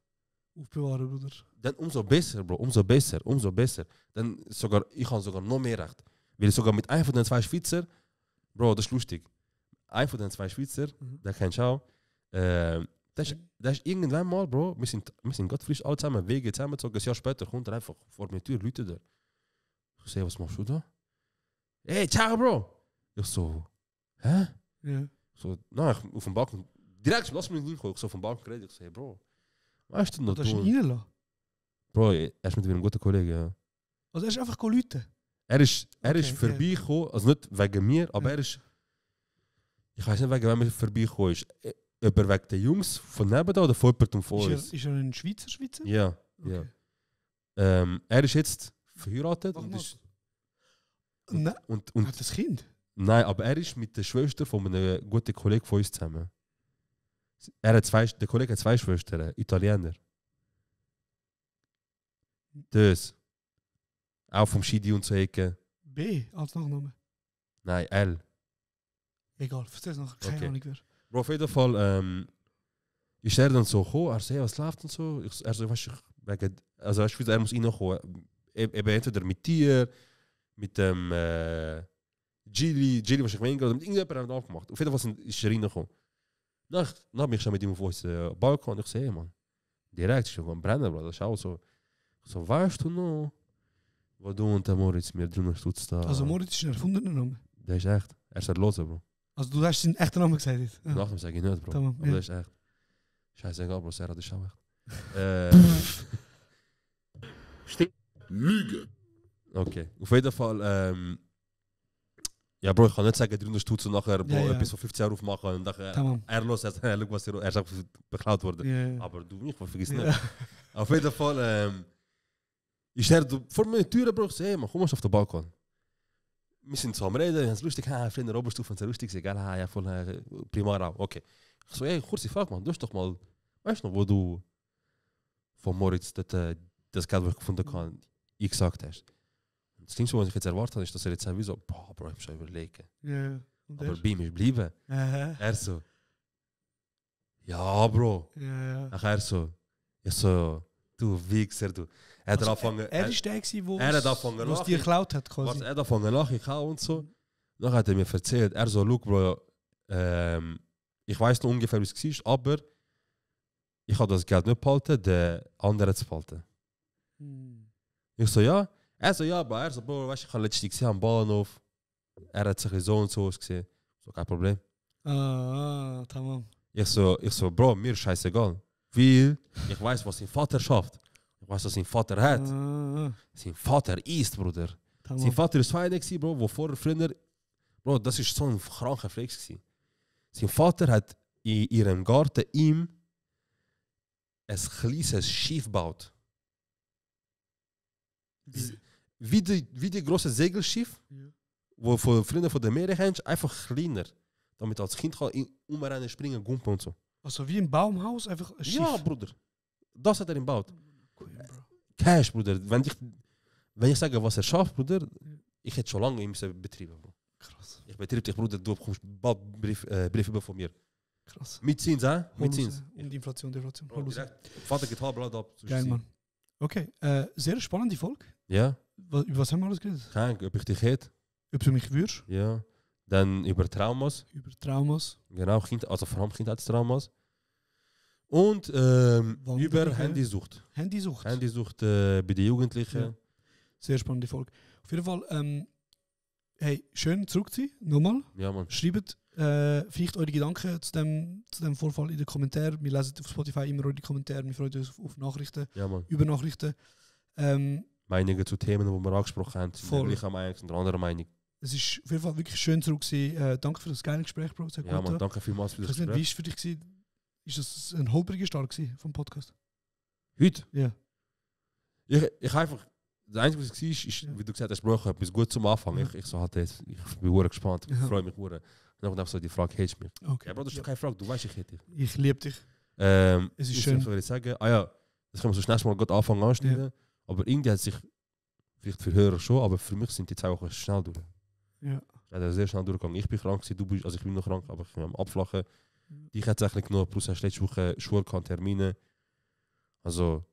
aufbewahren, Bruder. Dann umso besser, Bro, umso besser. Dann sogar, ich habe sogar noch mehr Recht. Weil sogar mit einem von den 2 Schweizer, Bro, das ist lustig. Ein von den 2 Schweizer, der kennst du auch, das ist irgendwann mal, Bro, wir sind gerade frisch alle zusammen, Wege zusammengezogen, ein Jahr später kommt er einfach vor meine Tür, läutet er. Ich sehe, was machst du da? Hey, ciao, Bro! Ich so, hä? Ja. So, nein, ich auf dem Balkon, direkt, lass mich nicht kommen, ich so auf dem Balkon geredet, ich so, hey, Bro, weißt du noch, das ist ihn reinlassen? Bro, er ist mit einem guten Kollegen, ja. Also er ist einfach Leute? Er ist vorbeigekommen, also nicht wegen mir, aber er ist, ich weiß nicht, wegen wem er vorbeigekommen ist. Über wegen der Jungs von nebenan oder von jemandem von uns? Ist er ein Schweizer? Ja, okay. Ja. Er ist jetzt verheiratet und ist... Und hat das Kind? Nein, aber er ist mit der Schwester von einem guten Kollegen von uns zusammen. Der Kollege hat 2 Schwestern, Italiener. Das. Auch vom Schidi und so Ecke. B als Nachname? Nein, L. Egal, verstehst du noch? Keine Ahnung wer. Bro, auf jeden Fall ist er dann so gekommen, er sagt, was läuft und so. Er so, weißt du, er muss reinkommen. Eben entweder mit dir, mit dem Gilly wahrscheinlich weniger, oder mit irgendjemandem aufgemacht. Auf jeden Fall ist er reingekommen. Dann bin ich schon mit ihm auf unserem Balkon und ich sehe, man, direkt ist er am Brennen, Bro. Das ist auch so. Ich so, weißt du noch, wo du und der Moritz mir 300 Stutz da... Also Moritz ist ein erfundener Name? Der ist echt. Er ist los, Bro. Also du hast seinen echten Namen gesagt? Ja. Nach dem sage ich nicht, Bro. Tamam, aber das ist echt. Scheißegal, Bro. Sarah, das ist auch echt. Lüge. Okay. Auf jeden Fall, ja, Bro, ich kann nicht sagen, 300 Stutz und nachher etwas von 15 Euro aufmachen und nachher er los, er was er ist einfach beklaut worden. Aber du mich, vergiss nicht. Auf jeden Fall, ich stehe vor meiner Tür, Bro, ich sehe, man, komm mal auf den Balkon. Wir sind so am Reden, wir haben es lustig, in der Oberstufe und es lustig, gell, ja, voll primar auch, okay. Ich so, hey, kurze Frage, man, du hast doch mal, weißt du noch, wo du von Moritz das Geld, das ich gefunden habe, ich gesagt hast. Das klingt so, was ich jetzt erwartet habe, ist, dass er jetzt wie so, boah, Bro, ich muss schon überlegen. Ja. Aber bei ihm ist geblieben. Er so, ja, Bro. Ja. Ach, er so, ich so, Du Wichser, du. Er hat angefangen... Er ist der gewesen, wo er hat angefangen es dir geklaut hat, quasi. Er hat angefangen lachen, ich auch und so. Dann hat er mir erzählt, er so, look, Bro, ich weiß noch ungefähr, wie es war, aber ich habe das Geld nicht behalten, der andere hat es behalten. Ich so, ja. Er so, ja, aber er so, Bro, weißt du, ich habe letztens gesehen am Bahnhof. Er hat sich so und so gesehen. So, kein Problem. Tamam. Ich so, Bro, mir ist scheißegal. Weil ich weiß, was sein Vater schafft. Ich weiß, was sein Vater hat. Sein Vater isst, Bruder. Tamam. Sein Vater ist einer, Bro, wo vorher früher... Bro, das ist so ein kranker Flex gewesen. Sein Vater hat in ihrem Garten ihm ein kleines Schiff gebaut. Wie die große Segelschiff, wo früher von der Meere haben, einfach kleiner. Damit als Kind kann umrennen, springen, gumpen und so. Also wie ein Baumhaus, einfach ein Schiff? Ja, Bruder. Das hat er ihm gebaut. Cash, Bruder. Wenn ich sage, was er schafft, Bruder, ich hätte schon lange ihm betrieben, Bro. Krass. Ich betrieb dich, Bruder, du bekommst bald Brief über von mir. Krass. Mit Zins, hä? Mit Zins. Und Inflation. Bro, Vater geht halb ab. Geil, Mann. Okay, sehr spannende Folge. Ja. Über was haben wir alles geredet? Kein, ob ich dich hätte. Ob du mich würdest? Ja. Dann über Traumas. Über Traumas. Genau, also vor allem Kindheitstraumas. Und über Handysucht. Handysucht. Handysucht bei den Jugendlichen. Ja. Sehr spannende Folge. Auf jeden Fall, hey, schön zurückziehen, nochmal. Ja, Mann. Schreibt vielleicht eure Gedanken zu dem Vorfall in den Kommentaren. Wir lesen auf Spotify immer eure Kommentare. Wir freuen uns auf Nachrichten, ja, Mann. über Nachrichten. Meinungen zu Themen, die wir angesprochen haben. Voll. Gleicher Meinung und andere Meinung. Es ist auf jeden Fall wirklich schön zurück gewesen. Danke für das geile Gespräch, Bro. Ja, Mann, danke vielmals für das Gespräch. Gespräch. Wie war es für dich gewesen? Ist das ein holpriger Start gewesen vom Podcast? Heute? Ja. Ich einfach... Das Einzige, was es war, ist, wie du gesagt hast, Bro, ich habe etwas gut zum Anfang. Ja. Ich so halt jetzt, ich bin sehr gespannt, ich Ja. freue mich sehr. Und dann kommt einfach so die Frage, hättest du mich? Okay. Ja, Bro, das ist doch keine Frage, du weißt, ich hätte dich. Ich liebe dich. Es ist schön. Ich würde sagen, ja, das können wir so schnell mal gut anfangen anschneiden. Ja. Aber irgendwie hat sich, vielleicht für Hörer schon, aber für mich sind die 2 Wochen schnell durch. Ja. Ich bin sehr schnell durchgegangen. Ich bin krank gewesen, du bist, also ich bin noch krank, aber ich bin am Abflachen. Ich hätte es eigentlich genommen, plus hast letzte Woche Schule gehabt, Termine. Also,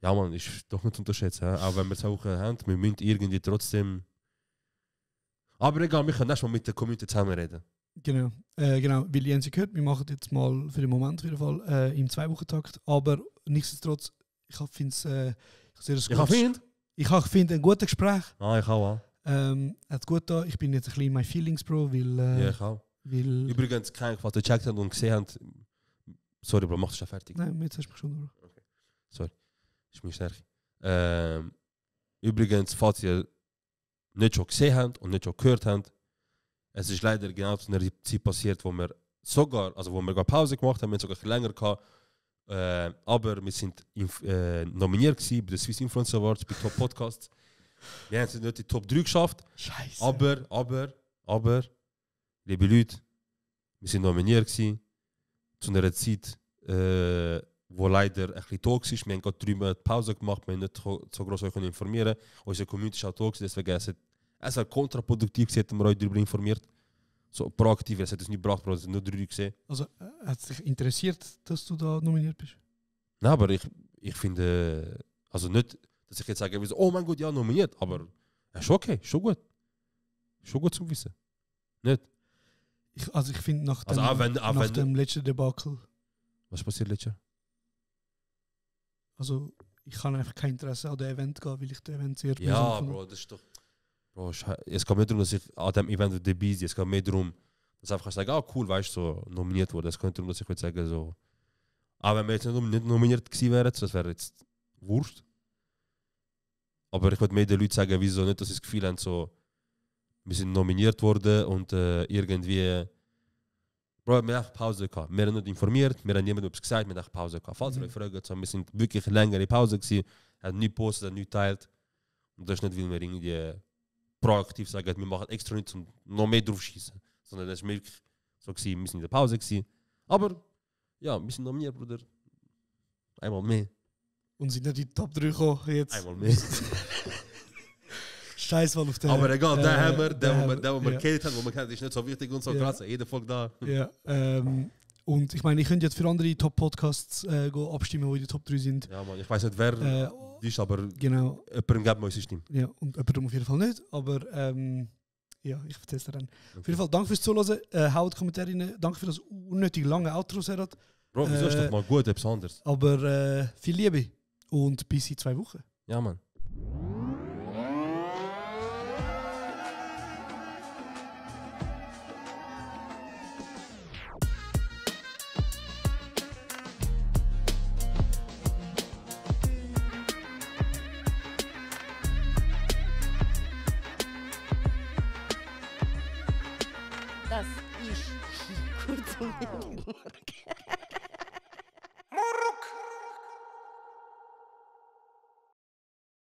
ja, man, ist doch nicht zu unterschätzen. Auch wenn wir 2 Wochen haben, wir müssen irgendwie trotzdem. Aber egal, wir können erstmal mit der Community zusammen reden. Genau, weil ihr sie gehört, wir machen jetzt mal für den Moment auf jeden Fall im 2-Wochen-Takt, aber nichtsdestotrotz, ich finde es ein gutes Gespräch. Ah, ich auch. Hat gut da. Ich bin jetzt ein bisschen in my feelings, Bro, weil... Ja, ich auch. Weil Übrigens, kein was ihr gecheckt habt und gesehen habt. Sorry, Bro, mach es schon fertig. Nein, jetzt hast du mich schon, Bro. Okay. Sorry, ist mir Stärke. Übrigens, falls ihr nicht schon gesehen habt und nicht schon gehört habt, es ist leider genau zu einer Zeit passiert, wo wir sogar, also wo wir gar Pause gemacht haben, wir haben sogar länger gehabt, aber wir sind nominiert gewesen bei den Swiss Influencer Awards, bei Top Podcasts. Wir haben es nicht in die Top 3 geschafft. Scheiße. Aber, liebe Leute, wir sind nominiert gewesen zu einer Zeit, wo leider ein bisschen tot ist. Wir haben gerade 3 Monate Pause gemacht, wir haben nicht so groß euch informieren. Unsere Community ist auch tot, deswegen es hat kontraproduktiv gewesen, haben wir euch darüber informiert. So proaktiv, es hat es nicht gebracht, es hat nur 3 gesehen. Also, hat es dich interessiert, dass du da nominiert bist? Nein, aber ich finde, also nicht, dass ich jetzt sage, oh mein Gott, ja, nominiert, aber es ist okay, schon gut. Schon gut zu wissen. Nicht? Ich finde, nach dem, also dem letzten Debakel, was passiert letztes Jahr? also ich habe einfach kein Interesse an dem Event gehen, weil ich das Event sehr Ja, Bro, das ist doch... Bro, es geht nicht darum, dass ich an dem Event dabei bin, es geht mehr darum, dass ich einfach sagen, ah cool, weißt du, so nominiert wurde. Es geht darum, dass ich würde sagen, so... Aber wenn wir jetzt nicht nominiert gewesen wären, das wäre jetzt Wurst. Aber ich würde mehr den Leuten sagen, wieso nicht, dass sie das Gefühl haben, so... Wir sind nominiert worden und irgendwie... Bro, wir haben einfach Pause gehabt. Wir haben nicht informiert, wir haben niemandem etwas gesagt, wir haben einfach Pause gehabt. Falls ihr euch fragt, so, wir sind wirklich länger in Pause gewesen, haben nichts gepostet, nichts geteilt. Und das ist nicht, weil wir irgendwie proaktiv sagen, wir machen extra nichts, um noch mehr drauf schießen. Sondern das ist wirklich so gewesen, wir sind in der Pause gewesen. Aber ja, wir sind nominiert, Bruder. Einmal mehr. Und sind nicht in die Top 3 gekommen jetzt. Einmal mehr. Scheiß mal auf den. Aber egal, den haben wir, den, wo wir ja. geredet haben, wo man kennt, ist nicht so wichtig und so krass. Jede Folge da. Ja, Und ich meine, ich könnte jetzt für andere Top-Podcasts abstimmen, die in den Top 3 sind. Ja, Mann, ich weiß nicht, wer ist, aber genau. jemandem geben wir unsere Stimme. Ja, und jemandem auf jeden Fall nicht, aber ja, ich erzähle es dir dann. Okay. Auf jeden Fall, danke fürs Zuhören, haut Kommentare rein, danke für das unnötig lange Outro, Serat. Bro, wieso ist doch mal gut, etwas anderes? Aber viel Liebe und bis in 2 Wochen. Ja, Mann. Das ist kurz und wenig.